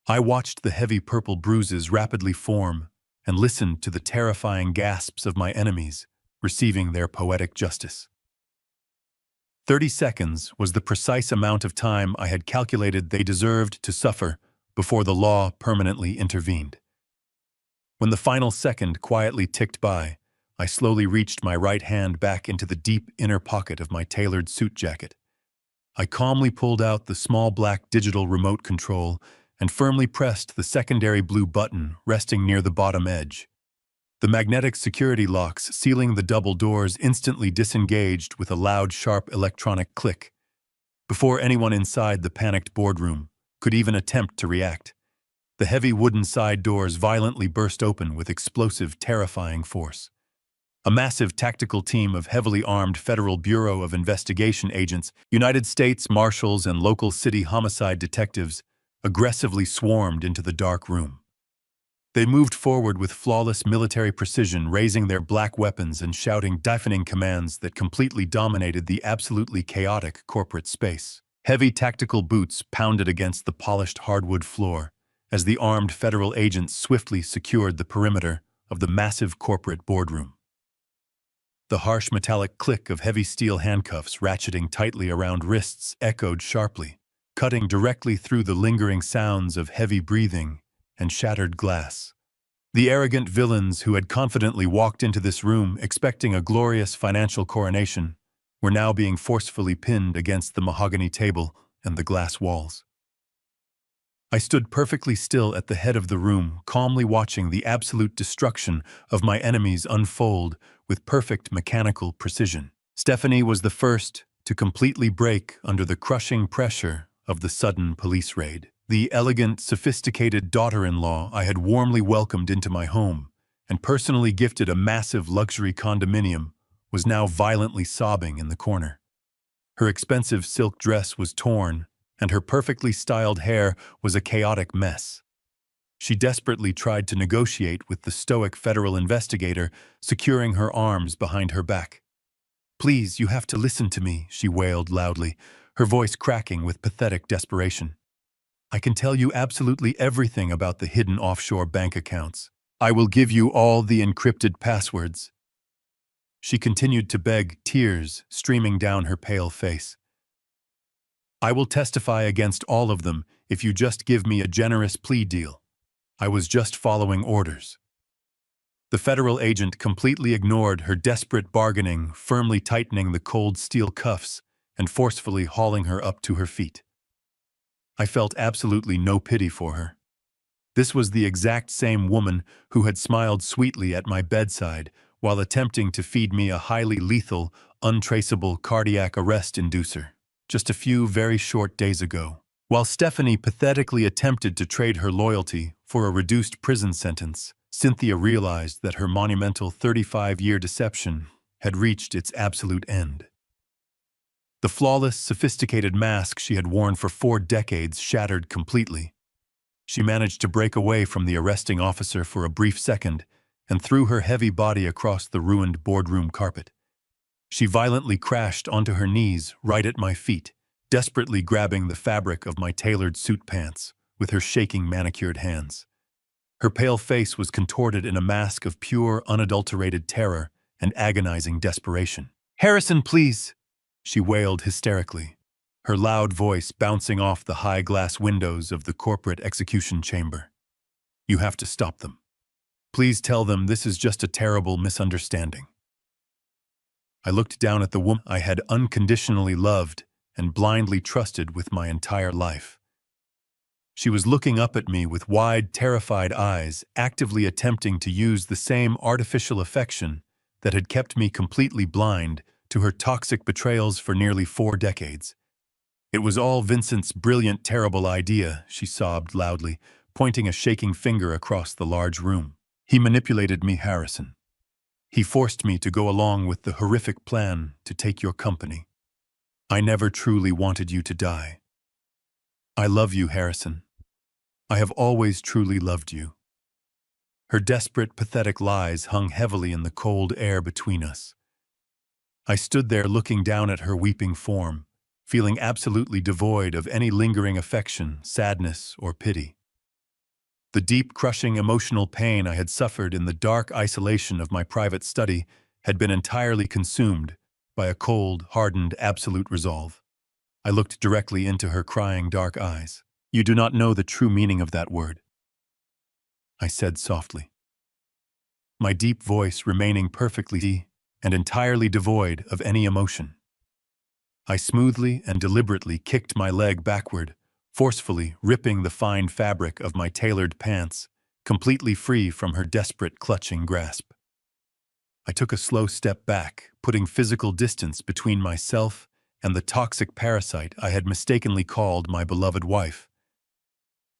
I watched the heavy purple bruises rapidly form and listened to the terrifying gasps of my enemies receiving their poetic justice. 30 seconds was the precise amount of time I had calculated they deserved to suffer before the law permanently intervened. When the final second quietly ticked by, I slowly reached my right hand back into the deep inner pocket of my tailored suit jacket. I calmly pulled out the small black digital remote control and firmly pressed the secondary blue button resting near the bottom edge. The magnetic security locks sealing the double doors instantly disengaged with a loud, sharp electronic click. Before anyone inside the panicked boardroom could even attempt to react, the heavy wooden side doors violently burst open with explosive, terrifying force. A massive tactical team of heavily armed Federal Bureau of Investigation agents, United States Marshals, and local city homicide detectives aggressively swarmed into the dark room. They moved forward with flawless military precision, raising their black weapons and shouting deafening commands that completely dominated the absolutely chaotic corporate space. Heavy tactical boots pounded against the polished hardwood floor as the armed federal agents swiftly secured the perimeter of the massive corporate boardroom. The harsh metallic click of heavy steel handcuffs ratcheting tightly around wrists echoed sharply, cutting directly through the lingering sounds of heavy breathing and shattered glass. The arrogant villains who had confidently walked into this room expecting a glorious financial coronation were now being forcefully pinned against the mahogany table and the glass walls. I stood perfectly still at the head of the room, calmly watching the absolute destruction of my enemies unfold with perfect mechanical precision. Stephanie was the first to completely break under the crushing pressure of the sudden police raid. The elegant, sophisticated daughter-in-law I had warmly welcomed into my home and personally gifted a massive luxury condominium was now violently sobbing in the corner. Her expensive silk dress was torn, and her perfectly styled hair was a chaotic mess. She desperately tried to negotiate with the stoic federal investigator, securing her arms behind her back. "Please, you have to listen to me," she wailed loudly, her voice cracking with pathetic desperation. "I can tell you absolutely everything about the hidden offshore bank accounts. I will give you all the encrypted passwords." She continued to beg, tears streaming down her pale face. "I will testify against all of them if you just give me a generous plea deal. I was just following orders." The federal agent completely ignored her desperate bargaining, firmly tightening the cold steel cuffs and forcefully hauling her up to her feet. I felt absolutely no pity for her. This was the exact same woman who had smiled sweetly at my bedside while attempting to feed me a highly lethal, untraceable cardiac arrest inducer just a few very short days ago. While Stephanie pathetically attempted to trade her loyalty for a reduced prison sentence, Cynthia realized that her monumental 35-year deception had reached its absolute end. The flawless, sophisticated mask she had worn for 4 decades shattered completely. She managed to break away from the arresting officer for a brief second and threw her heavy body across the ruined boardroom carpet. She violently crashed onto her knees right at my feet, desperately grabbing the fabric of my tailored suit pants with her shaking manicured hands. Her pale face was contorted in a mask of pure, unadulterated terror and agonizing desperation. "Harrison, please!" she wailed hysterically, her loud voice bouncing off the high glass windows of the corporate execution chamber. "You have to stop them. Please tell them this is just a terrible misunderstanding." I looked down at the woman I had unconditionally loved and blindly trusted with my entire life. She was looking up at me with wide, terrified eyes, actively attempting to use the same artificial affection that had kept me completely blind to her toxic betrayals for nearly 4 decades. "It was all Vincent's brilliant, terrible idea," she sobbed loudly, pointing a shaking finger across the large room. "He manipulated me, Harrison. He forced me to go along with the horrific plan to take your company. I never truly wanted you to die. I love you, Harrison. I have always truly loved you." Her desperate, pathetic lies hung heavily in the cold air between us. I stood there looking down at her weeping form, feeling absolutely devoid of any lingering affection, sadness, or pity. The deep, crushing emotional pain I had suffered in the dark isolation of my private study had been entirely consumed by a cold, hardened, absolute resolve. I looked directly into her crying dark eyes. "You do not know the true meaning of that word," I said softly, my deep voice remaining perfectly and entirely devoid of any emotion. I smoothly and deliberately kicked my leg backward, forcefully ripping the fine fabric of my tailored pants, completely free from her desperate, clutching grasp. I took a slow step back, putting physical distance between myself and the toxic parasite I had mistakenly called my beloved wife.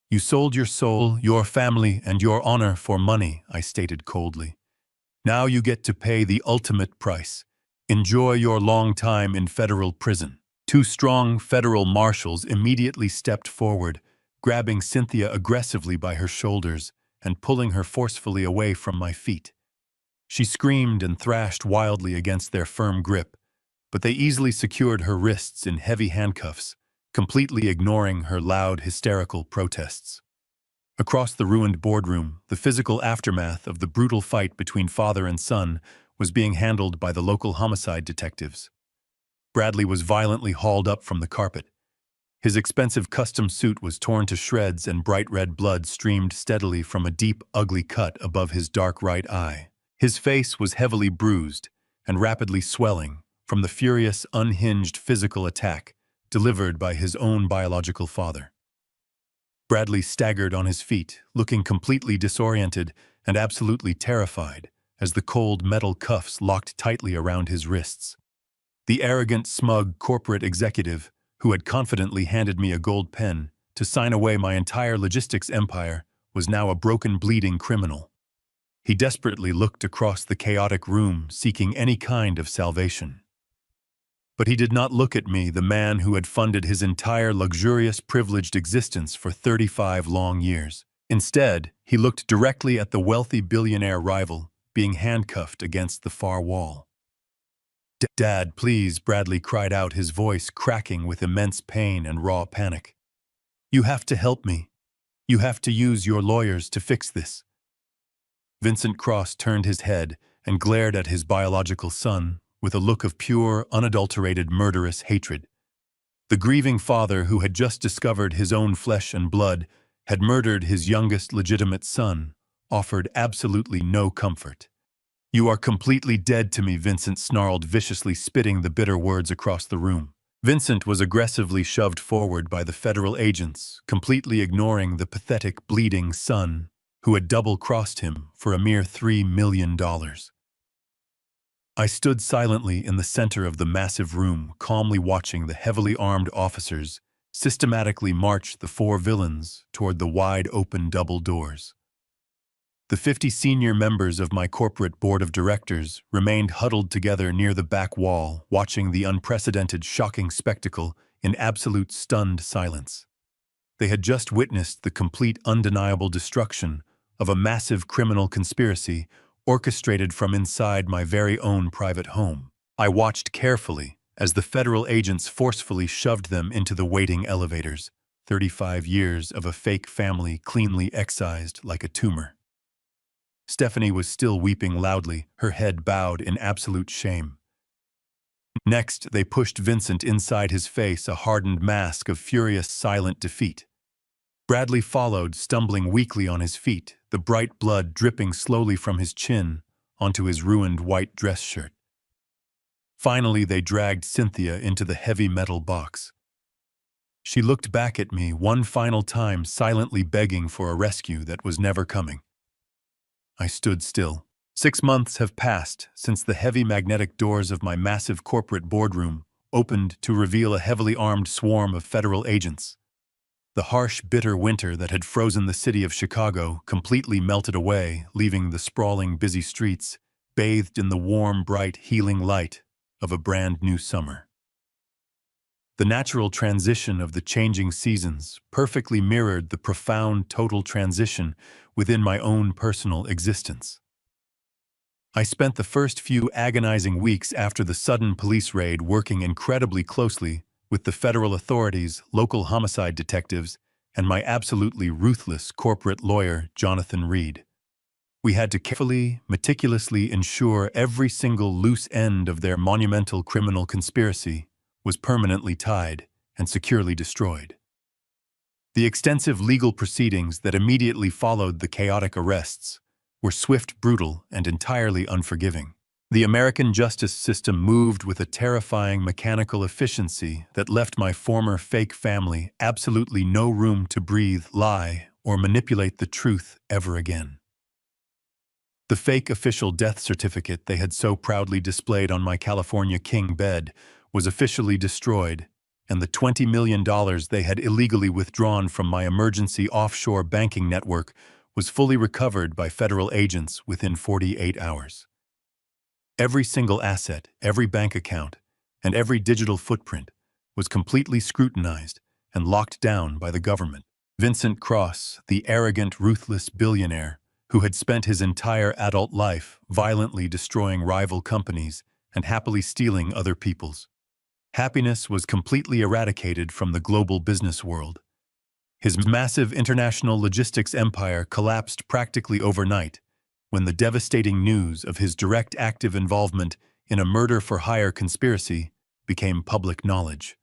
"You sold your soul, your family, and your honor for money," I stated coldly. "Now you get to pay the ultimate price. Enjoy your long time in federal prison." 2 strong federal marshals immediately stepped forward, grabbing Cynthia aggressively by her shoulders and pulling her forcefully away from my feet. She screamed and thrashed wildly against their firm grip, but they easily secured her wrists in heavy handcuffs, completely ignoring her loud, hysterical protests. Across the ruined boardroom, the physical aftermath of the brutal fight between father and son was being handled by the local homicide detectives. Bradley was violently hauled up from the carpet, His expensive custom suit was torn to shreds and bright red blood streamed steadily from a deep, ugly cut above his dark right eye. His face was heavily bruised and rapidly swelling from the furious, unhinged physical attack delivered by his own biological father. Bradley staggered on his feet, looking completely disoriented and absolutely terrified as the cold metal cuffs locked tightly around his wrists. The arrogant, smug corporate executive who had confidently handed me a gold pen to sign away my entire logistics empire was now a broken, bleeding criminal. He desperately looked across the chaotic room, seeking any kind of salvation. But he did not look at me, the man who had funded his entire luxurious, privileged existence for 35 long years. Instead, he looked directly at the wealthy billionaire rival being handcuffed against the far wall. "Dad, please," Bradley cried out, his voice cracking with immense pain and raw panic. "You have to help me. You have to use your lawyers to fix this." Vincent Cross turned his head and glared at his biological son with a look of pure, unadulterated, murderous hatred. The grieving father who had just discovered his own flesh and blood had murdered his youngest legitimate son offered absolutely no comfort. "You are completely dead to me," Vincent snarled, viciously spitting the bitter words across the room. Vincent was aggressively shoved forward by the federal agents, completely ignoring the pathetic, bleeding son who had double-crossed him for a mere $3 million. I stood silently in the center of the massive room, calmly watching the heavily armed officers systematically march the four villains toward the wide-open double doors. The 50 senior members of my corporate board of directors remained huddled together near the back wall, watching the unprecedented, shocking spectacle in absolute stunned silence. They had just witnessed the complete, undeniable destruction of a massive criminal conspiracy orchestrated from inside my very own private home. I watched carefully as the federal agents forcefully shoved them into the waiting elevators, 35 years of a fake family cleanly excised like a tumor. Stephanie was still weeping loudly, her head bowed in absolute shame. Next, they pushed Vincent inside his face, a hardened mask of furious, silent defeat. Bradley followed, stumbling weakly on his feet, the bright blood dripping slowly from his chin onto his ruined white dress shirt. Finally, they dragged Cynthia into the heavy metal box. She looked back at me one final time, silently begging for a rescue that was never coming. I stood still. 6 months have passed since the heavy magnetic doors of my massive corporate boardroom opened to reveal a heavily armed swarm of federal agents. The harsh, bitter winter that had frozen the city of Chicago completely melted away, leaving the sprawling, busy streets bathed in the warm, bright, healing light of a brand new summer. The natural transition of the changing seasons perfectly mirrored the profound, total transition within my own personal existence. I spent the first few agonizing weeks after the sudden police raid working incredibly closely with the federal authorities, local homicide detectives, and my absolutely ruthless corporate lawyer, Jonathan Reed. We had to carefully, meticulously ensure every single loose end of their monumental criminal conspiracy was permanently tied and securely destroyed. The extensive legal proceedings that immediately followed the chaotic arrests were swift, brutal, and entirely unforgiving. The American justice system moved with a terrifying mechanical efficiency that left my former fake family absolutely no room to breathe, lie, or manipulate the truth ever again. The fake official death certificate they had so proudly displayed on my California king bed was officially destroyed, and the $20 million they had illegally withdrawn from my emergency offshore banking network was fully recovered by federal agents within 48 hours. Every single asset, every bank account, and every digital footprint was completely scrutinized and locked down by the government. Vincent Cross, the arrogant, ruthless billionaire who had spent his entire adult life violently destroying rival companies and happily stealing other people's happiness, was completely eradicated from the global business world. His massive international logistics empire collapsed practically overnight when the devastating news of his direct active involvement in a murder-for-hire conspiracy became public knowledge.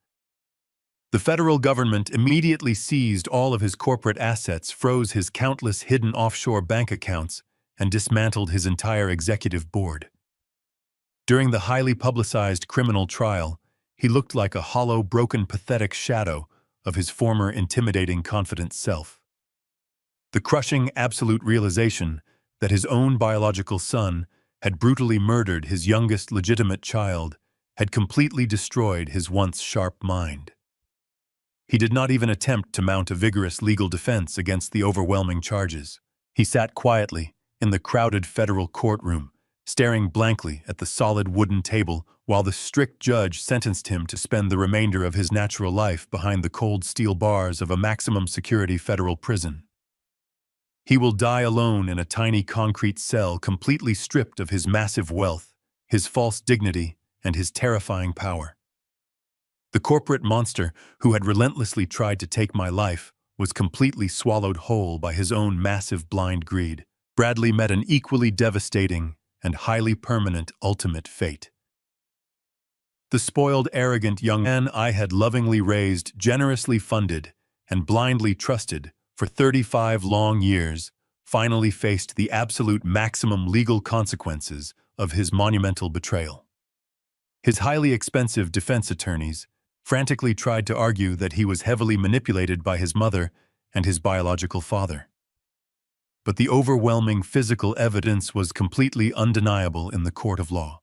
The federal government immediately seized all of his corporate assets, froze his countless hidden offshore bank accounts, and dismantled his entire executive board. During the highly publicized criminal trial, he looked like a hollow, broken, pathetic shadow of his former intimidating, confident self. The crushing, absolute realization that his own biological son had brutally murdered his youngest legitimate child had completely destroyed his once sharp mind. He did not even attempt to mount a vigorous legal defense against the overwhelming charges. He sat quietly in the crowded federal courtroom, staring blankly at the solid wooden table while the strict judge sentenced him to spend the remainder of his natural life behind the cold steel bars of a maximum security federal prison. He will die alone in a tiny concrete cell, completely stripped of his massive wealth, his false dignity, and his terrifying power. The corporate monster who had relentlessly tried to take my life was completely swallowed whole by his own massive blind greed. Bradley met an equally devastating and highly permanent ultimate fate. The spoiled, arrogant young man I had lovingly raised, generously funded, and blindly trusted for 35 long years finally faced the absolute maximum legal consequences of his monumental betrayal. His highly expensive defense attorneys frantically tried to argue that he was heavily manipulated by his mother and his biological father. But the overwhelming physical evidence was completely undeniable in the court of law.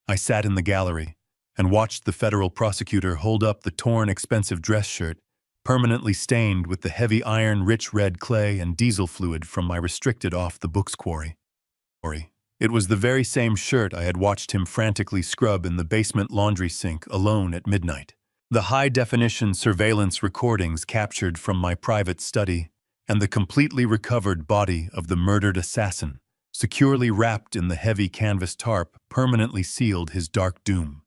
I sat in the gallery and watched the federal prosecutor hold up the torn, expensive dress shirt, permanently stained with the heavy iron, rich red clay and diesel fluid from my restricted off-the-books quarry. It was the very same shirt I had watched him frantically scrub in the basement laundry sink alone at midnight. The high-definition surveillance recordings captured from my private study and the completely recovered body of the murdered assassin, securely wrapped in the heavy canvas tarp, permanently sealed his dark doom.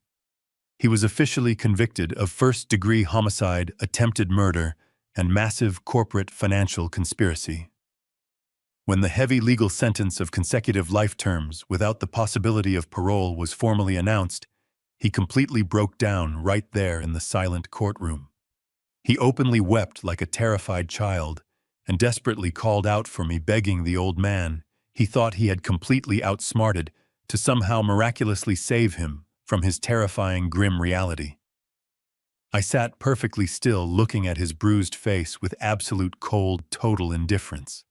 He was officially convicted of first-degree homicide, attempted murder, and massive corporate financial conspiracy. When the heavy legal sentence of consecutive life terms without the possibility of parole was formally announced, he completely broke down right there in the silent courtroom. He openly wept like a terrified child and desperately called out for me, begging the old man he thought he had completely outsmarted to somehow miraculously save him from his terrifying, grim reality. I sat perfectly still, looking at his bruised face with absolute cold, total indifference.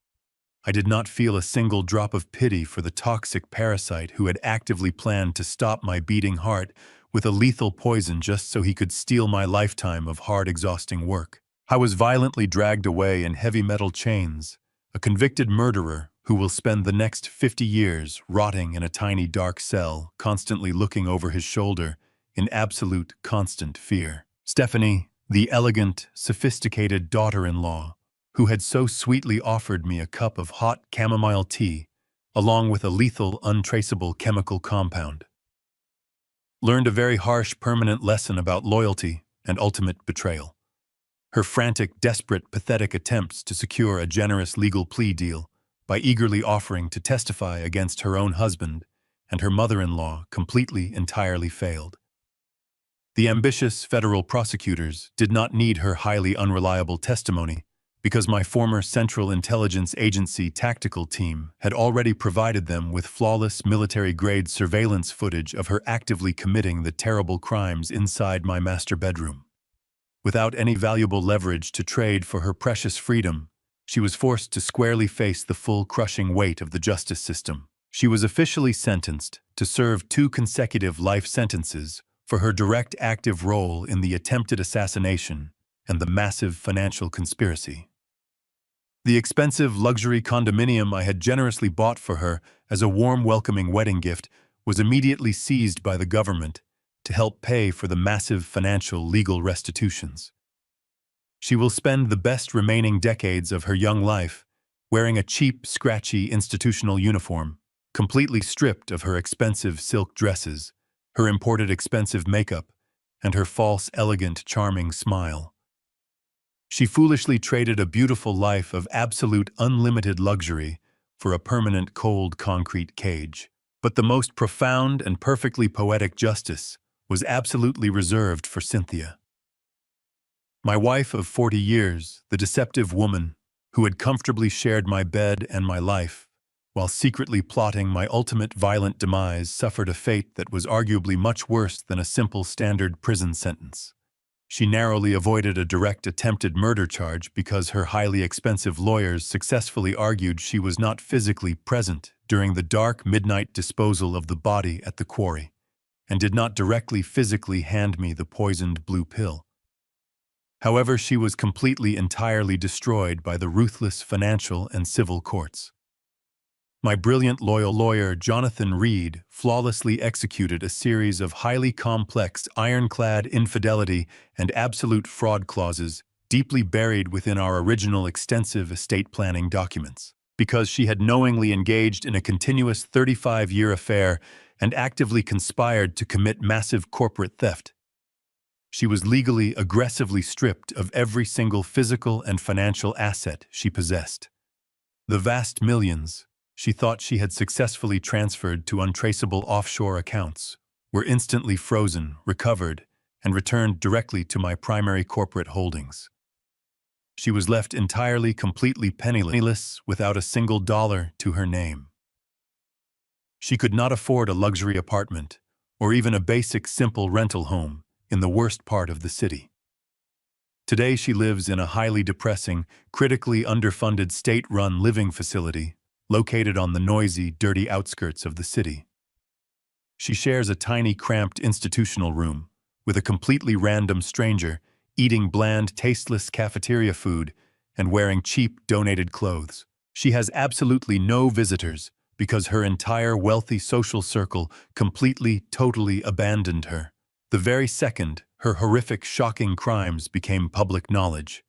I did not feel a single drop of pity for the toxic parasite who had actively planned to stop my beating heart with a lethal poison just so he could steal my lifetime of hard, exhausting work. I was violently dragged away in heavy metal chains, a convicted murderer who will spend the next 50 years rotting in a tiny dark cell, constantly looking over his shoulder in absolute, constant fear. Stephanie, the elegant, sophisticated daughter-in-law, who had so sweetly offered me a cup of hot chamomile tea, along with a lethal, untraceable chemical compound, learned a very harsh, permanent lesson about loyalty and ultimate betrayal. Her frantic, desperate, pathetic attempts to secure a generous legal plea deal by eagerly offering to testify against her own husband and her mother-in-law completely, entirely failed. The ambitious federal prosecutors did not need her highly unreliable testimony because my former Central Intelligence Agency tactical team had already provided them with flawless military-grade surveillance footage of her actively committing the terrible crimes inside my master bedroom. Without any valuable leverage to trade for her precious freedom, she was forced to squarely face the full crushing weight of the justice system. She was officially sentenced to serve 2 consecutive life sentences for her direct active role in the attempted assassination and the massive financial conspiracy. The expensive luxury condominium I had generously bought for her as a warm, welcoming wedding gift was immediately seized by the government to help pay for the massive financial legal restitutions. She will spend the best remaining decades of her young life wearing a cheap, scratchy institutional uniform, completely stripped of her expensive silk dresses, her imported expensive makeup, and her false, elegant, charming smile. She foolishly traded a beautiful life of absolute unlimited luxury for a permanent cold concrete cage. But the most profound and perfectly poetic justice was absolutely reserved for Cynthia. My wife of 40 years, the deceptive woman, who had comfortably shared my bed and my life, while secretly plotting my ultimate violent demise, suffered a fate that was arguably much worse than a simple standard prison sentence. She narrowly avoided a direct attempted murder charge because her highly expensive lawyers successfully argued she was not physically present during the dark midnight disposal of the body at the quarry, and did not directly physically hand me the poisoned blue pill. However, she was entirely destroyed by the ruthless financial and civil courts. My brilliant loyal lawyer, Jonathan Reed, flawlessly executed a series of highly complex, ironclad infidelity and absolute fraud clauses deeply buried within our original extensive estate planning documents. Because she had knowingly engaged in a continuous 35-year affair and actively conspired to commit massive corporate theft, she was legally aggressively stripped of every single physical and financial asset she possessed. The vast millions she thought she had successfully transferred to untraceable offshore accounts were instantly frozen, recovered, and returned directly to my primary corporate holdings. She was left completely penniless, without a single dollar to her name. She could not afford a luxury apartment or even a basic simple rental home in the worst part of the city. Today she lives in a highly depressing, critically underfunded state-run living facility located on the noisy, dirty outskirts of the city. She shares a tiny, cramped institutional room with a completely random stranger eating bland, tasteless cafeteria food and wearing cheap, donated clothes. She has absolutely no visitors because her entire wealthy social circle totally abandoned her. The very second her horrific, shocking crimes became public knowledge.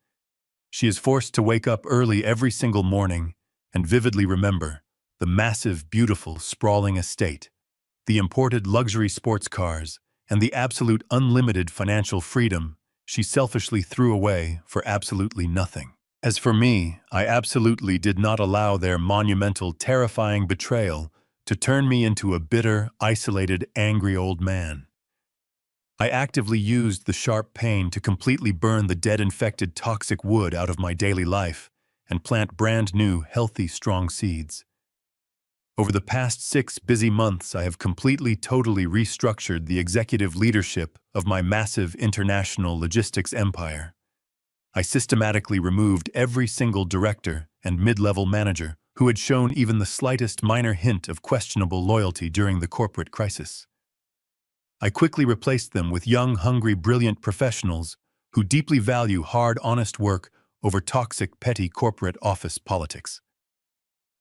She is forced to wake up early every single morning and vividly remember the massive, beautiful, sprawling estate, the imported luxury sports cars, and the absolute unlimited financial freedom she selfishly threw away for absolutely nothing. As for me, I absolutely did not allow their monumental, terrifying betrayal to turn me into a bitter, isolated, angry old man. I actively used the sharp pain to completely burn the dead, infected, toxic wood out of my daily life and plant brand new, healthy, strong seeds. Over the past 6 busy months, I have totally restructured the executive leadership of my massive international logistics empire. I systematically removed every single director and mid-level manager who had shown even the slightest minor hint of questionable loyalty during the corporate crisis. I quickly replaced them with young, hungry, brilliant professionals who deeply value hard, honest work over toxic, petty corporate office politics.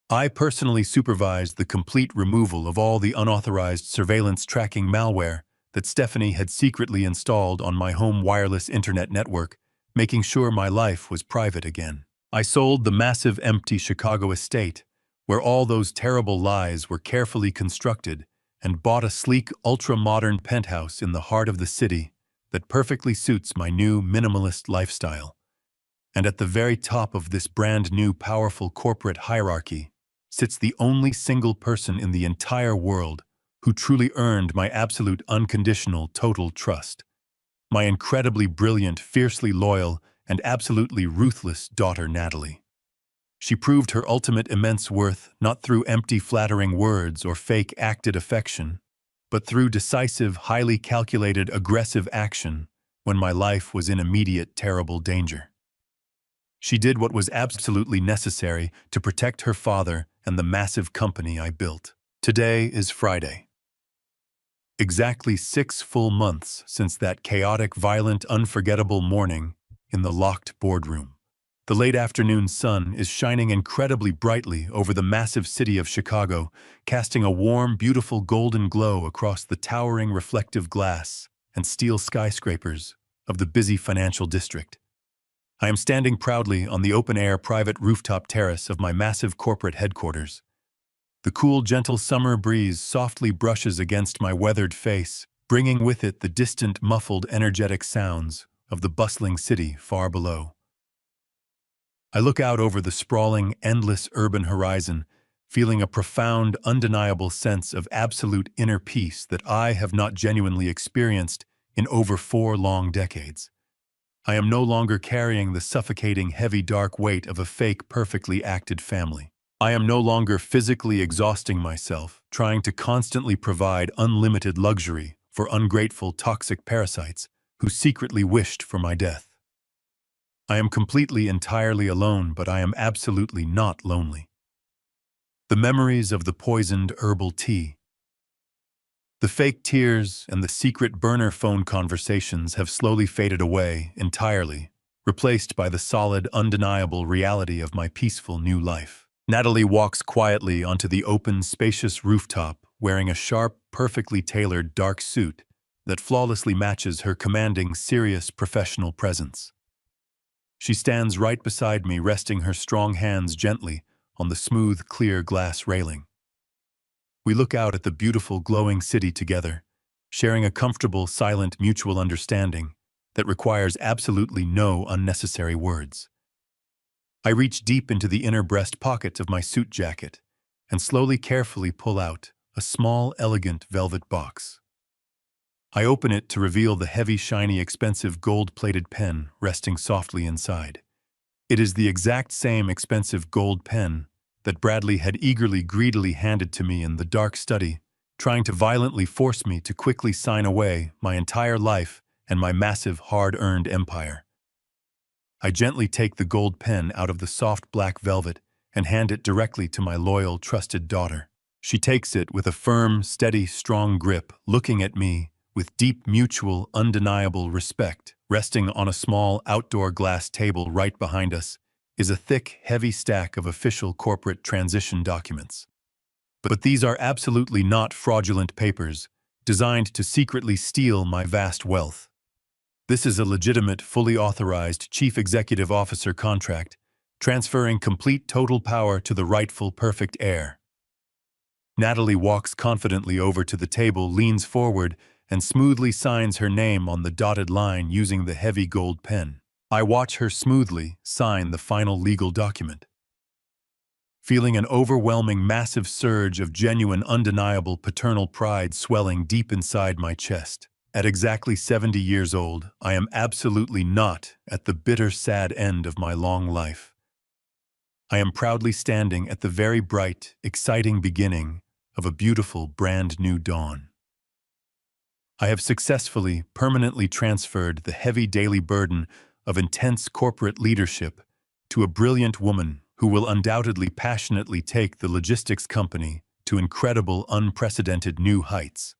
I personally supervised the complete removal of all the unauthorized surveillance tracking malware that Stephanie had secretly installed on my home wireless internet network, making sure my life was private again. I sold the massive empty Chicago estate, where all those terrible lies were carefully constructed, and bought a sleek, ultra-modern penthouse in the heart of the city that perfectly suits my new minimalist lifestyle. And at the very top of this brand new powerful corporate hierarchy sits the only single person in the entire world who truly earned my absolute unconditional total trust. My incredibly brilliant, fiercely loyal, and absolutely ruthless daughter Natalie. She proved her ultimate immense worth not through empty flattering words or fake acted affection, but through decisive, highly calculated, aggressive action when my life was in immediate, terrible danger. She did what was absolutely necessary to protect her father and the massive company I built. Today is Friday. Exactly 6 full months since that chaotic, violent, unforgettable morning in the locked boardroom. The late afternoon sun is shining incredibly brightly over the massive city of Chicago, casting a warm, beautiful golden glow across the towering reflective glass and steel skyscrapers of the busy financial district. I am standing proudly on the open-air private rooftop terrace of my massive corporate headquarters. The cool, gentle summer breeze softly brushes against my weathered face, bringing with it the distant, muffled, energetic sounds of the bustling city far below. I look out over the sprawling, endless urban horizon, feeling a profound, undeniable sense of absolute inner peace that I have not genuinely experienced in over 4 long decades. I am no longer carrying the suffocating, heavy, dark weight of a fake, perfectly acted family. I am no longer physically exhausting myself, trying to constantly provide unlimited luxury for ungrateful, toxic parasites who secretly wished for my death. I am completely, entirely alone, but I am absolutely not lonely. The memories of the poisoned herbal tea, the fake tears and the secret burner phone conversations have slowly faded away entirely, replaced by the solid, undeniable reality of my peaceful new life. Natalie walks quietly onto the open, spacious rooftop, wearing a sharp, perfectly tailored dark suit that flawlessly matches her commanding, serious, professional presence. She stands right beside me, resting her strong hands gently on the smooth, clear glass railing. We look out at the beautiful, glowing city together, sharing a comfortable, silent, mutual understanding that requires absolutely no unnecessary words. I reach deep into the inner breast pocket of my suit jacket and slowly, carefully pull out a small, elegant velvet box. I open it to reveal the heavy, shiny, expensive gold-plated pen resting softly inside. It is the exact same expensive gold pen that Bradley had eagerly, greedily handed to me in the dark study, trying to violently force me to quickly sign away my entire life and my massive, hard-earned empire. I gently take the gold pen out of the soft black velvet and hand it directly to my loyal, trusted daughter. She takes it with a firm, steady, strong grip, looking at me with deep, mutual, undeniable respect. Resting on a small, outdoor glass table right behind us is a thick, heavy stack of official corporate transition documents. But these are absolutely not fraudulent papers designed to secretly steal my vast wealth. This is a legitimate, fully authorized Chief Executive Officer contract, transferring complete total power to the rightful perfect heir. Natalie walks confidently over to the table, leans forward, and smoothly signs her name on the dotted line using the heavy gold pen. I watch her smoothly sign the final legal document, feeling an overwhelming, massive surge of genuine, undeniable paternal pride swelling deep inside my chest. At exactly 70 years old, I am absolutely not at the bitter, sad end of my long life. I am proudly standing at the very bright, exciting beginning of a beautiful, brand new dawn. I have successfully, permanently transferred the heavy daily burden of intense corporate leadership to a brilliant woman who will undoubtedly passionately take the logistics company to incredible, unprecedented new heights.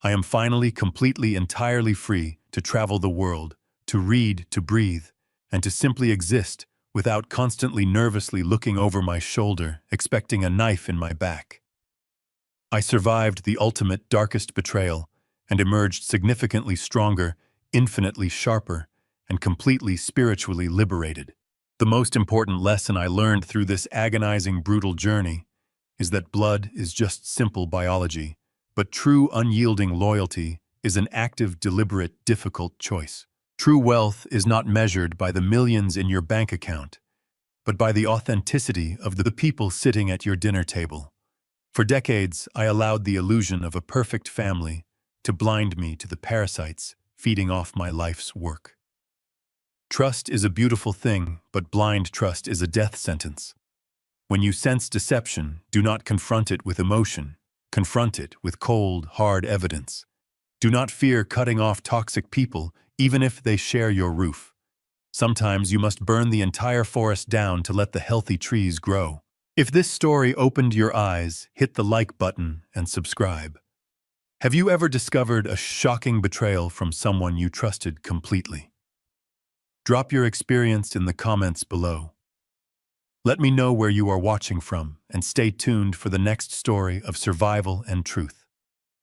I am finally completely, entirely free to travel the world, to read, to breathe, and to simply exist without constantly nervously looking over my shoulder, expecting a knife in my back. I survived the ultimate, darkest betrayal and emerged significantly stronger, infinitely sharper, and completely spiritually liberated. The most important lesson I learned through this agonizing, brutal journey is that blood is just simple biology, but true, unyielding loyalty is an active, deliberate, difficult choice. True wealth is not measured by the millions in your bank account, but by the authenticity of the people sitting at your dinner table. For decades, I allowed the illusion of a perfect family to blind me to the parasites feeding off my life's work. Trust is a beautiful thing, but blind trust is a death sentence. When you sense deception, do not confront it with emotion. Confront it with cold, hard evidence. Do not fear cutting off toxic people, even if they share your roof. Sometimes you must burn the entire forest down to let the healthy trees grow. If this story opened your eyes, hit the like button and subscribe. Have you ever discovered a shocking betrayal from someone you trusted completely? Drop your experience in the comments below. Let me know where you are watching from, and stay tuned for the next story of survival and truth.